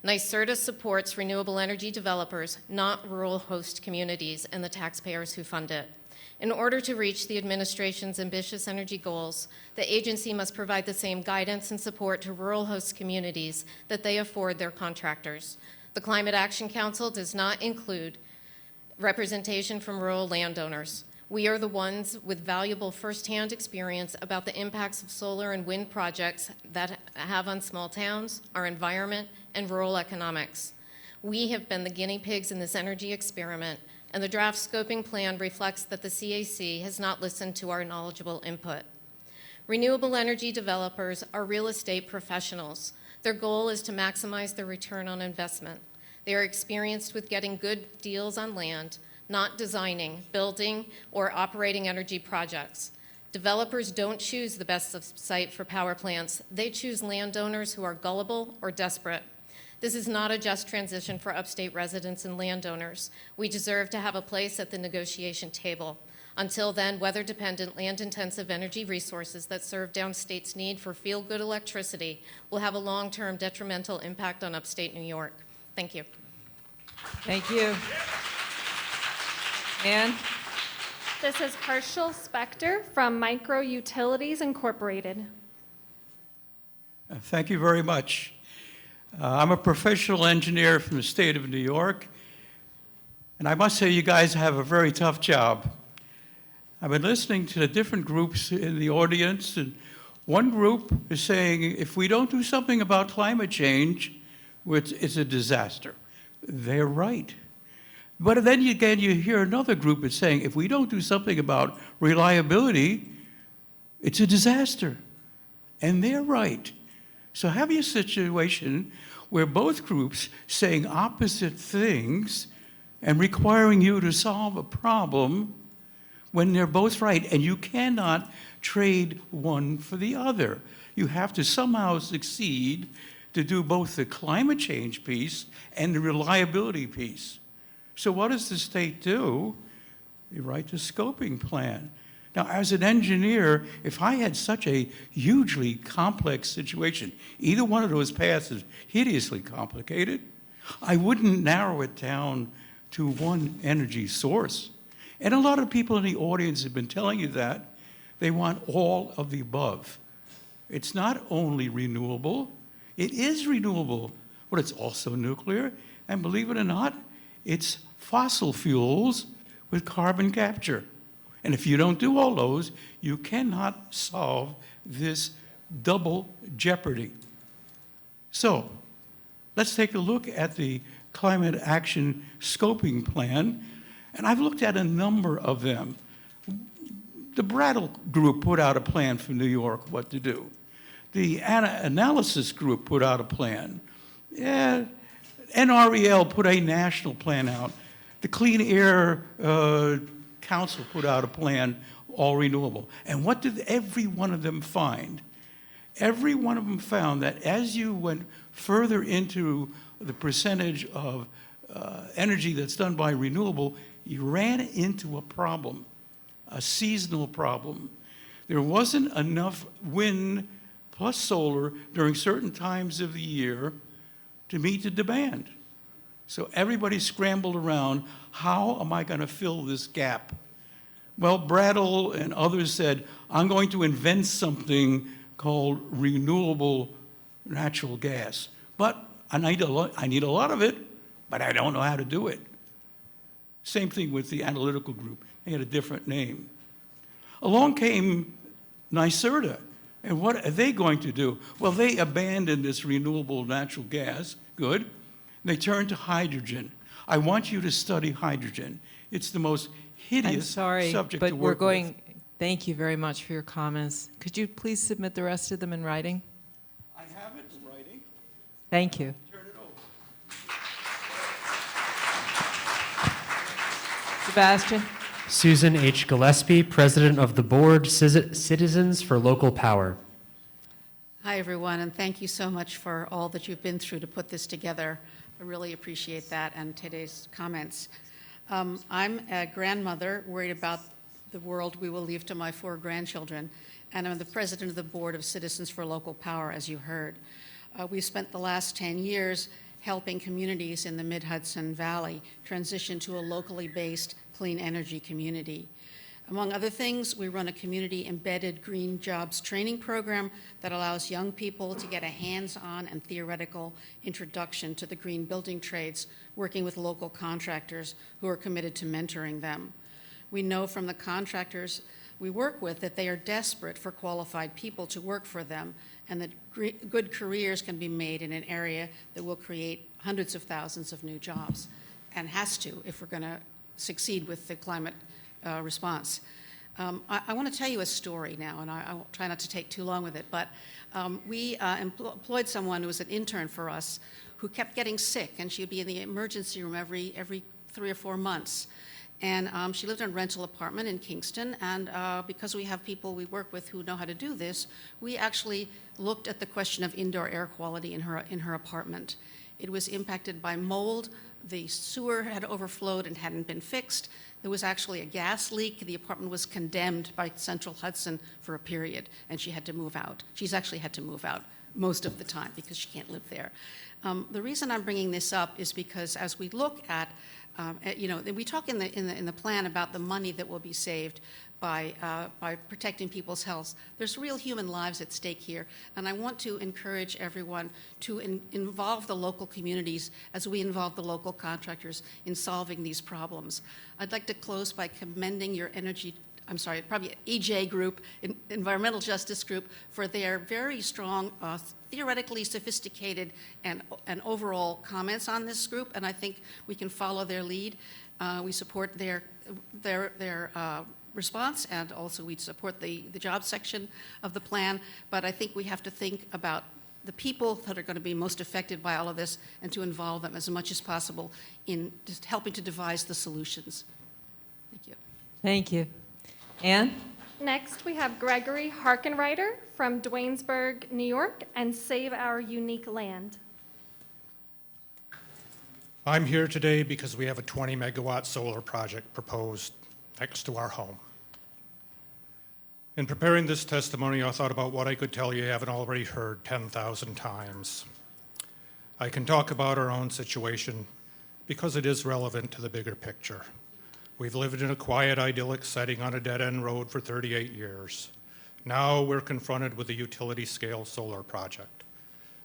NYSERDA supports renewable energy developers, not rural host communities and the taxpayers who fund it. In order to reach the administration's ambitious energy goals, the agency must provide the same guidance and support to rural host communities that they afford their contractors. The Climate Action Council does not include representation from rural landowners. We are the ones with valuable firsthand experience about the impacts of solar and wind projects that have on small towns, our environment, and rural economics. We have been the guinea pigs in this energy experiment, and the draft scoping plan reflects that the CAC has not listened to our knowledgeable input. Renewable energy developers are real estate professionals. Their goal is to maximize their return on investment. They are experienced with getting good deals on land, not designing, building, or operating energy projects. Developers don't choose the best site for power plants. They choose landowners who are gullible or desperate. This is not a just transition for upstate residents and landowners. We deserve to have a place at the negotiation table. Until then, weather-dependent, land-intensive energy resources that serve downstate's need for feel-good electricity will have a long-term detrimental impact on upstate New York. Thank you. Thank you. Ann? This is Herschel Spector from Micro Utilities Incorporated. Thank you very much. I'm a professional engineer from the state of New York, and I must say you guys have a very tough job. I've been listening to the different groups in the audience, and one group is saying if we don't do something about climate change, it's a disaster. They're right. But then again, you hear another group is saying if we don't do something about reliability, it's a disaster. And they're right. So have you a situation where both groups saying opposite things and requiring you to solve a problem when they're both right, and you cannot trade one for the other. You have to somehow succeed to do both the climate change piece and the reliability piece. So what does the state do? They write the scoping plan. Now, as an engineer, if I had such a hugely complex situation, either one of those paths is hideously complicated, I wouldn't narrow it down to one energy source. And a lot of people in the audience have been telling you that. They want all of the above. It's not only renewable, it is renewable, but it's also nuclear, and believe it or not, it's fossil fuels with carbon capture. And if you don't do all those, you cannot solve this double jeopardy. So let's take a look at the Climate Action Scoping Plan, and I've looked at a number of them. The Brattle Group put out a plan for New York what to do. The Analysis Group put out a plan. NREL put a national plan out. The Clean Air Council put out a plan, all renewable. And what did every one of them find? Every one of them found that as you went further into the percentage of energy that's done by renewable, you ran into a problem, a seasonal problem. There wasn't enough wind plus solar during certain times of the year to meet the demand. So everybody scrambled around, how am I going to fill this gap? Well, Brattle and others said, I'm going to invent something called renewable natural gas. But I need a lot of it, but I don't know how to do it. Same thing with the analytical group. They had a different name. Along came NYSERDA, and what are they going to do? Well, they abandoned this renewable natural gas, good. They turned to hydrogen. I want you to study hydrogen. It's the most hideous subject but to we're work going, with. thank you very much for your comments. Could you please submit the rest of them in writing? I have it in writing. Thank you. Turn it over. Sebastian? Susan H. Gillespie, President of the Board, Citizens for Local Power. Hi, everyone, and thank you so much for all that you've been through to put this together. I really appreciate that and today's comments. I'm a grandmother worried about the world we will leave to my 4 grandchildren, and I'm the president of the Board of Citizens for Local Power, as you heard. We've spent the last 10 years helping communities in the Mid-Hudson Valley transition to a locally based clean energy community. Among other things, we run a community-embedded green jobs training program that allows young people to get a hands-on and theoretical introduction to the green building trades, working with local contractors who are committed to mentoring them. We know from the contractors we work with that they are desperate for qualified people to work for them, and that good careers can be made in an area that will create hundreds of thousands of new jobs, and has to if we're going to succeed with the climate response. I want to tell you a story now, and I will try not to take too long with it, but we employed someone who was an intern for us who kept getting sick, and she would be in the emergency room every 3 or 4 months. And she lived in a rental apartment in Kingston, and because we have people we work with who know how to do this, we actually looked at the question of indoor air quality in her apartment. It was impacted by mold. The sewer had overflowed and hadn't been fixed. There was actually a gas leak. The apartment was condemned by Central Hudson for a period, and she had to move out. She's actually had to move out most of the time because she can't live there. The reason I'm bringing this up is because as we look at, we talk in the plan about the money that will be saved by protecting people's health. There's real human lives at stake here, and I want to encourage everyone to involve the local communities as we involve the local contractors in solving these problems. I'd like to close by commending your probably EJ group, Environmental Justice Group, for their very strong, theoretically sophisticated and overall comments on this group, and I think we can follow their lead. We support their response, and also we support the job section of the plan, but I think we have to think about the people that are going to be most affected by all of this and to involve them as much as possible in just helping to devise the solutions. Thank you. Thank you. Ann? Next, we have Gregory Harkenreiter from Duanesburg, New York, and Save Our Unique Land. I'm here today because we have a 20-megawatt solar project proposed next to our home. In preparing this testimony, I thought about what I could tell you haven't already heard 10,000 times. I can talk about our own situation because it is relevant to the bigger picture. We've lived in a quiet, idyllic setting on a dead-end road for 38 years. Now we're confronted with a utility-scale solar project.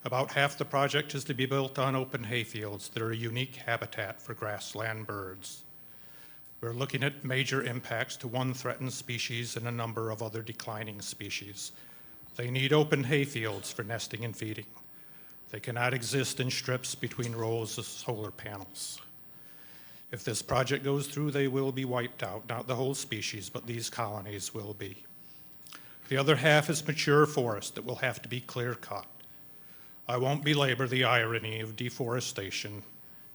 About half the project is to be built on open hayfields that are a unique habitat for grassland birds. We're looking at major impacts to one threatened species and a number of other declining species. They need open hayfields for nesting and feeding. They cannot exist in strips between rows of solar panels. If this project goes through, they will be wiped out, not the whole species, but these colonies will be. The other half is mature forest that will have to be clear-cut. I won't belabor the irony of deforestation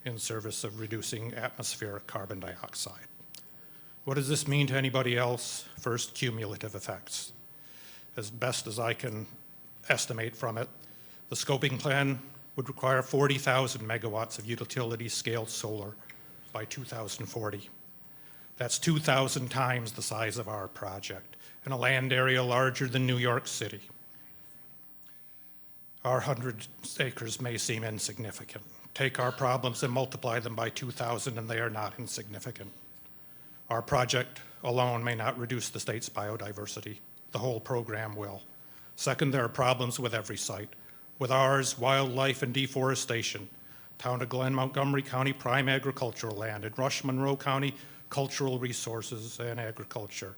in service of reducing atmospheric carbon dioxide. What does this mean to anybody else? First, cumulative effects. As best as I can estimate from it, the scoping plan would require 40,000 megawatts of utility-scale solar by 2040. That's 2,000 times the size of our project, in a land area larger than New York City. Our 100 acres may seem insignificant. Take our problems and multiply them by 2,000, and they are not insignificant. Our project alone may not reduce the state's biodiversity. The whole program will. Second, there are problems with every site. With ours, wildlife and deforestation. Town of Glen, Montgomery County, prime agricultural land. In Rush, Monroe County, cultural resources and agriculture.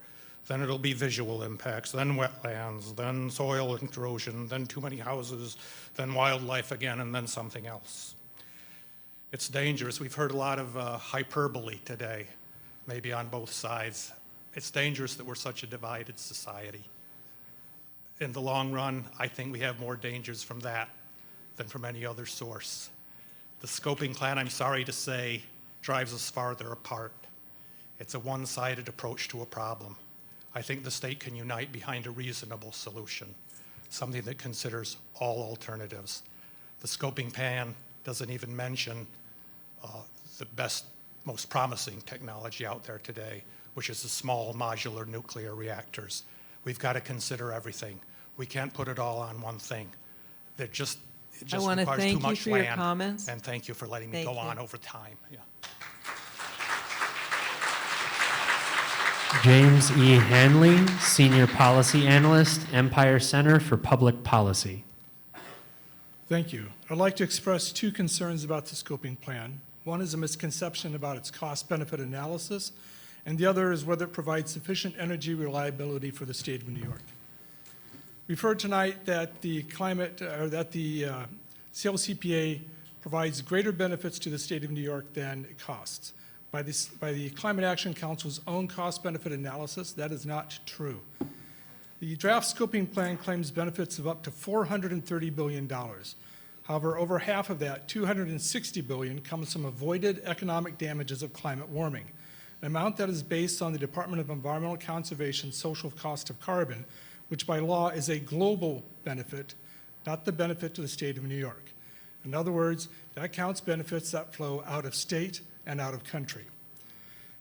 Then it'll be visual impacts, then wetlands, then soil erosion, then too many houses, then wildlife again, and then something else. It's dangerous. We've heard a lot of hyperbole today, maybe on both sides. It's dangerous that we're such a divided society. In the long run, I think we have more dangers from that than from any other source. The scoping plan, I'm sorry to say, drives us farther apart. It's a one-sided approach to a problem. I think the state can unite behind a reasonable solution, something that considers all alternatives. The scoping plan doesn't even mention the best, most promising technology out there today, which is the small modular nuclear reactors. We've got to consider everything. We can't put it all on one thing. It just requires too much land. Your comments. And thank you for letting me go on over time. Yeah. James E. Hanley, Senior Policy Analyst, Empire Center for Public Policy. Thank you. I'd like to express two concerns about the scoping plan. One is a misconception about its cost-benefit analysis, and the other is whether it provides sufficient energy reliability for the state of New York. We've heard tonight that the CLCPA provides greater benefits to the state of New York than it costs. By the Climate Action Council's own cost-benefit analysis, that is not true. The draft scoping plan claims benefits of up to $430 billion. However, over half of that, $260 billion, comes from avoided economic damages of climate warming. an amount that is based on the Department of Environmental Conservation's social cost of carbon, which by law is a global benefit, not the benefit to the state of New York. In other words, that counts benefits that flow out of state and out of country.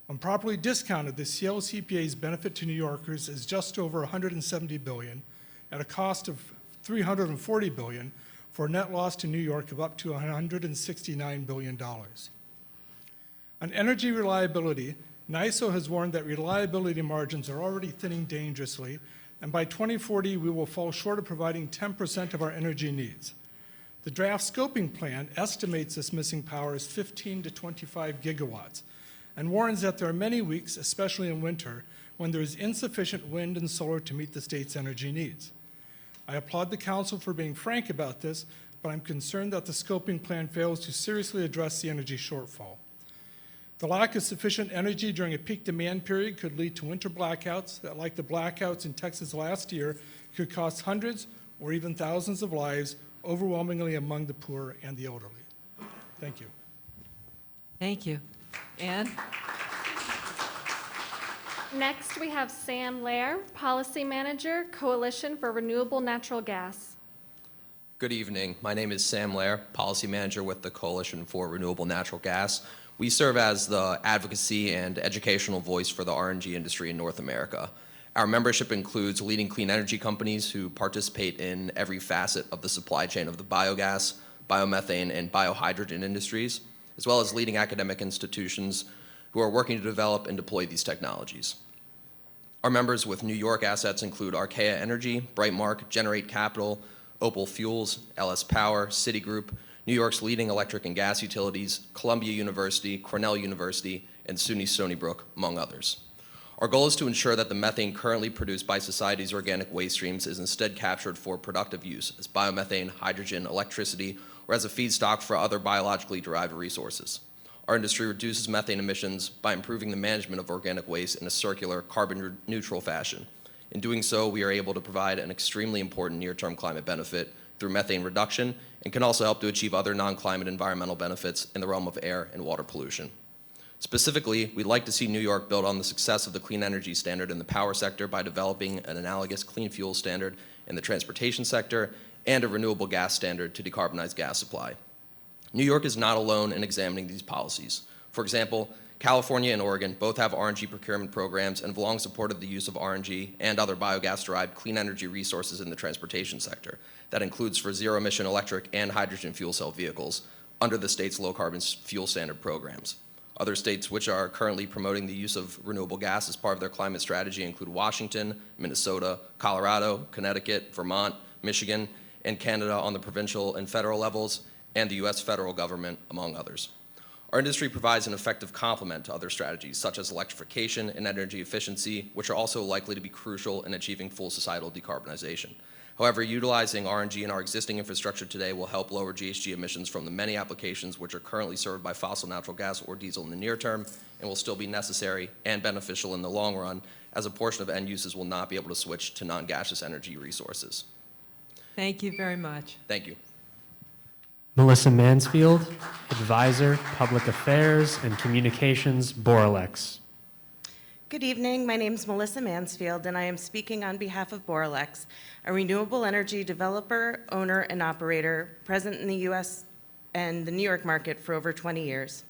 When properly discounted, the CLCPA's benefit to New Yorkers is just over $170 billion at a cost of $340 billion for a net loss to New York of up to $169 billion. On energy reliability, NISO has warned that reliability margins are already thinning dangerously, and by 2040 we will fall short of providing 10% of our energy needs. The draft scoping plan estimates this missing power as 15 to 25 gigawatts and warns that there are many weeks, especially in winter, when there is insufficient wind and solar to meet the state's energy needs. I applaud the council for being frank about this, but I'm concerned that the scoping plan fails to seriously address the energy shortfall. The lack of sufficient energy during a peak demand period could lead to winter blackouts that, like the blackouts in Texas last year, could cost hundreds or even thousands of lives, overwhelmingly among the poor and the elderly. Thank you. Thank you. Ann? Next, we have Sam Lair, Policy Manager, Coalition for Renewable Natural Gas. Good evening. My name is Sam Lair, Policy Manager with the Coalition for Renewable Natural Gas. We serve as the advocacy and educational voice for the RNG industry in North America. Our membership includes leading clean energy companies who participate in every facet of the supply chain of the biogas, biomethane, and biohydrogen industries, as well as leading academic institutions who are working to develop and deploy these technologies. Our members with New York assets include Archaea Energy, Brightmark, Generate Capital, Opal Fuels, LS Power, Citigroup, New York's leading electric and gas utilities, Columbia University, Cornell University, and SUNY Stony Brook, among others. Our goal is to ensure that the methane currently produced by society's organic waste streams is instead captured for productive use as biomethane, hydrogen, electricity, or as a feedstock for other biologically derived resources. Our industry reduces methane emissions by improving the management of organic waste in a circular, carbon-neutral fashion. In doing so, we are able to provide an extremely important near-term climate benefit through methane reduction and can also help to achieve other non-climate environmental benefits in the realm of air and water pollution. Specifically, we'd like to see New York build on the success of the clean energy standard in the power sector by developing an analogous clean fuel standard in the transportation sector and a renewable gas standard to decarbonize gas supply. New York is not alone in examining these policies. For example, California and Oregon both have RNG procurement programs and have long supported the use of RNG and other biogas-derived clean energy resources in the transportation sector. That includes for zero-emission electric and hydrogen fuel cell vehicles under the state's low-carbon fuel standard programs. Other states which are currently promoting the use of renewable gas as part of their climate strategy include Washington, Minnesota, Colorado, Connecticut, Vermont, Michigan, and Canada on the provincial and federal levels, and the U.S. federal government, among others. Our industry provides an effective complement to other strategies, such as electrification and energy efficiency, which are also likely to be crucial in achieving full societal decarbonization. However, utilizing RNG in our existing infrastructure today will help lower GHG emissions from the many applications which are currently served by fossil natural gas or diesel in the near term, and will still be necessary and beneficial in the long run, as a portion of end uses will not be able to switch to non-gaseous energy resources. Thank you very much. Thank you. Melissa Mansfield, Advisor, Public Affairs and Communications, Boralex. Good evening. My name is Melissa Mansfield, and I am speaking on behalf of Boralex, a renewable energy developer, owner, and operator present in the U.S. and the New York market for over 20 years.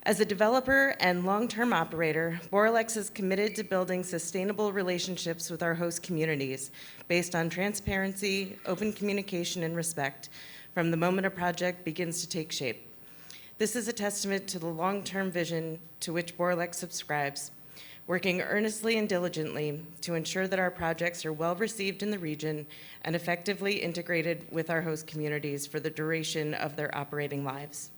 As a developer and long-term operator, Boralex is committed to building sustainable relationships with our host communities based on transparency, open communication, and respect from the moment a project begins to take shape. This is a testament to the long-term vision to which Boralex subscribes, working earnestly and diligently to ensure that our projects are well received in the region and effectively integrated with our host communities for the duration of their operating lives.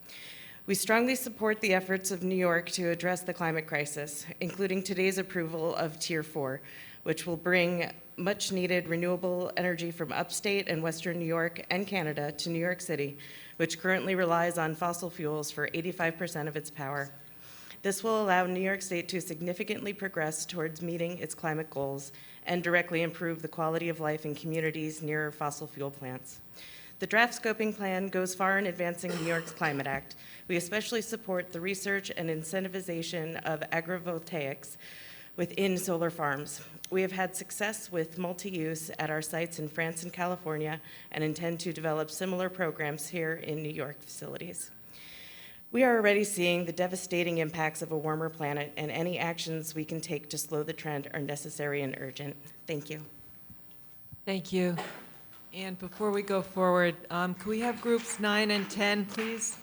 We strongly support the efforts of New York to address the climate crisis, including today's approval of Tier 4, which will bring much needed renewable energy from upstate and western New York and Canada to New York City, which currently relies on fossil fuels for 85% of its power. This will allow New York State to significantly progress towards meeting its climate goals and directly improve the quality of life in communities near fossil fuel plants. The draft scoping plan goes far in advancing New York's Climate Act. We especially support the research and incentivization of agrivoltaics within solar farms. We have had success with multi-use at our sites in France and California and intend to develop similar programs here in New York facilities. We are already seeing the devastating impacts of a warmer planet, and any actions we can take to slow the trend are necessary and urgent. Thank you. Thank you. And before we go forward, can we have groups 9 and 10, please?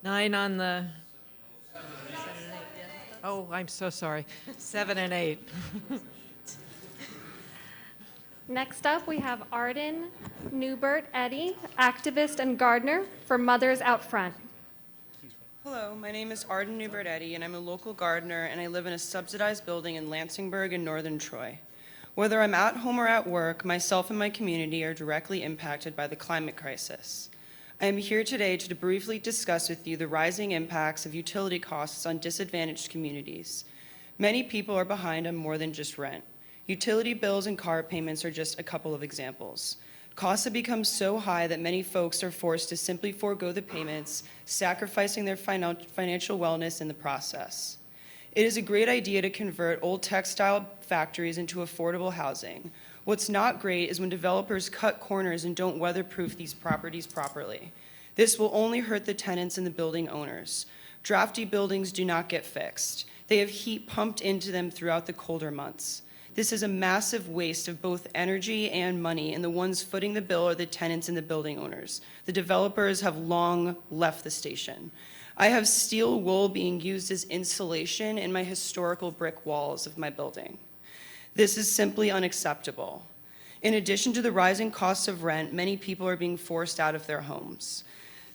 9 on the... Oh, I'm so sorry. 7 and 8. Next up, we have Arden Newbert Eddy, activist and gardener for Mothers Out Front. Hello, my name is Arden Newbert Eddy, and I'm a local gardener, and I live in a subsidized building in Lansingburg in northern Troy. Whether I'm at home or at work, myself and my community are directly impacted by the climate crisis. I am here today to briefly discuss with you the rising impacts of utility costs on disadvantaged communities. Many people are behind on more than just rent. Utility bills and car payments are just a couple of examples. Costs have become so high that many folks are forced to simply forego the payments, sacrificing their financial wellness in the process. It is a great idea to convert old textile factories into affordable housing. What's not great is when developers cut corners and don't weatherproof these properties properly. This will only hurt the tenants and the building owners. Drafty buildings do not get fixed. They have heat pumped into them throughout the colder months. This is a massive waste of both energy and money, and the ones footing the bill are the tenants and the building owners. The developers have long left the station. I have steel wool being used as insulation in my historical brick walls of my building. This is simply unacceptable. In addition to the rising costs of rent, many people are being forced out of their homes.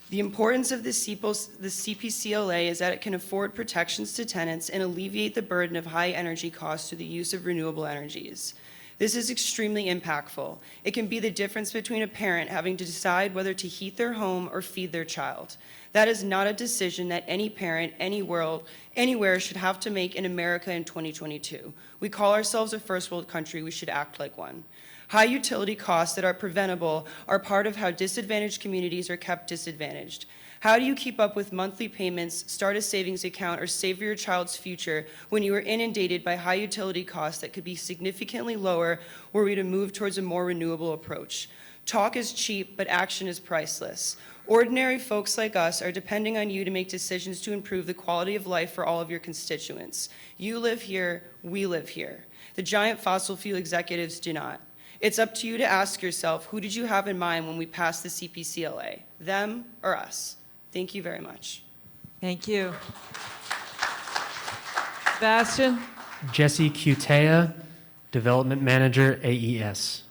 The importance of the CPCLA is that it can afford protections to tenants and alleviate the burden of high energy costs through the use of renewable energies. This is extremely impactful. It can be the difference between a parent having to decide whether to heat their home or feed their child. That is not a decision that any parent, anywhere should have to make in America in 2022. We call ourselves a first world country. We should act like one. High utility costs that are preventable are part of how disadvantaged communities are kept disadvantaged. How do you keep up with monthly payments, start a savings account, or save for your child's future when you are inundated by high utility costs that could be significantly lower were we to move towards a more renewable approach? Talk is cheap, but action is priceless. Ordinary folks like us are depending on you to make decisions to improve the quality of life for all of your constituents. You live here, we live here. The giant fossil fuel executives do not. It's up to you to ask yourself, who did you have in mind when we passed the CPCLA? Them or us? Thank you very much. Thank you. Sebastian? Jesse Cutea, Development Manager, AES.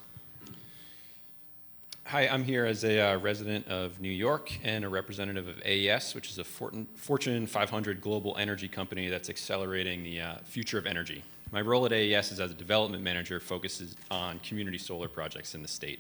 Hi, I'm here as a resident of New York and a representative of AES, which is a Fortune 500 global energy company that's accelerating the future of energy. My role at AES is as a development manager, focuses on community solar projects in the state.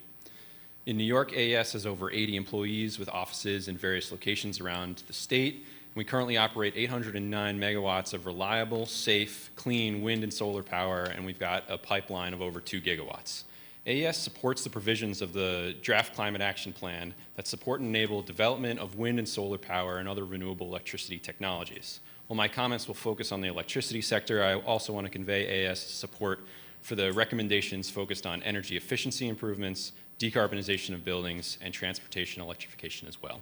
In New York, AES has over 80 employees with offices in various locations around the state. We currently operate 809 megawatts of reliable, safe, clean wind and solar power, and we've got a pipeline of over 2 gigawatts. AES supports the provisions of the Draft Climate Action Plan that support and enable development of wind and solar power and other renewable electricity technologies. While my comments will focus on the electricity sector, I also want to convey AES support for the recommendations focused on energy efficiency improvements, decarbonization of buildings, and transportation electrification as well.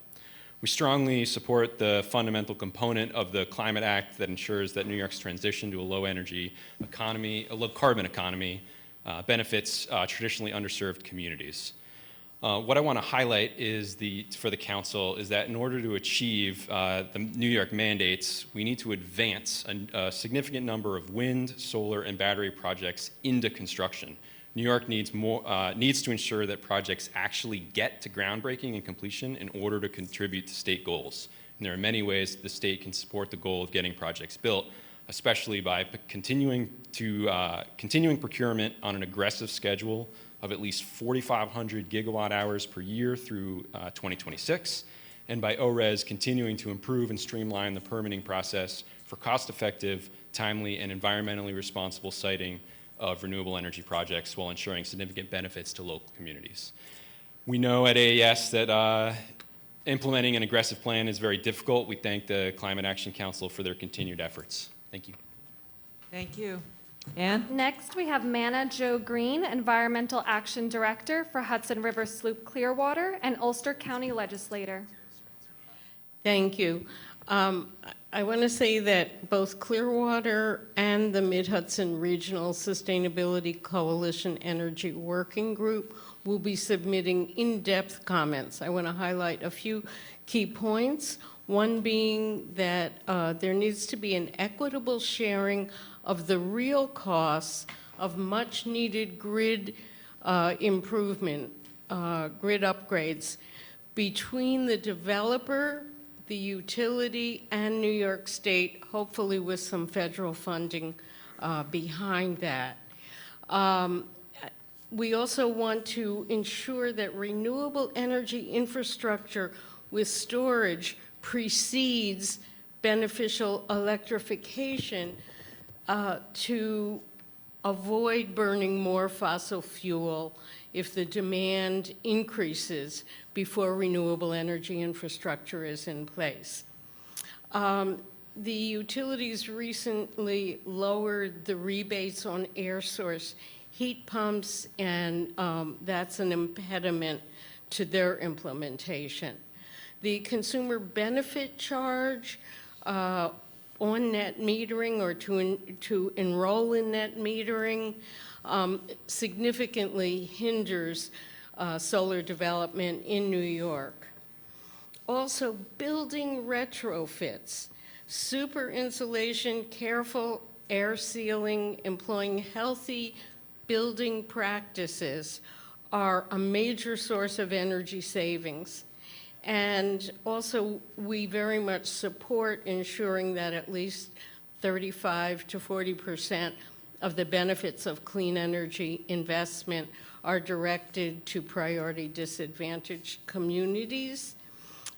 We strongly support the fundamental component of the Climate Act that ensures that New York's transition to a low-energy economy, a low-carbon economy, benefits traditionally underserved communities. What I want to highlight is for the council is that in order to achieve the New York mandates, we need to advance a significant number of wind, solar, and battery projects into construction. New York needs to ensure that projects actually get to groundbreaking and completion in order to contribute to state goals. And there are many ways the state can support the goal of getting projects built, especially by continuing procurement on an aggressive schedule of at least 4,500 gigawatt hours per year through 2026, and by ORES continuing to improve and streamline the permitting process for cost-effective, timely, and environmentally responsible siting of renewable energy projects while ensuring significant benefits to local communities. We know at AES that implementing an aggressive plan is very difficult. We thank the Climate Action Council for their continued efforts. Thank you. Thank you. Ann? Next, we have Manna Jo Green, Environmental Action Director for Hudson River Sloop Clearwater and Ulster County Legislator. Thank you. I want to say that both Clearwater and the Mid-Hudson Regional Sustainability Coalition Energy Working Group will be submitting in-depth comments. I want to highlight a few key points. One being that there needs to be an equitable sharing of the real costs of much-needed grid improvement, grid upgrades between the developer, the utility, and New York State, hopefully with some federal funding behind that. We also want to ensure that renewable energy infrastructure with storage precedes beneficial electrification to avoid burning more fossil fuel if the demand increases before renewable energy infrastructure is in place. The utilities recently lowered the rebates on air source heat pumps, and that's an impediment to their implementation. The consumer benefit charge on net metering or to enroll in net metering significantly hinders solar development in New York. Also, building retrofits, super insulation, careful air sealing, employing healthy building practices are a major source of energy savings. And also, we very much support ensuring that at least 35 to 40% of the benefits of clean energy investment are directed to priority disadvantaged communities.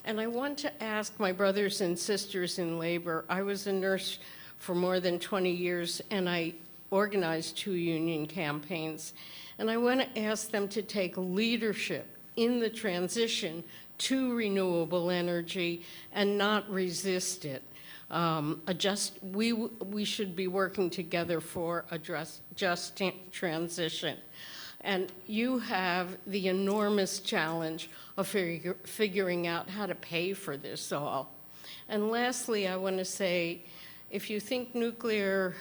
And I want to ask my brothers and sisters in labor, I was a nurse for more than 20 years, and I organized 2 union campaigns. And I want to ask them to take leadership in the transition to renewable energy and not resist it. We should be working together for a just transition. And you have the enormous challenge of figuring out how to pay for this all. And lastly, I want to say, if you think nuclear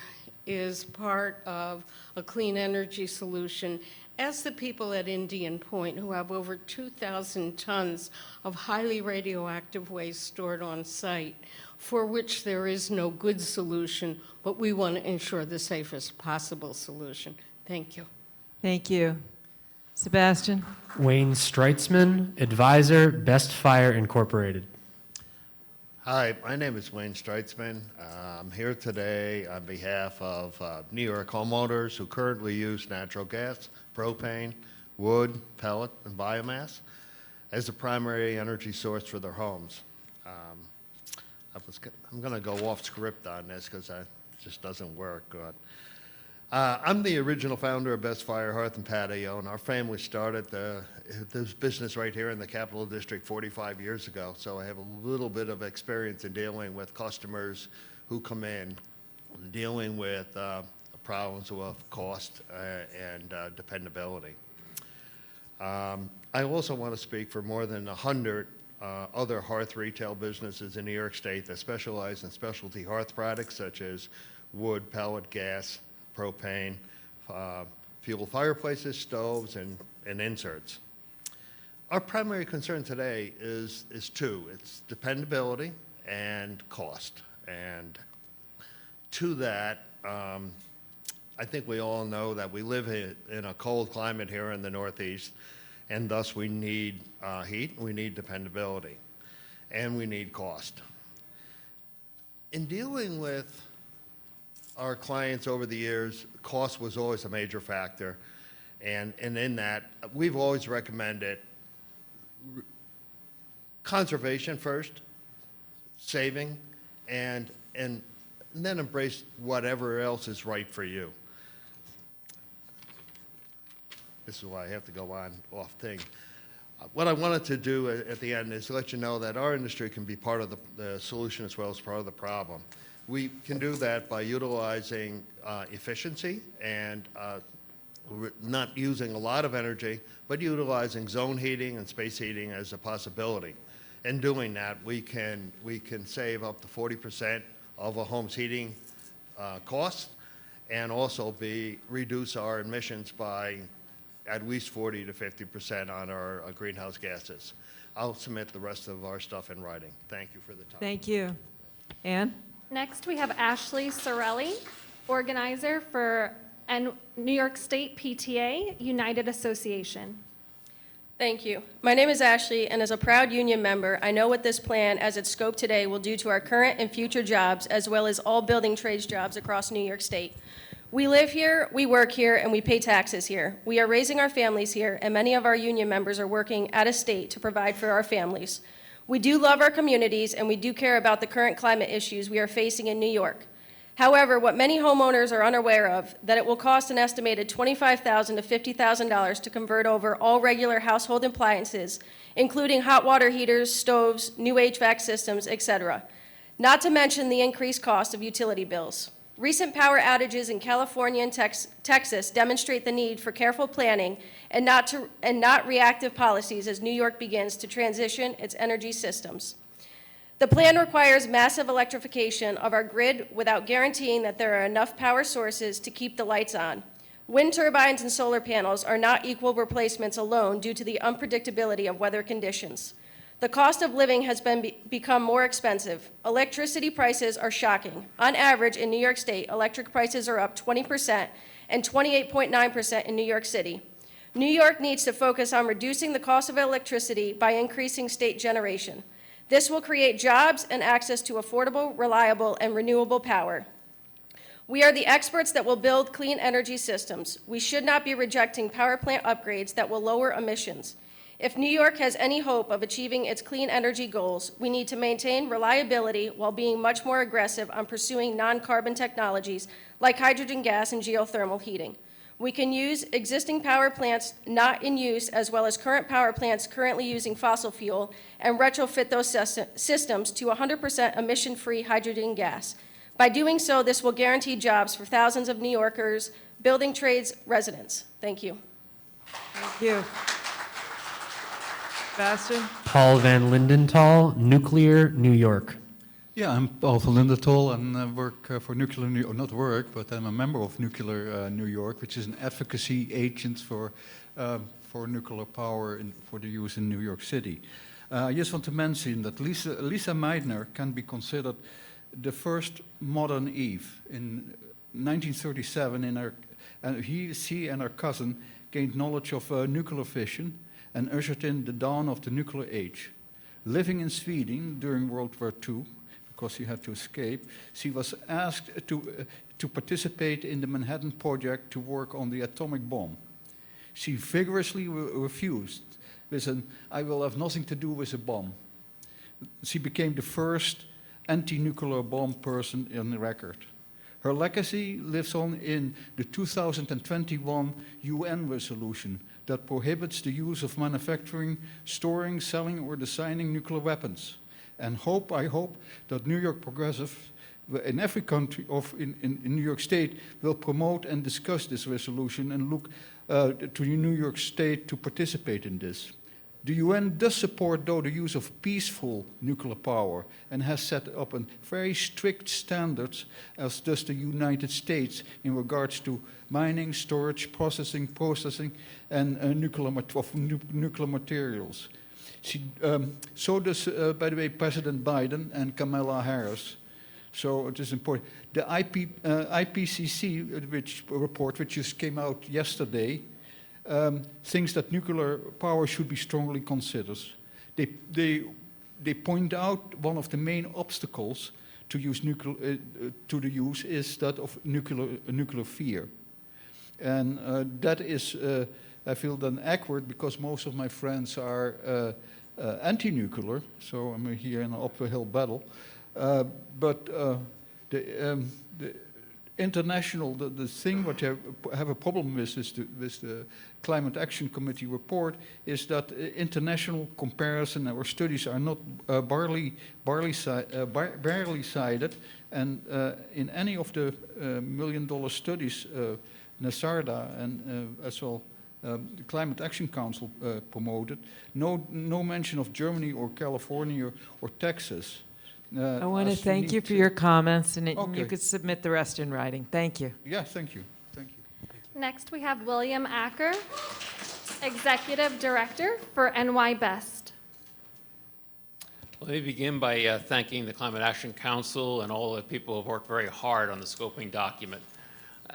is part of a clean energy solution, ask the people at Indian Point, who have over 2,000 tons of highly radioactive waste stored on site, for which there is no good solution, but we want to ensure the safest possible solution. Thank you. Thank you. Sebastian? Wayne Streitzman, Advisor, Best Fire Incorporated. Hi, my name is Wayne Streitzman. I'm here today on behalf of New York homeowners who currently use natural gas, propane, wood, pellet, and biomass as the primary energy source for their homes. I'm going to go off script on this because it just doesn't work. But, I'm the original founder of Best Fire Hearth and Patio, and our family started this business right here in the Capital District 45 years ago. So I have a little bit of experience in dealing with customers who come in, dealing with problems of cost and dependability. I also want to speak for more than 100 other hearth retail businesses in New York State that specialize in specialty hearth products such as wood, pellet, gas, propane, fuel fireplaces, stoves, and inserts. Our primary concern today is two. It's dependability and cost. And to that, I think we all know that we live in a cold climate here in the Northeast, and thus we need heat, we need dependability, and we need cost. In dealing with our clients over the years, cost was always a major factor, and in that, we've always recommended conservation first, saving, and then embrace whatever else is right for you. This is why I have to go on off thing. What I wanted to do at the end is let you know that our industry can be part of the solution as well as part of the problem. We can do that by utilizing efficiency and not using a lot of energy, but utilizing zone heating and space heating as a possibility. In doing that, we can save up to 40% of a home's heating costs, and also reduce our emissions by at least 40 to 50% on our greenhouse gases. I'll submit the rest of our stuff in writing. Thank you for the time. Thank you. Ann? Next, we have Ashley Sorelli, organizer for New York State PTA United Association. Thank you. My name is Ashley, and as a proud union member, I know what this plan, as it's scoped today, will do to our current and future jobs, as well as all building trades jobs across New York State. We live here, we work here, and we pay taxes here. We are raising our families here, and many of our union members are working out of state to provide for our families. We do love our communities, and we do care about the current climate issues we are facing in New York. However, what many homeowners are unaware of, that it will cost an estimated $25,000 to $50,000 to convert over all regular household appliances, including hot water heaters, stoves, new HVAC systems, etc. Not to mention the increased cost of utility bills. Recent power outages in California and Texas demonstrate the need for careful planning and not reactive policies as New York begins to transition its energy systems. The plan requires massive electrification of our grid without guaranteeing that there are enough power sources to keep the lights on. Wind turbines and solar panels are not equal replacements alone due to the unpredictability of weather conditions. The cost of living has become more expensive. Electricity prices are shocking. On average, in New York State, electric prices are up 20% and 28.9% in New York City. New York needs to focus on reducing the cost of electricity by increasing state generation. This will create jobs and access to affordable, reliable, and renewable power. We are the experts that will build clean energy systems. We should not be rejecting power plant upgrades that will lower emissions. If New York has any hope of achieving its clean energy goals, we need to maintain reliability while being much more aggressive on pursuing non-carbon technologies like hydrogen gas and geothermal heating. We can use existing power plants not in use, as well as current power plants currently using fossil fuel, and retrofit those systems to 100% emission-free hydrogen gas. By doing so, this will guarantee jobs for thousands of New Yorkers, building trades, residents. Thank you. Thank you. Sebastian? Paul Van Lindenthal, Nuclear, New York. Yeah, I'm Paul van Lindenthal and I work for Nuclear New York, not work, but I'm a member of Nuclear New York, which is an advocacy agent for nuclear power for the use in New York City. I just want to mention that Lisa Meitner can be considered the first modern Eve. In 1937, she and her cousin gained knowledge of nuclear fission and ushered in the dawn of the nuclear age. Living in Sweden during World War II, because she had to escape, she was asked to participate in the Manhattan Project to work on the atomic bomb. She vigorously refused with an "I will have nothing to do with a bomb." She became the first anti-nuclear bomb person in the record. Her legacy lives on in the 2021 UN resolution that prohibits the use of manufacturing, storing, selling, or designing nuclear weapons. And I hope that New York progressives in every country, in New York State, will promote and discuss this resolution and look to New York State to participate in this. The UN does support, though, the use of peaceful nuclear power and has set up very strict standards, as does the United States, in regards to mining, storage, processing, and nuclear materials. So does, by the way, President Biden and Kamala Harris. So it is important. The IPCC report, which just came out yesterday, thinks that nuclear power should be strongly considered. They point out one of the main obstacles to the use is that of nuclear fear, and that is, I feel, then awkward because most of my friends are anti-nuclear, so I'm here in an uphill battle. But international, the thing what you have a problem with is the Climate Action Committee report is that international comparison or studies are not barely cited, and in any of the $1 million studies NASARDA and as well the Climate Action Council promoted, no mention of Germany or California or Texas. I want to thank you for your comments, and you could submit the rest in writing. Thank you. Yeah, thank you. Thank you. Next, we have William Acker, Executive Director for NY Best. Let me begin by thanking the Climate Action Council and all the people who have worked very hard on the scoping document.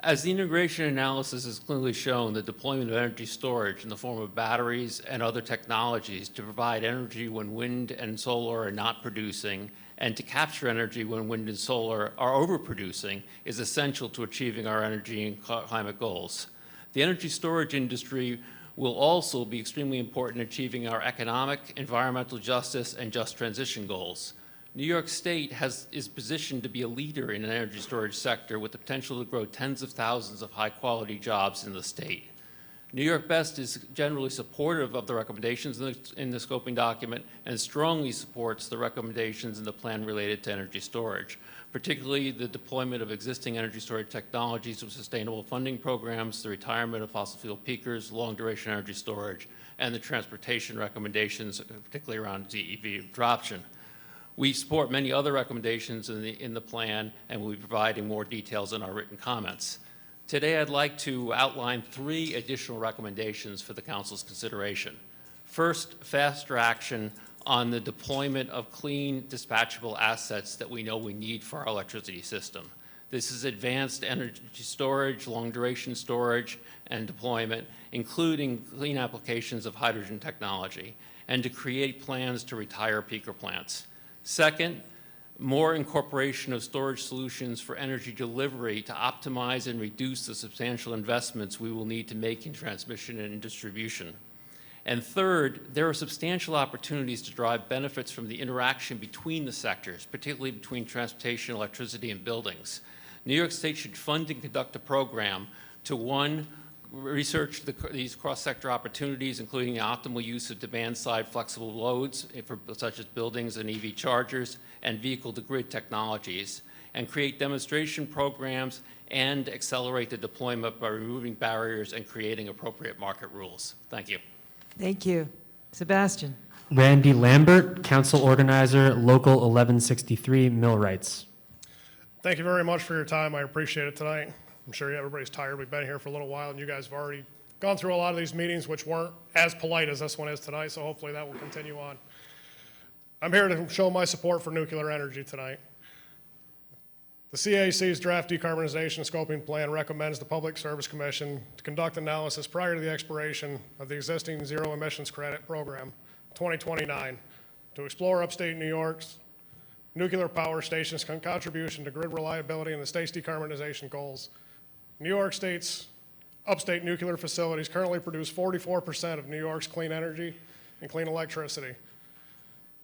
As the integration analysis has clearly shown, the deployment of energy storage in the form of batteries and other technologies to provide energy when wind and solar are not producing and to capture energy when wind and solar are overproducing is essential to achieving our energy and climate goals. The energy storage industry will also be extremely important in achieving our economic, environmental justice, and just transition goals. New York State is positioned to be a leader in an energy storage sector with the potential to grow tens of thousands of high-quality jobs in the state. New York Best is generally supportive of the recommendations in the scoping document and strongly supports the recommendations in the plan related to energy storage, particularly the deployment of existing energy storage technologies with sustainable funding programs, the retirement of fossil fuel peakers, long-duration energy storage, and the transportation recommendations, particularly around ZEV adoption. We support many other recommendations in the plan, and we'll be providing more details in our written comments. Today, I'd like to outline 3 additional recommendations for the Council's consideration. First, faster action on the deployment of clean, dispatchable assets that we know we need for our electricity system. This is advanced energy storage, long-duration storage, and deployment, including clean applications of hydrogen technology, and to create plans to retire peaker plants. Second, more incorporation of storage solutions for energy delivery to optimize and reduce the substantial investments we will need to make in transmission and distribution. And third, there are substantial opportunities to drive benefits from the interaction between the sectors, particularly between transportation, electricity, and buildings. New York State should fund and conduct a program to, 1, research these cross-sector opportunities, including the optimal use of demand-side flexible loads, such as buildings and EV chargers, and vehicle-to-grid technologies, and create demonstration programs and accelerate the deployment by removing barriers and creating appropriate market rules. Thank you. Thank you. Sebastian. Randy Lambert, Council Organizer, Local 1163, Millwrights. Thank you very much for your time. I appreciate it tonight. I'm sure everybody's tired. We've been here for a little while, and you guys have already gone through a lot of these meetings, which weren't as polite as this one is tonight, so hopefully that will continue on. I'm here to show my support for nuclear energy tonight. The CAC's draft decarbonization scoping plan recommends the Public Service Commission to conduct analysis prior to the expiration of the existing zero emissions credit program, 2029, to explore upstate New York's nuclear power stations' contribution to grid reliability and the state's decarbonization goals. New York State's upstate nuclear facilities currently produce 44% of New York's clean energy and clean electricity.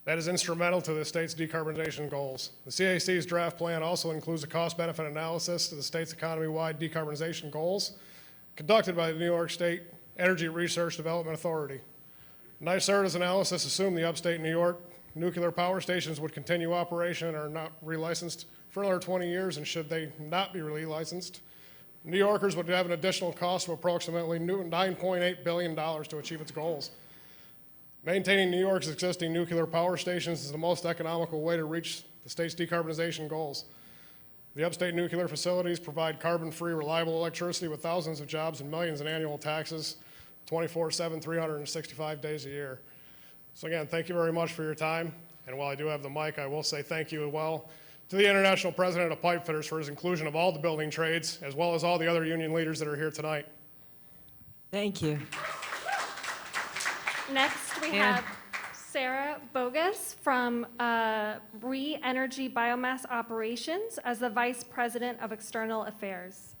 That is instrumental to the state's decarbonization goals. The CAC's draft plan also includes a cost-benefit analysis to the state's economy-wide decarbonization goals conducted by the New York State Energy Research Development Authority. NYSERDA's analysis assumed the upstate New York nuclear power stations would continue operation and are not relicensed for another 20 years, and should they not be relicensed, New Yorkers would have an additional cost of approximately $9.8 billion to achieve its goals. Maintaining New York's existing nuclear power stations is the most economical way to reach the state's decarbonization goals. The upstate nuclear facilities provide carbon-free, reliable electricity with thousands of jobs and millions in annual taxes, 24/7, 365 days a year. So again, thank you very much for your time. And while I do have the mic, I will say thank you as well to the International President of Pipe Fitters for his inclusion of all the building trades, as well as all the other union leaders that are here tonight. Thank you. Next, we have Sarah Bogus from Re-Energy Biomass Operations as the Vice President of External Affairs.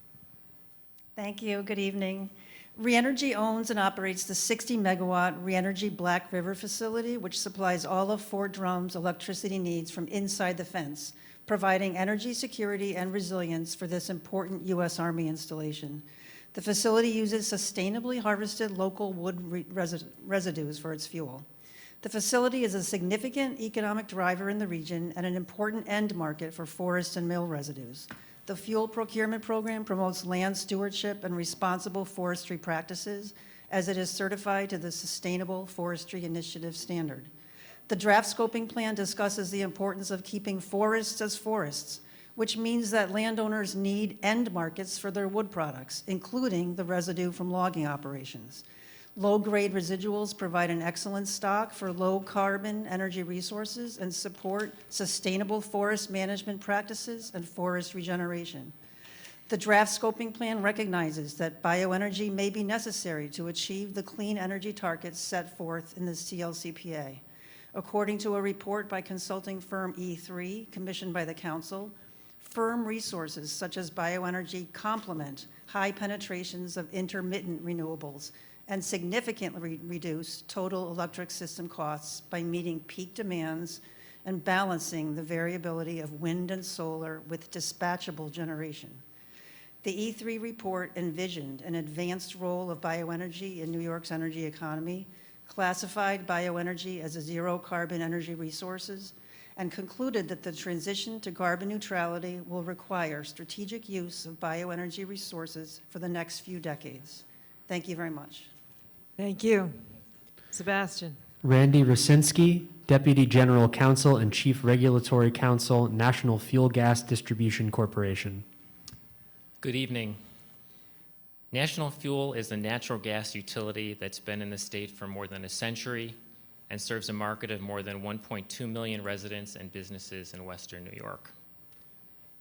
Thank you. Good evening. Reenergy owns and operates the 60-megawatt Reenergy Black River facility, which supplies all of Fort Drum's electricity needs from inside the fence, providing energy security and resilience for this important U.S. Army installation. The facility uses sustainably harvested local wood residues for its fuel. The facility is a significant economic driver in the region and an important end market for forest and mill residues. The fuel procurement program promotes land stewardship and responsible forestry practices as it is certified to the Sustainable Forestry Initiative standard. The draft scoping plan discusses the importance of keeping forests as forests, which means that landowners need end markets for their wood products, including the residue from logging operations. Low-grade residuals provide an excellent stock for low-carbon energy resources and support sustainable forest management practices and forest regeneration. The draft scoping plan recognizes that bioenergy may be necessary to achieve the clean energy targets set forth in the CLCPA. According to a report by consulting firm E3, commissioned by the Council, firm resources such as bioenergy complement high penetrations of intermittent renewables and significantly reduce total electric system costs by meeting peak demands and balancing the variability of wind and solar with dispatchable generation. The E3 report envisioned an advanced role of bioenergy in New York's energy economy, classified bioenergy as a zero-carbon energy resources, and concluded that the transition to carbon neutrality will require strategic use of bioenergy resources for the next few decades. Thank you very much. Thank you. Sebastian. Randy Rosinski, Deputy General Counsel and Chief Regulatory Counsel, National Fuel Gas Distribution Corporation. Good evening. National Fuel is a natural gas utility that's been in the state for more than a century and serves a market of more than 1.2 million residents and businesses in Western New York.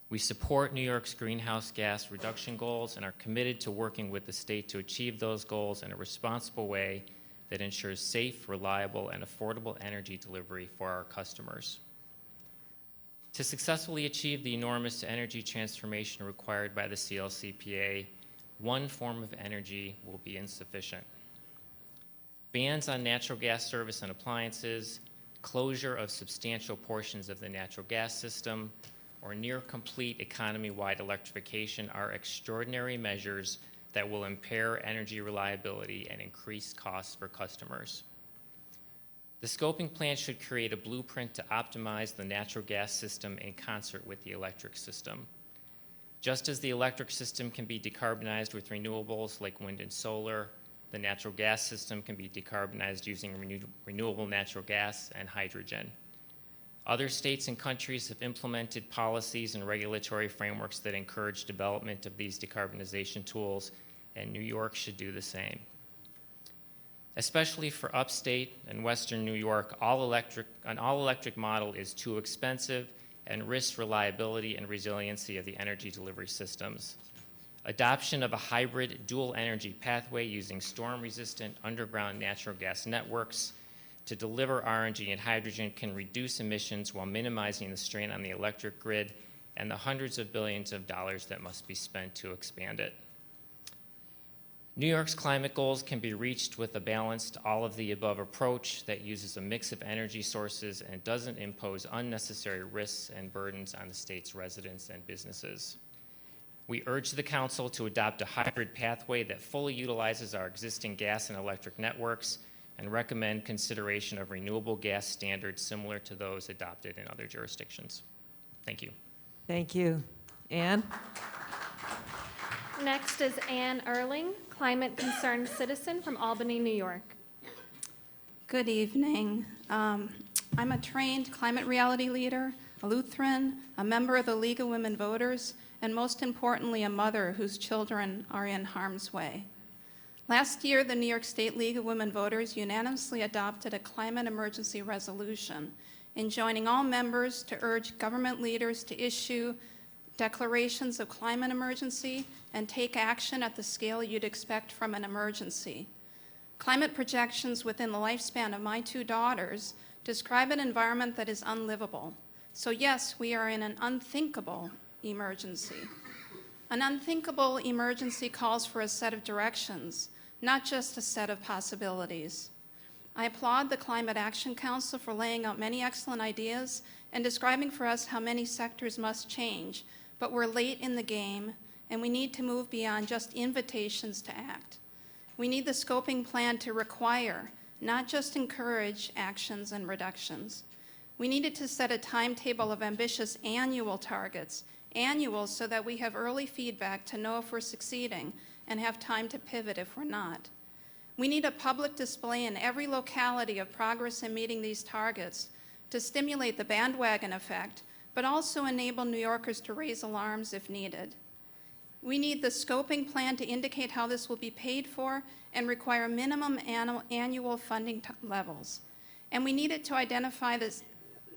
We support New York's greenhouse gas reduction goals and are committed to working with the state to achieve those goals in a responsible way that ensures safe, reliable, and affordable energy delivery for our customers. To successfully achieve the enormous energy transformation required by the CLCPA, one form of energy will be insufficient. Bans on natural gas service and appliances, closure of substantial portions of the natural gas system, or near complete economy-wide electrification are extraordinary measures that will impair energy reliability and increase costs for customers. The scoping plan should create a blueprint to optimize the natural gas system in concert with the electric system. Just as the electric system can be decarbonized with renewables like wind and solar, the natural gas system can be decarbonized using renewable natural gas and hydrogen. Other states and countries have implemented policies and regulatory frameworks that encourage development of these decarbonization tools, and New York should do the same. Especially for upstate and Western New York, an all-electric model is too expensive and risks reliability and resiliency of the energy delivery systems. Adoption of a hybrid dual energy pathway using storm-resistant underground natural gas networks to deliver RNG and hydrogen can reduce emissions while minimizing the strain on the electric grid and the hundreds of billions of dollars that must be spent to expand it. New York's climate goals can be reached with a balanced all-of-the-above approach that uses a mix of energy sources and doesn't impose unnecessary risks and burdens on the state's residents and businesses. We urge the Council to adopt a hybrid pathway that fully utilizes our existing gas and electric networks and recommend consideration of renewable gas standards similar to those adopted in other jurisdictions. Thank you. Thank you. Ann? Next is Ann Erling, climate concerned citizen from Albany, New York. Good evening. I'm a trained climate reality leader, a Lutheran, a member of the League of Women Voters, and most importantly, a mother whose children are in harm's way. Last year, the New York State League of Women Voters unanimously adopted a climate emergency resolution, enjoining all members to urge government leaders to issue declarations of climate emergency and take action at the scale you'd expect from an emergency. Climate projections within the lifespan of my two daughters describe an environment that is unlivable. So yes, we are in an unthinkable emergency. An unthinkable emergency calls for a set of directions, not just a set of possibilities. I applaud the Climate Action Council for laying out many excellent ideas and describing for us how many sectors must change, but we're late in the game, and we need to move beyond just invitations to act. We need the scoping plan to require, not just encourage, actions and reductions. We needed to set a timetable of ambitious annual targets, annual so that we have early feedback to know if we're succeeding and have time to pivot if we're not. We need a public display in every locality of progress in meeting these targets to stimulate the bandwagon effect, but also enable New Yorkers to raise alarms if needed. We need the scoping plan to indicate how this will be paid for and require minimum annual funding levels. And we need it to identify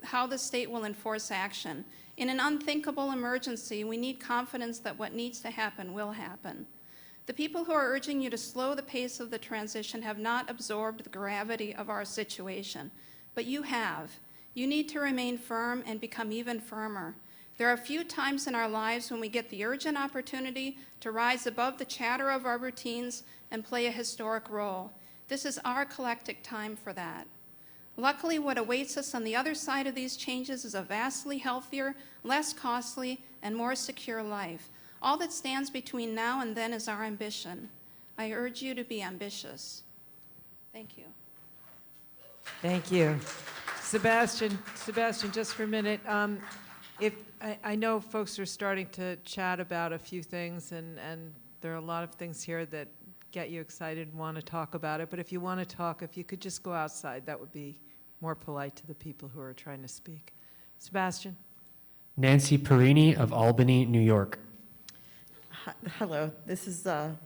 how the state will enforce action. In an unthinkable emergency, we need confidence that what needs to happen will happen. The people who are urging you to slow the pace of the transition have not absorbed the gravity of our situation, but you have. You need to remain firm and become even firmer. There are few times in our lives when we get the urgent opportunity to rise above the chatter of our routines and play a historic role. This is our collective time for that. Luckily, what awaits us on the other side of these changes is a vastly healthier, less costly, and more secure life. All that stands between now and then is our ambition. I urge you to be ambitious. Thank you. Thank you. Sebastian, just for a minute. I know folks are starting to chat about a few things, and there are a lot of things here that get you excited and want to talk about it. But if you want to talk, if you could just go outside, that would be more polite to the people who are trying to speak. Sebastian. Nancy Perini of Albany, New York. Hello,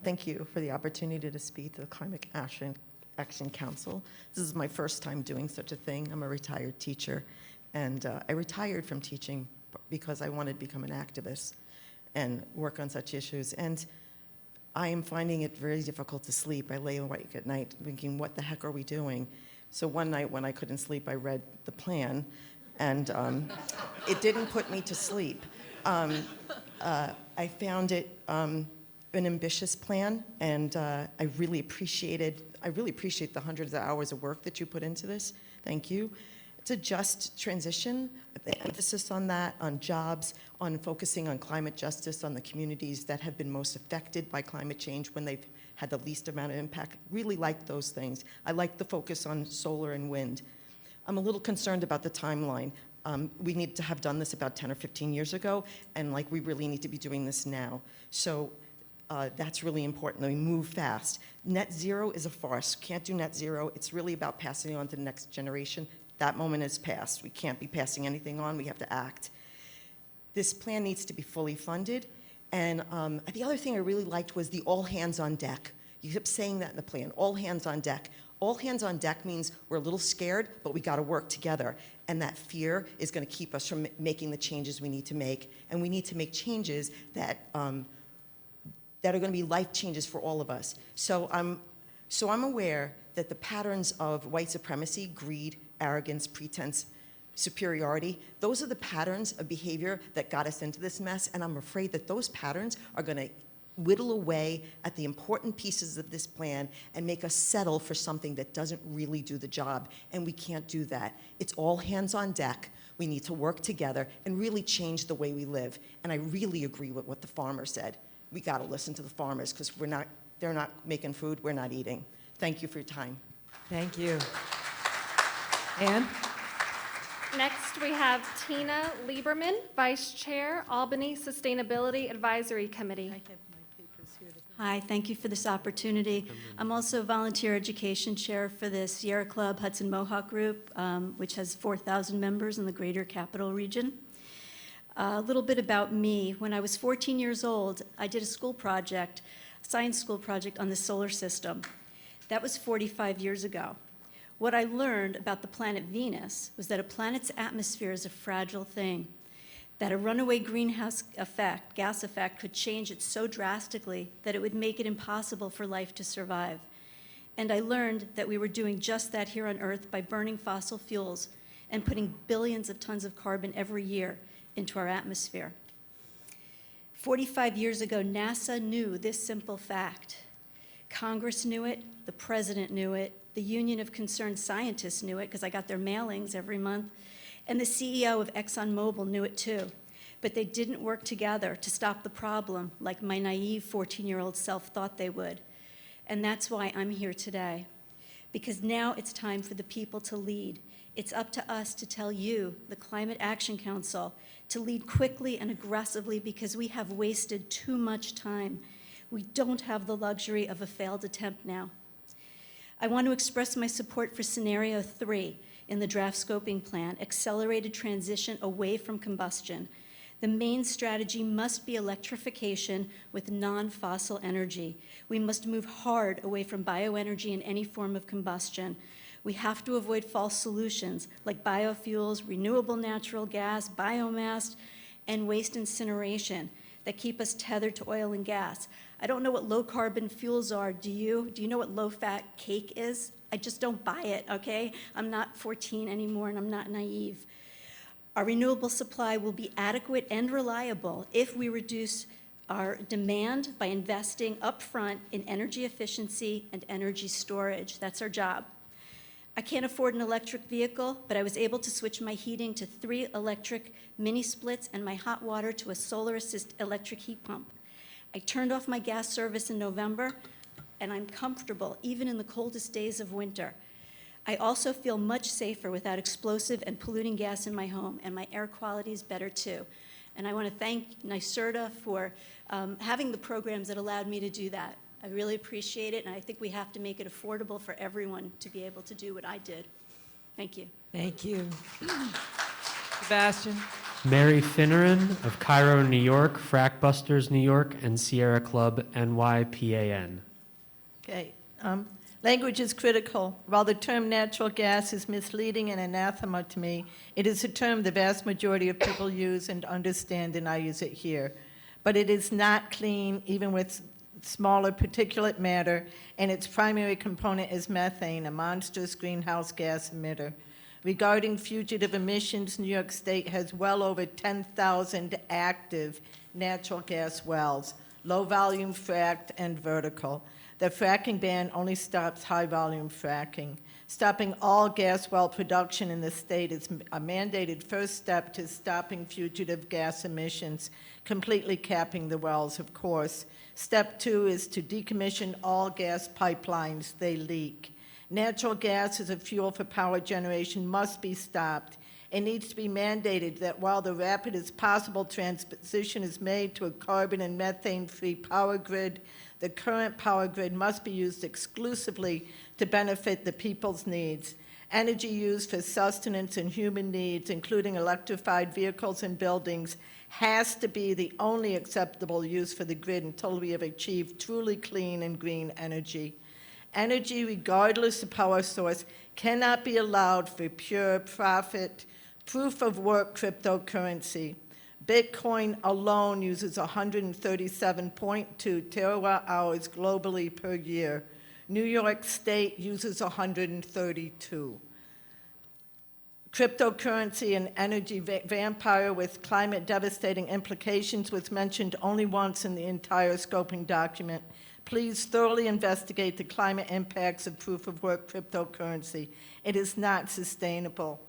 thank you for the opportunity to speak to the Climate Action Council. This is my first time doing such a thing. I'm a retired teacher, and I retired from teaching because I wanted to become an activist and work on such issues. And I am finding it very difficult to sleep. I lay awake at night thinking, what the heck are we doing? So one night when I couldn't sleep, I read the plan, and it didn't put me to sleep. I found it an ambitious plan, and I really appreciate the hundreds of hours of work that you put into this. Thank you. It's a just transition, the emphasis on that, on jobs, on focusing on climate justice, on the communities that have been most affected by climate change when they've had the least amount of impact. Really like those things. I like the focus on solar and wind. I'm a little concerned about the timeline. We need to have done this about 10 or 15 years ago, and we really need to be doing this now. So that's really important that we move fast. Net zero is a farce. Can't do net zero. It's really about passing it on to the next generation. That moment is past. We can't be passing anything on. We have to act. This plan needs to be fully funded. And the other thing I really liked was the all hands on deck. You kept saying that in the plan, all hands on deck. All hands on deck means we're a little scared, but we got to work together. And that fear is going to keep us from making the changes we need to make. And we need to make changes that are going to be life changes for all of us. So I'm aware that the patterns of white supremacy, greed, arrogance, pretense, superiority, those are the patterns of behavior that got us into this mess. And I'm afraid that those patterns are going to whittle away at the important pieces of this plan and make us settle for something that doesn't really do the job, and we can't do that. It's all hands on deck. We need to work together and really change the way we live. And I really agree with what the farmer said. We got to listen to the farmers because they're not making food, we're not eating. Thank you for your time. Thank you. Ann? Next, we have Tina Lieberman, Vice Chair, Albany Sustainability Advisory Committee. Hi, thank you for this opportunity. I'm also volunteer education chair for the Sierra Club Hudson Mohawk Group, which has 4,000 members in the greater capital region. A little bit about me. When I was 14 years old, I did a school project, a science school project on the solar system. That was 45 years ago. What I learned about the planet Venus was that a planet's atmosphere is a fragile thing, that a runaway greenhouse gas effect could change it so drastically that it would make it impossible for life to survive. And I learned that we were doing just that here on Earth by burning fossil fuels and putting billions of tons of carbon every year into our atmosphere. 45 years ago, NASA knew this simple fact. Congress knew it, the president knew it, the Union of Concerned Scientists knew it because I got their mailings every month, and the CEO of ExxonMobil knew it too. But they didn't work together to stop the problem like my naive 14-year-old self thought they would. And that's why I'm here today. Because now it's time for the people to lead. It's up to us to tell you, the Climate Action Council, to lead quickly and aggressively because we have wasted too much time. We don't have the luxury of a failed attempt now. I want to express my support for Scenario 3 in the draft scoping plan, accelerated transition away from combustion. The main strategy must be electrification with non-fossil energy. We must move hard away from bioenergy in any form of combustion. We have to avoid false solutions like biofuels, renewable natural gas, biomass, and waste incineration that keep us tethered to oil and gas. I don't know what low-carbon fuels are. Do you? Do you know what low-fat cake is? I just don't buy it, okay? I'm not 14 anymore, and I'm not naive. Our renewable supply will be adequate and reliable if we reduce our demand by investing upfront in energy efficiency and energy storage. That's our job. I can't afford an electric vehicle, but I was able to switch my heating to 3 electric mini splits and my hot water to a solar-assist electric heat pump. I turned off my gas service in November, and I'm comfortable even in the coldest days of winter. I also feel much safer without explosive and polluting gas in my home, and my air quality is better too. And I want to thank NYSERDA for having the programs that allowed me to do that. I really appreciate it, and I think we have to make it affordable for everyone to be able to do what I did. Thank you. Thank you. Sebastian? Mary Finneran of Cairo, New York, Frack Busters, New York, and Sierra Club, NYPAN. Okay. Language is critical. While the term natural gas is misleading and anathema to me, it is a term the vast majority of people use and understand, and I use it here. But it is not clean, even with smaller particulate matter, and its primary component is methane, a monstrous greenhouse gas emitter. Regarding fugitive emissions, New York State has well over 10,000 active natural gas wells, low-volume fracked and vertical. The fracking ban only stops high-volume fracking. Stopping all gas well production in the state is a mandated first step to stopping fugitive gas emissions, completely capping the wells, of course. Step 2 is to decommission all gas pipelines they leak. Natural gas as a fuel for power generation must be stopped. It needs to be mandated that while the rapid as possible transition is made to a carbon and methane-free power grid, the current power grid must be used exclusively to benefit the people's needs. Energy used for sustenance and human needs, including electrified vehicles and buildings, has to be the only acceptable use for the grid until we have achieved truly clean and green energy. Energy, regardless of power source, cannot be allowed for pure profit, proof-of-work cryptocurrency. Bitcoin alone uses 137.2 terawatt-hours globally per year. New York State uses 132. Cryptocurrency and energy vampire with climate-devastating implications was mentioned only once in the entire scoping document. Please thoroughly investigate the climate impacts of proof-of-work cryptocurrency. It is not sustainable.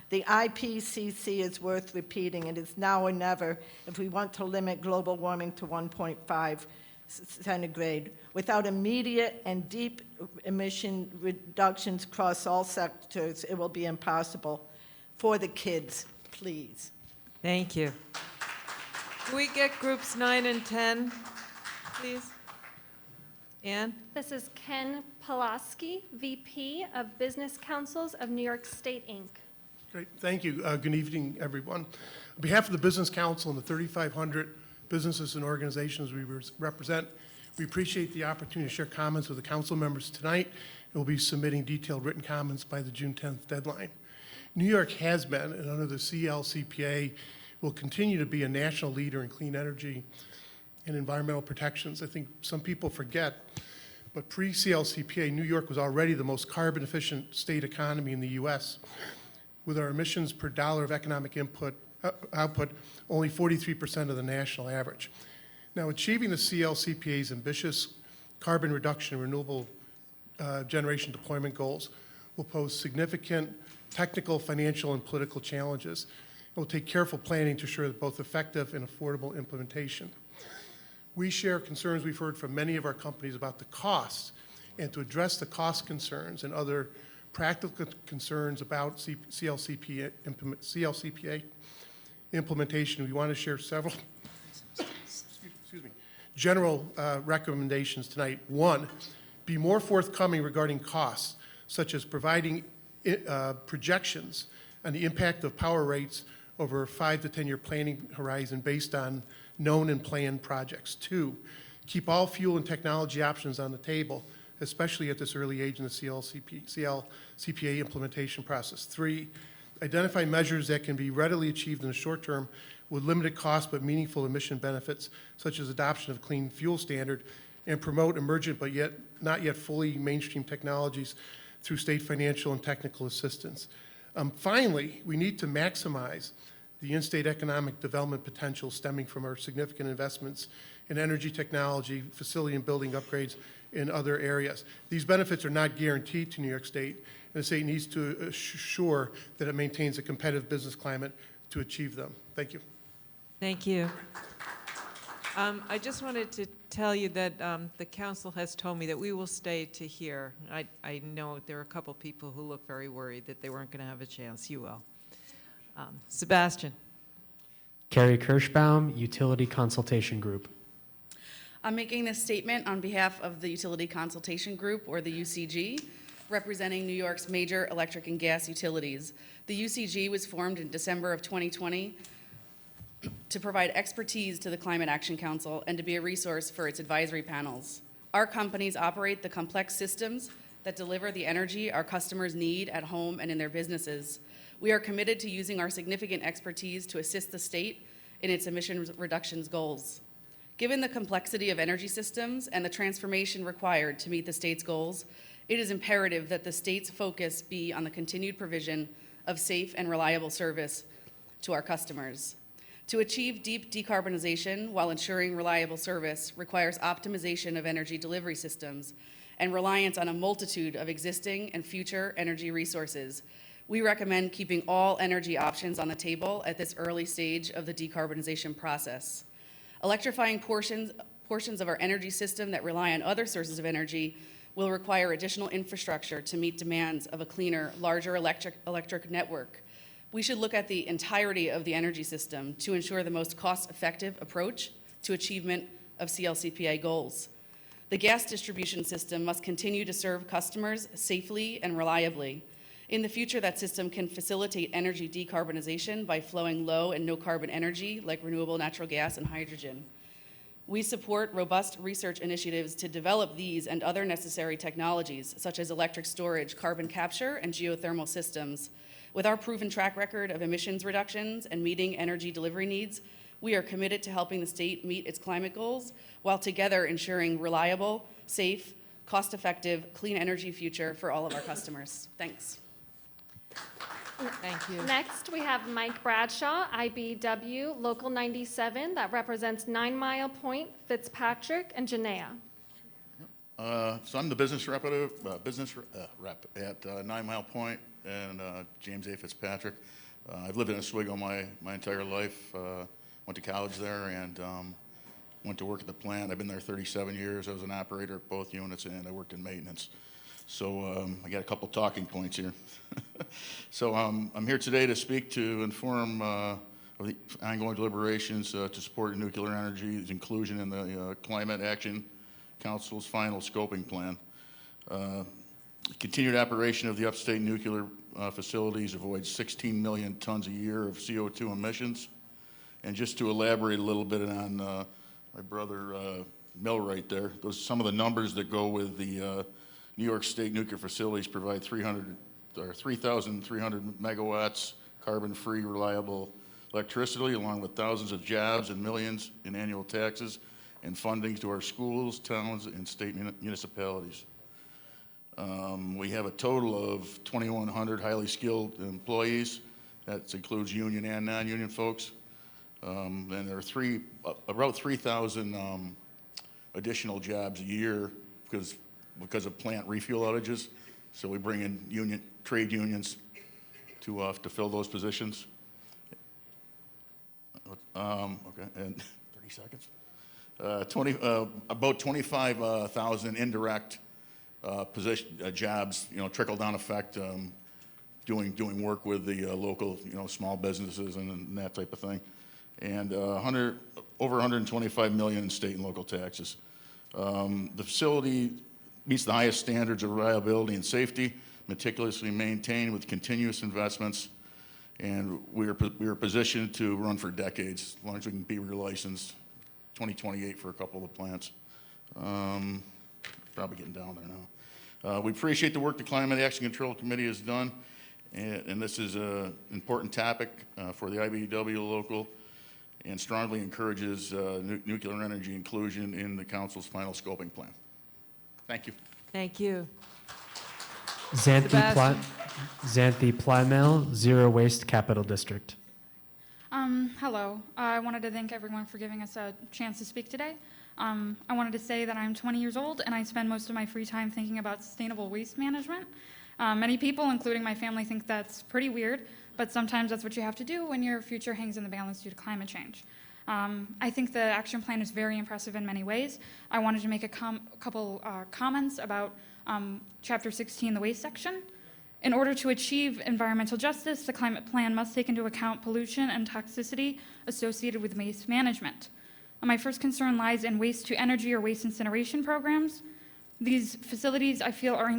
The IPCC is worth repeating. It is now or never if we want to limit global warming to 1.5 centigrade. Without immediate and deep emission reductions across all sectors, it will be impossible. For the kids, please. Thank you. Can we get groups 9 and 10, please? Ann? This is Ken Pulaski, VP of Business Councils of New York State, Inc. Great, thank you. Good evening, everyone. On behalf of the Business Council and the 3,500 businesses and organizations we represent, we appreciate the opportunity to share comments with the council members tonight. We'll be submitting detailed written comments by the June 10th deadline. New York has been, and under the CLCPA, will continue to be a national leader in clean energy and environmental protections. I think some people forget, but pre-CLCPA, New York was already the most carbon-efficient state economy in the U.S., with our emissions per dollar of economic output only 43% of the national average. Now, achieving the CLCPA's ambitious carbon reduction and renewable generation deployment goals will pose significant technical, financial, and political challenges. It will take careful planning to ensure that both effective and affordable implementation. We share concerns we've heard from many of our companies about the costs, and to address the cost concerns and other practical concerns about CLCPA implementation, we want to share several general recommendations tonight. One, be more forthcoming regarding costs, such as providing projections on the impact of power rates over a 5 to 10 year planning horizon based on known and planned projects. Two, keep all fuel and technology options on the table, especially at this early age in the CLCPA implementation process. Three, identify measures that can be readily achieved in the short term with limited cost but meaningful emission benefits, such as adoption of clean fuel standard, and promote emergent but not yet fully mainstream technologies through state financial and technical assistance. Finally, we need to maximize the in-state economic development potential stemming from our significant investments in energy technology, facility and building upgrades in other areas. These benefits are not guaranteed to New York State, and the state needs to assure that it maintains a competitive business climate to achieve them. Thank you. Thank you. I just wanted to tell you that the council has told me that we will stay to hear. I know there are a couple people who look very worried that they weren't going to have a chance. You will. Sebastian. Carrie Kirschbaum, Utility Consultation Group. I'm making this statement on behalf of the Utility Consultation Group, or the UCG, representing New York's major electric and gas utilities. The UCG was formed in December of 2020 to provide expertise to the Climate Action Council and to be a resource for its advisory panels. Our companies operate the complex systems that deliver the energy our customers need at home and in their businesses. We are committed to using our significant expertise to assist the state in its emissions reductions goals. Given the complexity of energy systems and the transformation required to meet the state's goals, it is imperative that the state's focus be on the continued provision of safe and reliable service to our customers. To achieve deep decarbonization while ensuring reliable service requires optimization of energy delivery systems and reliance on a multitude of existing and future energy resources. We recommend keeping all energy options on the table at this early stage of the decarbonization process. Electrifying portions of our energy system that rely on other sources of energy will require additional infrastructure to meet demands of a cleaner, larger electric network. We should look at the entirety of the energy system to ensure the most cost-effective approach to achievement of CLCPA goals. The gas distribution system must continue to serve customers safely and reliably. In the future, that system can facilitate energy decarbonization by flowing low and no carbon energy like renewable natural gas and hydrogen. We support robust research initiatives to develop these and other necessary technologies, such as electric storage, carbon capture, and geothermal systems. With our proven track record of emissions reductions and meeting energy delivery needs, we are committed to helping the state meet its climate goals while together ensuring reliable, safe, cost-effective, clean energy future for all of our customers. Thanks. Thank you. Next, we have Mike Bradshaw, IBW, Local 97, that represents 9 Mile Point, Fitzpatrick, and Janea. So I'm the business rep at 9 Mile Point and James A. Fitzpatrick. I've lived in Oswego my entire life. Went to college there and went to work at the plant. I've been there 37 years. I was an operator at both units and I worked in maintenance. So I got a couple talking points here. So I'm here today to speak to inform of the ongoing deliberations to support nuclear energy's inclusion in the Climate Action Council's final scoping plan. Continued operation of the upstate nuclear facilities avoids 16 million tons a year of CO2 emissions. And just to elaborate a little bit on my brother Mel right there, some of the numbers that go with the New York State nuclear facilities provide 3,300 megawatts carbon-free, reliable electricity, along with thousands of jobs and millions in annual taxes and funding to our schools, towns, and state municipalities. We have a total of 2,100 highly skilled employees. That includes union and non-union folks. And there are about 3,000 additional jobs a year because of plant refuel outages. So we bring in trade unions to fill those positions. Okay, and 30 seconds. About 25,000 indirect jobs, trickle down effect, doing work with the local, small businesses and that type of thing, and over 125 million in state and local taxes. The facility meets the highest standards of reliability and safety, meticulously maintained with continuous investments, and we are positioned to run for decades, as long as we can be relicensed. 2028 for a couple of the plants. Probably getting down there now. We appreciate the work the Climate Action Control Committee has done, and this is an important topic for the IBEW local, and strongly encourages nuclear energy inclusion in the council's final scoping plan. Thank you. Thank you. Xanthi Plymel, Zero Waste Capital District. Hello. I wanted to thank everyone for giving us a chance to speak today. I wanted to say that I'm 20 years old and I spend most of my free time thinking about sustainable waste management. Many people, including my family, think that's pretty weird, but sometimes that's what you have to do when your future hangs in the balance due to climate change. I think the action plan is very impressive in many ways. I wanted to make a couple comments about Chapter 16, the waste section. In order to achieve environmental justice, the climate plan must take into account pollution and toxicity associated with waste management. My first concern lies in waste to energy or waste incineration programs. These facilities, I feel, are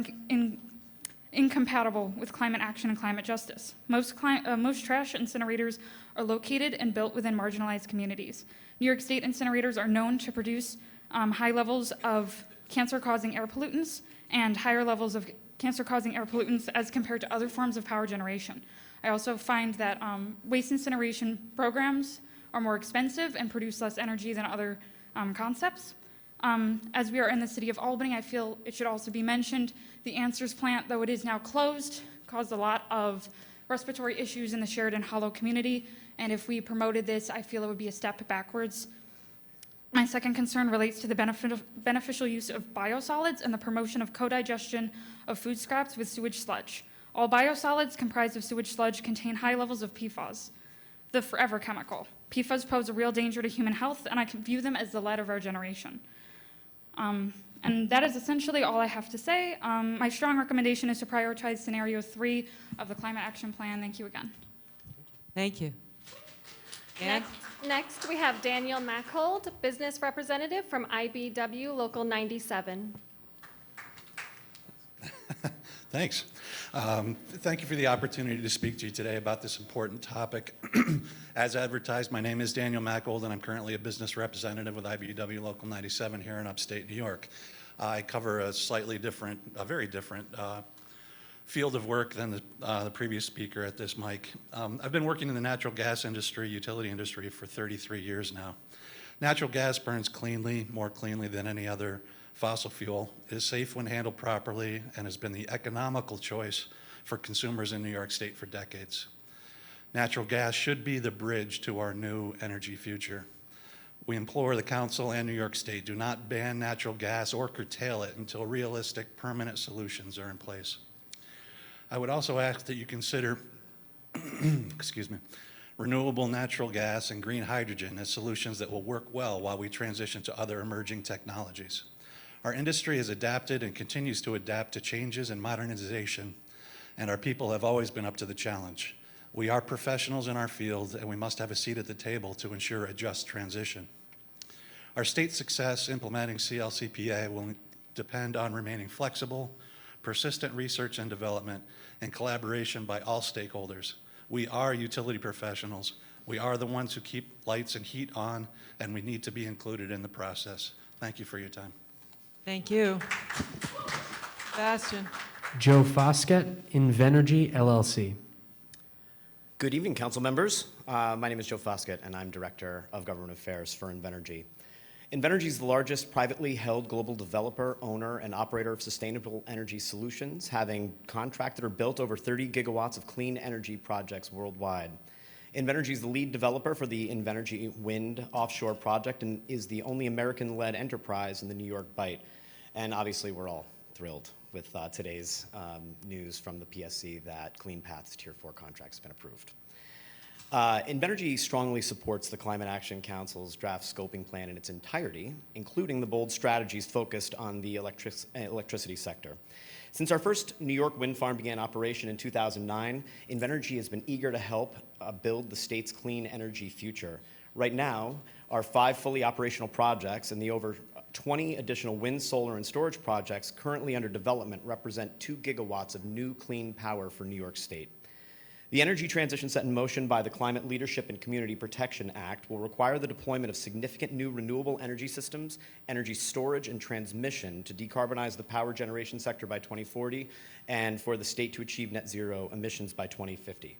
incompatible with climate action and climate justice. Most trash incinerators are located and built within marginalized communities. New York State incinerators are known to produce high levels of cancer-causing air pollutants and higher levels of cancer-causing air pollutants as compared to other forms of power generation. I also find that waste incineration programs are more expensive and produce less energy than other concepts. As we are in the city of Albany, I feel it should also be mentioned, the Answers plant, though it is now closed, caused a lot of respiratory issues in the Sheridan Hollow community, and if we promoted this, I feel it would be a step backwards. My second concern relates to the beneficial use of biosolids and the promotion of co-digestion of food scraps with sewage sludge. All biosolids comprised of sewage sludge contain high levels of PFAS, the forever chemical. PFAS pose a real danger to human health, and I can view them as the lead of our generation. And that is essentially all I have to say. My strong recommendation is to prioritize scenario 3 of the Climate Action Plan. Thank you again. Thank you. Next, we have Daniel Mackhold, business representative from IBW Local 97. Thanks. Thank you for the opportunity to speak to you today about this important topic. As advertised, my name is Daniel Mackhold, and I'm currently a business representative with IBEW Local 97 here in upstate New York. I cover a very different field of work than the previous speaker at this mic. I've been working in the natural gas industry, utility industry, for 33 years now. Natural gas burns cleanly, more cleanly than any other fossil fuel, is safe when handled properly, and has been the economical choice for consumers in New York State for decades. Natural gas should be the bridge to our new energy future. We implore the Council and New York State, do not ban natural gas or curtail it until realistic, permanent solutions are in place. I would also ask that you consider renewable natural gas and green hydrogen as solutions that will work well while we transition to other emerging technologies. Our industry has adapted and continues to adapt to changes in modernization, and our people have always been up to the challenge. We are professionals in our field, and we must have a seat at the table to ensure a just transition. Our state's success implementing CLCPA will depend on remaining flexible, persistent research and development, and collaboration by all stakeholders. We are utility professionals. We are the ones who keep lights and heat on, and we need to be included in the process. Thank you for your time. Thank you. Bastian. Joe Foskett, Invenergy, LLC. Good evening, council members. My name is Joe Foskett, and I'm Director of Government Affairs for Invenergy. Invenergy is the largest privately held global developer, owner, and operator of sustainable energy solutions, having contracted or built over 30 gigawatts of clean energy projects worldwide. Invenergy is the lead developer for the Invenergy Wind offshore project and is the only American-led enterprise in the New York Bight. And obviously, we're all thrilled with today's news from the PSC that Clean Path's Tier 4 contract's been approved. Invenergy strongly supports the Climate Action Council's draft scoping plan in its entirety, including the bold strategies focused on the electricity sector. Since our first New York wind farm began operation in 2009, Invenergy has been eager to help build the state's clean energy future. Right now, our 5 fully operational projects and the over 20 additional wind, solar, and storage projects currently under development represent 2 gigawatts of new clean power for New York State. The energy transition set in motion by the Climate Leadership and Community Protection Act will require the deployment of significant new renewable energy systems, energy storage, and transmission to decarbonize the power generation sector by 2040 and for the state to achieve net zero emissions by 2050.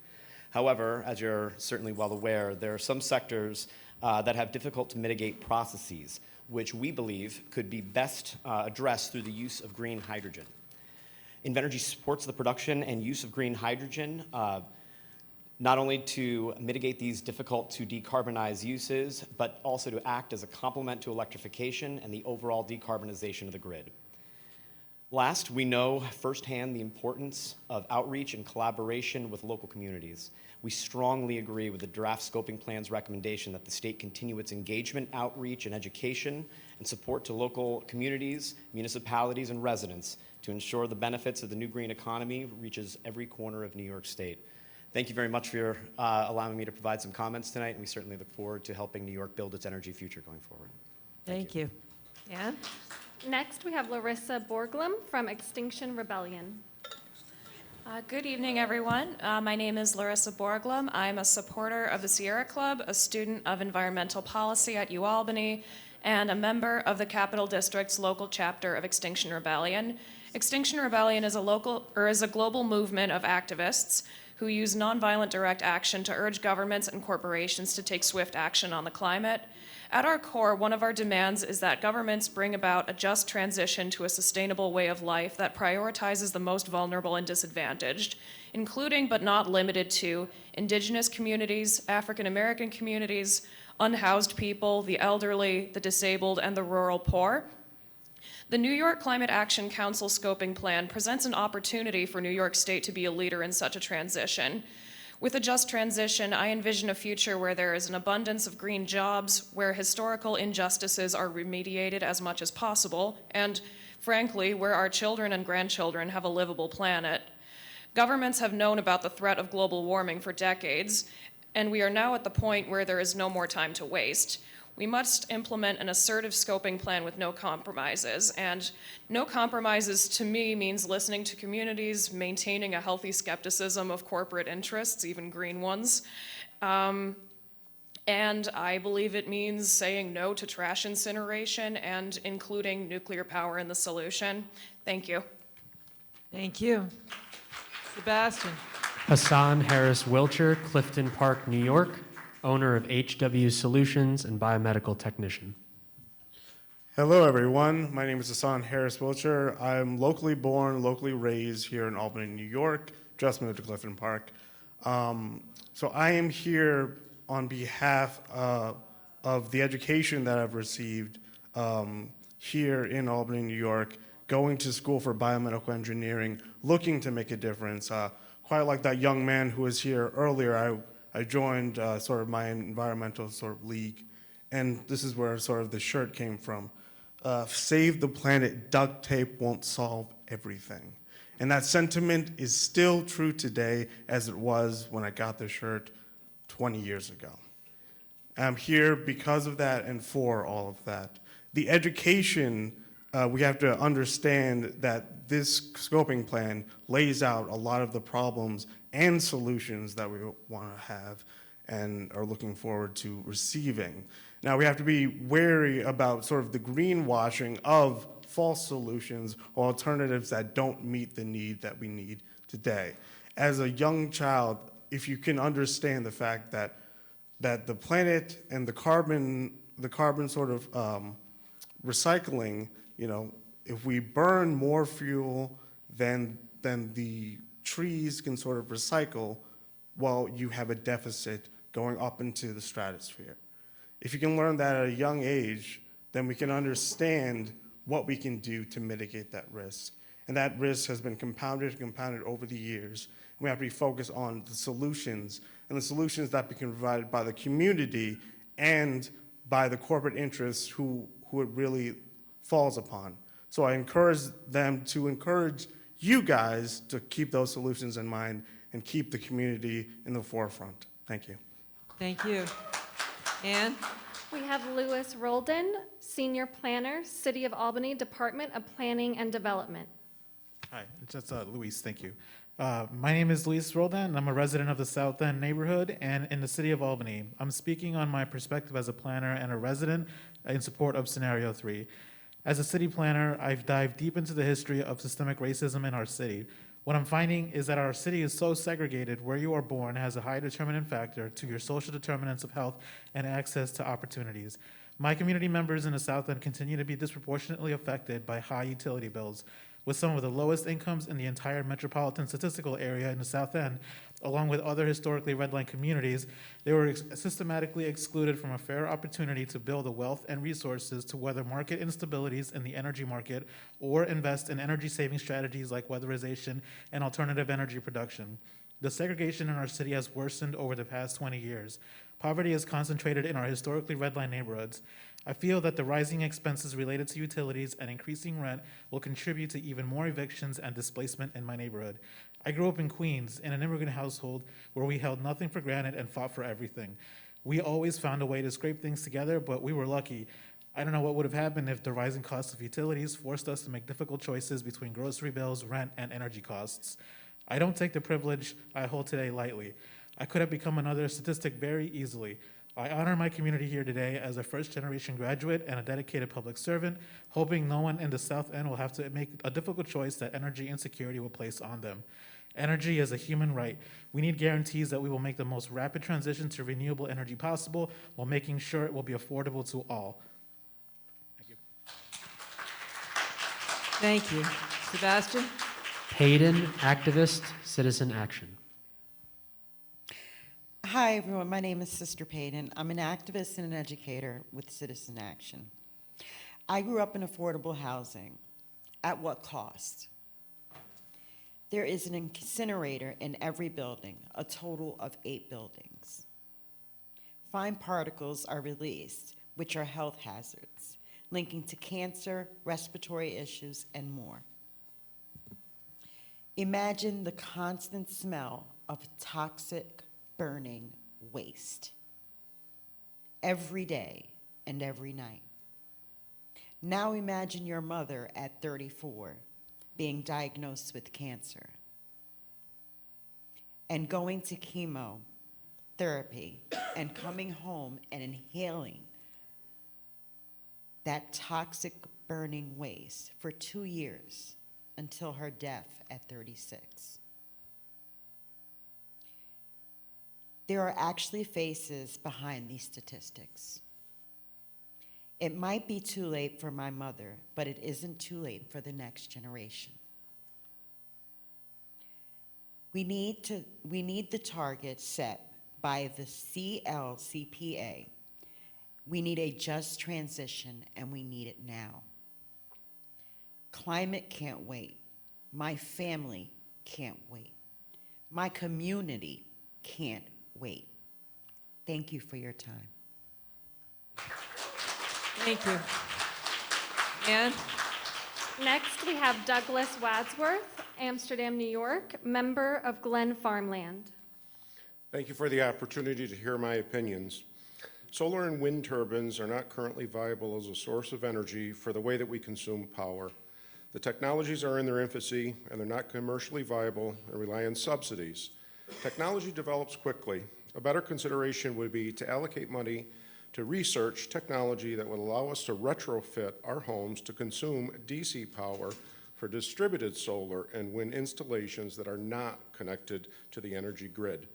However, as you're certainly well aware, there are some sectors that have difficult to mitigate processes, which we believe could be best addressed through the use of green hydrogen. Invenergy supports the production and use of green hydrogen, not only to mitigate these difficult to decarbonize uses, but also to act as a complement to electrification and the overall decarbonization of the grid. Last, we know firsthand the importance of outreach and collaboration with local communities. We strongly agree with the draft scoping plan's recommendation that the state continue its engagement, outreach, and education and support to local communities, municipalities, and residents to ensure the benefits of the new green economy reaches every corner of New York State. Thank you very much for your, allowing me to provide some comments tonight, and we certainly look forward to helping New York build its energy future going forward. Thank you. Ann? Next, we have Larissa Borglum from Extinction Rebellion. Good evening, everyone. My name is Larissa Borglum. I'm a supporter of the Sierra Club, a student of environmental policy at UAlbany, and a member of the Capital District's local chapter of Extinction Rebellion. Extinction Rebellion is a global movement of activists who use nonviolent direct action to urge governments and corporations to take swift action on the climate. At our core, one of our demands is that governments bring about a just transition to a sustainable way of life that prioritizes the most vulnerable and disadvantaged, including but not limited to indigenous communities, African American communities, unhoused people, the elderly, the disabled, and the rural poor. The New York Climate Action Council scoping plan presents an opportunity for New York State to be a leader in such a transition. With a just transition, I envision a future where there is an abundance of green jobs, where historical injustices are remediated as much as possible, and frankly, where our children and grandchildren have a livable planet. Governments have known about the threat of global warming for decades, and we are now at the point where there is no more time to waste. We must implement an assertive scoping plan with no compromises, and no compromises to me means listening to communities, maintaining a healthy skepticism of corporate interests, even green ones, and I believe it means saying no to trash incineration and including nuclear power in the solution. Thank you. Thank you. Sebastian. Hassan Harris Wilcher, Clifton Park, New York, owner of HW Solutions and biomedical technician. Hello, everyone. My name is Hassan Harris Wilcher. I'm locally born, locally raised here in Albany, New York, just moved to Clifton Park. So I am here on behalf of the education that I've received here in Albany, New York, going to school for biomedical engineering, looking to make a difference. Quite like that young man who was here earlier, I joined sort of my environmental sort of league, and this is where sort of the shirt came from. Save the planet, duct tape won't solve everything. And that sentiment is still true today as it was when I got the shirt 20 years ago. I'm here because of that and for all of that. The education, we have to understand that this scoping plan lays out a lot of the problems and solutions that we want to have and are looking forward to receiving. Now, we have to be wary about sort of the greenwashing of false solutions or alternatives that don't meet the need that we need today. As a young child, if you can understand the fact that the planet and the carbon sort of recycling, you know, if we burn more fuel than the trees can sort of recycle, well, you have a deficit going up into the stratosphere. If you can learn that at a young age, then we can understand what we can do to mitigate that risk. And that risk has been compounded and compounded over the years. We have to be focused on the solutions, and the solutions that can be provided by the community and by the corporate interests who it really falls upon. So I encourage them to encourage you guys to keep those solutions in mind and keep the community in the forefront. Thank you. Thank you. Ann? We have Louis Roldan, Senior Planner, City of Albany, Department of Planning and Development. Hi, it's just Luis, thank you. My name is Luis Roldan, and I'm a resident of the South End neighborhood and in the City of Albany. I'm speaking on my perspective as a planner and a resident in support of Scenario 3. As a city planner, I've dived deep into the history of systemic racism in our city. What I'm finding is that our city is so segregated. Where you are born has a high determinant factor to your social determinants of health and access to opportunities. My community members in the South End continue to be disproportionately affected by high utility bills. With some of the lowest incomes in the entire metropolitan statistical area in the South End, along with other historically redlined communities, they were systematically excluded from a fair opportunity to build the wealth and resources to weather market instabilities in the energy market or invest in energy-saving strategies like weatherization and alternative energy production. The segregation in our city has worsened over the past 20 years. Poverty is concentrated in our historically redlined neighborhoods. I feel that the rising expenses related to utilities and increasing rent will contribute to even more evictions and displacement in my neighborhood. I grew up in Queens in an immigrant household where we held nothing for granted and fought for everything. We always found a way to scrape things together, but we were lucky. I don't know what would have happened if the rising cost of utilities forced us to make difficult choices between grocery bills, rent, and energy costs. I don't take the privilege I hold today lightly. I could have become another statistic very easily. I honor my community here today as a first-generation graduate and a dedicated public servant, hoping no one in the South End will have to make a difficult choice that energy insecurity will place on them. Energy is a human right. We need guarantees that we will make the most rapid transition to renewable energy possible while making sure it will be affordable to all. Thank you. Thank you. Sebastian? Hayden, activist, Citizen Action. Hi, everyone. My name is Sister Payton. I'm an activist and an educator with Citizen Action. I grew up in affordable housing. At what cost? There is an incinerator in every building, a total of 8 buildings. Fine particles are released, which are health hazards, linking to cancer, respiratory issues, and more. Imagine the constant smell of toxic burning waste every day and every night. Now imagine your mother at 34 being diagnosed with cancer and going to chemotherapy and coming home and inhaling that toxic burning waste for 2 years until her death at 36. There are actually faces behind these statistics. It might be too late for my mother, but it isn't too late for the next generation. We need the target set by the CLCPA. We need a just transition, and we need it now. Climate can't wait. My family can't wait. My community can't wait. Thank you for your time. Thank you. Ann? Next, we have Douglas Wadsworth, Amsterdam, New York, member of Glen Farmland. Thank you for the opportunity to hear my opinions. Solar and wind turbines are not currently viable as a source of energy for the way that we consume power. The technologies are in their infancy, and they're not commercially viable and rely on subsidies. Technology develops quickly. A better consideration would be to allocate money to research technology that would allow us to retrofit our homes to consume DC power for distributed solar and wind installations that are not connected to the energy grid.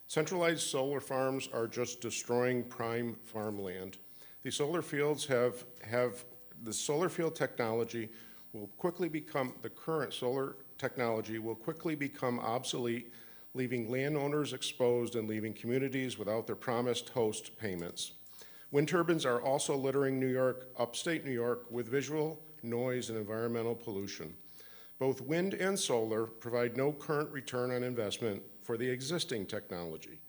Centralized solar farms are just destroying prime farmland. The solar fields the solar field technology will quickly become, the current solar technology will quickly become obsolete, leaving landowners exposed and leaving communities without their promised host payments. Wind turbines are also littering New York, upstate New York, with visual noise, and environmental pollution. Both wind and solar provide no current return on investment for the existing technology.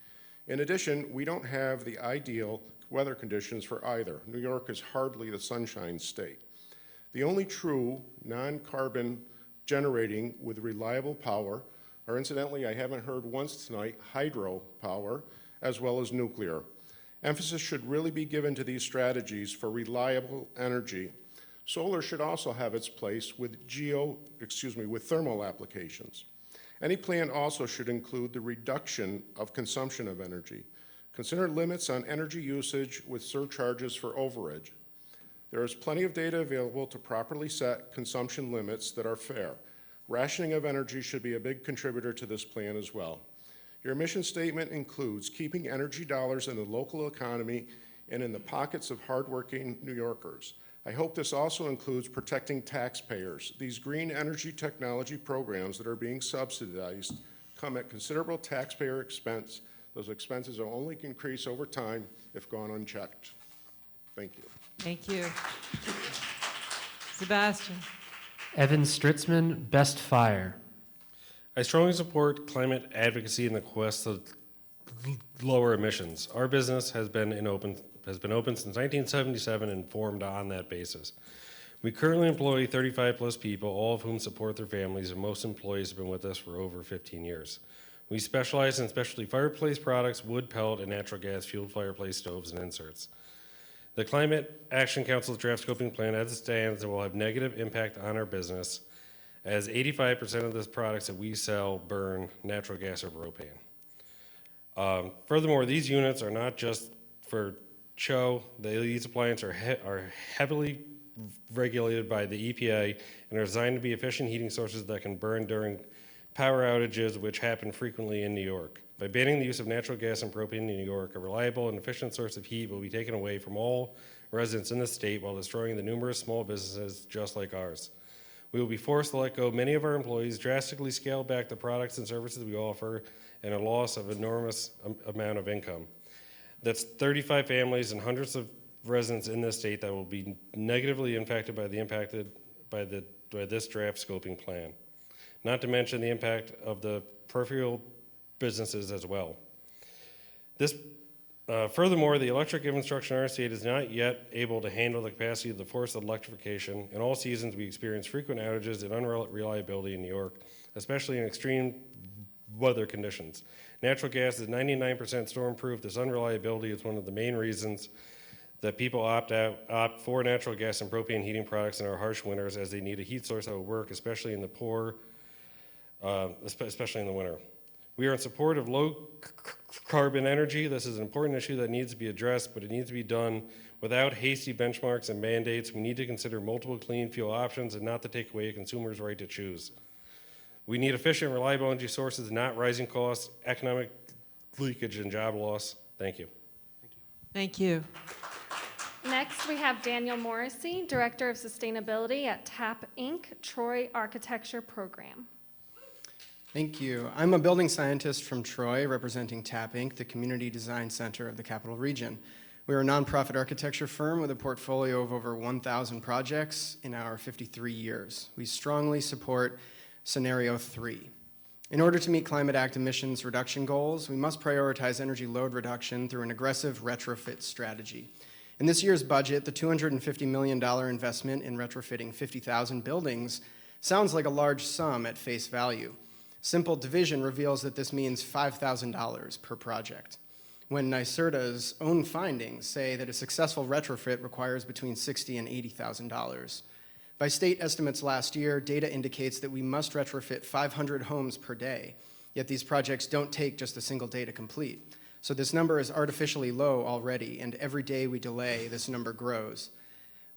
In addition, we don't have the ideal weather conditions for either. New York is hardly the sunshine state. The only true non-carbon generating with reliable power are, incidentally, I haven't heard once tonight, hydropower, as well as nuclear. Emphasis should really be given to these strategies for reliable energy. Solar should also have its place with thermal applications. Any plan also should include the reduction of consumption of energy. Consider limits on energy usage with surcharges for overage. There is plenty of data available to properly set consumption limits that are fair. Rationing of energy should be a big contributor to this plan as well. Your mission statement includes keeping energy dollars in the local economy and in the pockets of hardworking New Yorkers. I hope this also includes protecting taxpayers. These green energy technology programs that are being subsidized come at considerable taxpayer expense. Those expenses will only increase over time if gone unchecked. Thank you. Thank you. Sebastian. Evan Stritzman, Best Fire. I strongly support climate advocacy in the quest to lower emissions. Our business has been open since 1977 and formed on that basis. We currently employ 35 plus people, all of whom support their families, and most employees have been with us for over 15 years. We specialize in specialty fireplace products, wood, pellet, and natural gas fueled fireplace stoves and inserts. The Climate Action Council's draft scoping plan as it stands will have negative impact on our business, as 85% of the products that we sell burn natural gas or propane. Furthermore, these units are not just for show. These appliances are heavily regulated by the EPA and are designed to be efficient heating sources that can burn during power outages, which happen frequently in New York. By banning the use of natural gas and propane in New York, a reliable and efficient source of heat will be taken away from all residents in the state while destroying the numerous small businesses just like ours. We will be forced to let go of many of our employees, drastically scale back the products and services we offer, and a loss of enormous amount of income. That's 35 families and hundreds of residents in this state that will be negatively impacted by this draft scoping plan. Not to mention the impact of the peripheral businesses as well. Furthermore, the electric infrastructure in our state is not yet able to handle the capacity of the forced electrification. In all seasons, we experience frequent outages and unreliability in New York, especially in extreme weather conditions. Natural gas is 99% storm-proof. This unreliability is one of the main reasons that people opt for natural gas and propane heating products in our harsh winters, as they need a heat source that will work, especially in the winter. We are in support of low carbon energy. This is an important issue that needs to be addressed, but it needs to be done without hasty benchmarks and mandates. We need to consider multiple clean fuel options and not to take away a consumer's right to choose. We need efficient, reliable energy sources, not rising costs, economic leakage, and job loss. Thank you. Thank you. Next, we have Daniel Morrissey, Director of Sustainability at TAP Inc., Troy Architecture Program. Thank you. I'm a building scientist from Troy, representing TAP Inc., the Community Design Center of the Capital Region. We are a nonprofit architecture firm with a portfolio of over 1,000 projects in our 53 years. We strongly support Scenario 3. In order to meet Climate Act emissions reduction goals, we must prioritize energy load reduction through an aggressive retrofit strategy. In this year's budget, the $250 million investment in retrofitting 50,000 buildings sounds like a large sum at face value. Simple division reveals that this means $5,000 per project, when NYSERDA's own findings say that a successful retrofit requires between $60,000 and $80,000. By state estimates last year, data indicates that we must retrofit 500 homes per day, yet these projects don't take just a single day to complete. So this number is artificially low already, and every day we delay, this number grows.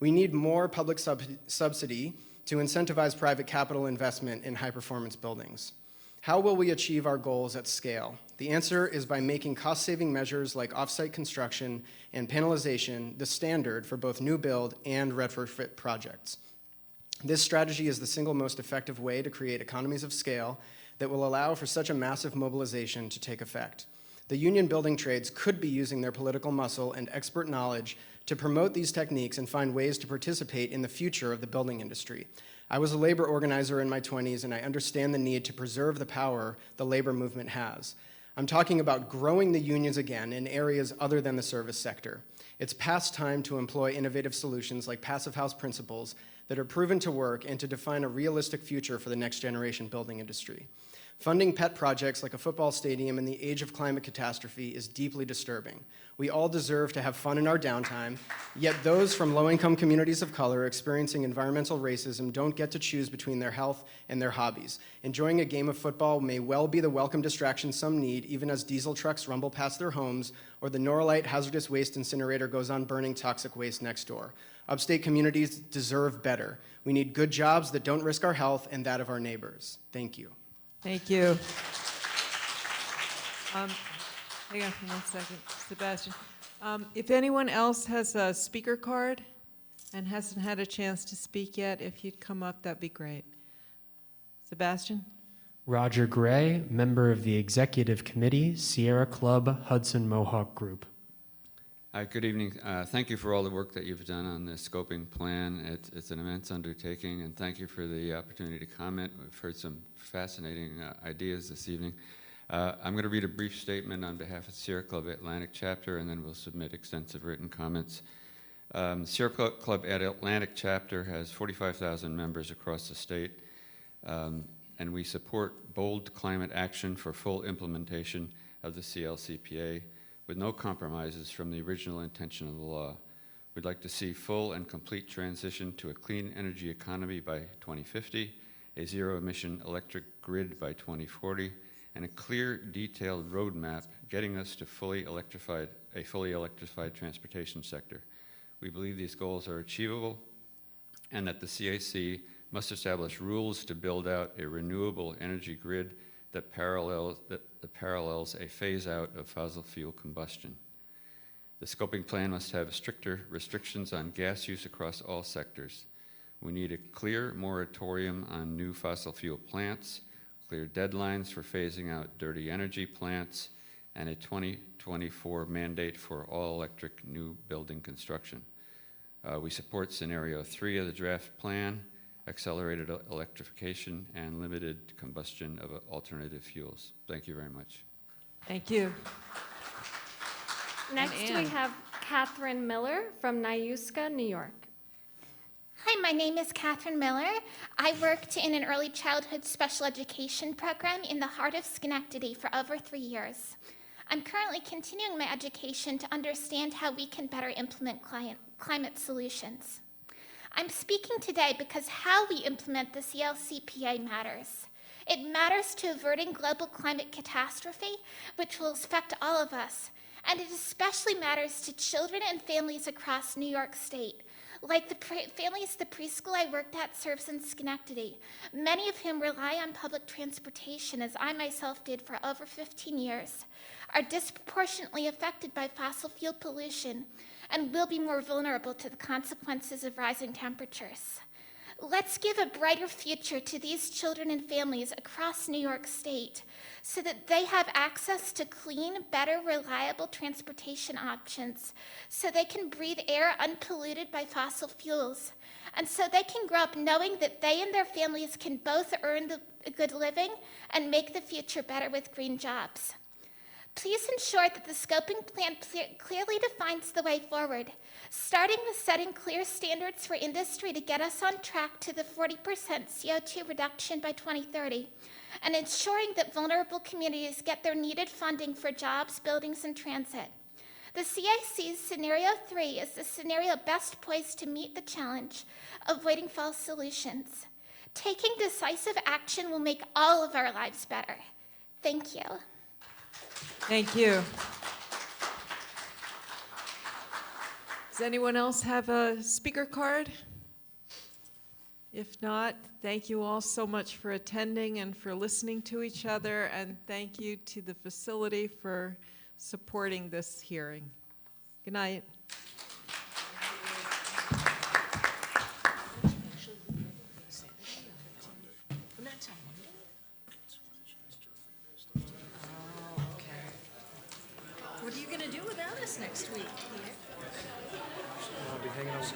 We need more public subsidy to incentivize private capital investment in high-performance buildings. How will we achieve our goals at scale? The answer is by making cost-saving measures like off-site construction and panelization the standard for both new build and retrofit projects. This strategy is the single most effective way to create economies of scale that will allow for such a massive mobilization to take effect. The union building trades could be using their political muscle and expert knowledge to promote these techniques and find ways to participate in the future of the building industry. I was a labor organizer in my 20s, and I understand the need to preserve the power the labor movement has. I'm talking about growing the unions again in areas other than the service sector. It's past time to employ innovative solutions like passive house principles that are proven to work and to define a realistic future for the next generation building industry. Funding pet projects like a football stadium in the age of climate catastrophe is deeply disturbing. We all deserve to have fun in our downtime, yet those from low-income communities of color experiencing environmental racism don't get to choose between their health and their hobbies. Enjoying a game of football may well be the welcome distraction some need, even as diesel trucks rumble past their homes, or the Norlite hazardous waste incinerator goes on burning toxic waste next door. Upstate communities deserve better. We need good jobs that don't risk our health and that of our neighbors. Thank you. Thank you. Hang on for 1 second, Sebastian. If anyone else has a speaker card and hasn't had a chance to speak yet, if you'd come up, that'd be great. Sebastian? Roger Gray, member of the Executive Committee, Sierra Club, Hudson Mohawk Group. Good evening. Thank you for all the work that you've done on the scoping plan. It's an immense undertaking, and thank you for the opportunity to comment. We've heard some fascinating ideas this evening. I'm going to read a brief statement on behalf of Sierra Club Atlantic Chapter, and then we'll submit extensive written comments. Sierra Club Atlantic Chapter has 45,000 members across the state, and we support bold climate action for full implementation of the CLCPA, with no compromises from the original intention of the law. We'd like to see full and complete transition to a clean energy economy by 2050, a zero-emission electric grid by 2040, and a clear, detailed roadmap getting us to a fully electrified transportation sector. We believe these goals are achievable and that the CAC must establish rules to build out a renewable energy grid that parallels a phase-out of fossil fuel combustion. The scoping plan must have stricter restrictions on gas use across all sectors. We need a clear moratorium on new fossil fuel plants, clear deadlines for phasing out dirty energy plants, and a 2024 mandate for all-electric new building construction. We support scenario 3 of the draft plan, accelerated electrification, and limited combustion of alternative fuels. Thank you very much. Thank you. Next, we have Catherine Miller from Niuska, New York. Hi, my name is Catherine Miller. I worked in an early childhood special education program in the heart of Schenectady for over 3 years. I'm currently continuing my education to understand how we can better implement climate solutions. I'm speaking today because how we implement the CLCPA matters. It matters to averting global climate catastrophe, which will affect all of us, and it especially matters to children and families across New York State, like the families the preschool I worked at serves in Schenectady, many of whom rely on public transportation, as I myself did for over 15 years, are disproportionately affected by fossil fuel pollution and will be more vulnerable to the consequences of rising temperatures. Let's give a brighter future to these children and families across New York State so that they have access to clean, better, reliable transportation options, so they can breathe air unpolluted by fossil fuels, and so they can grow up knowing that they and their families can both earn a good living and make the future better with green jobs. Please ensure that the scoping plan clearly defines the way forward, starting with setting clear standards for industry to get us on track to the 40% CO2 reduction by 2030, and ensuring that vulnerable communities get their needed funding for jobs, buildings, and transit. The CIC's Scenario 3 is the scenario best poised to meet the challenge of waiting false solutions. Taking decisive action will make all of our lives better. Thank you. Thank you. Does anyone else have a speaker card? If not, thank you all so much for attending and for listening to each other, and thank you to the facility for supporting this hearing. Good night. What are you going to do without us next week?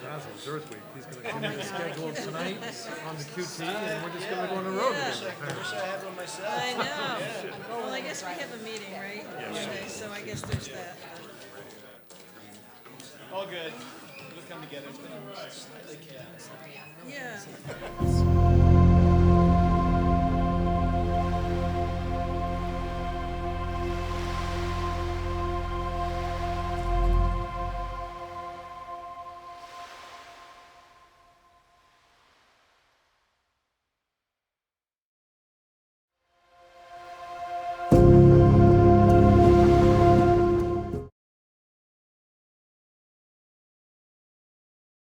Basil's Earth Week. He's going to come in scheduled tonight on the QT, and we're just going to go on the road together. I know. Well, I guess we have a meeting, right? Okay, so I guess there's that. All good. It'll come together. It's been slightly chaotic. Yeah.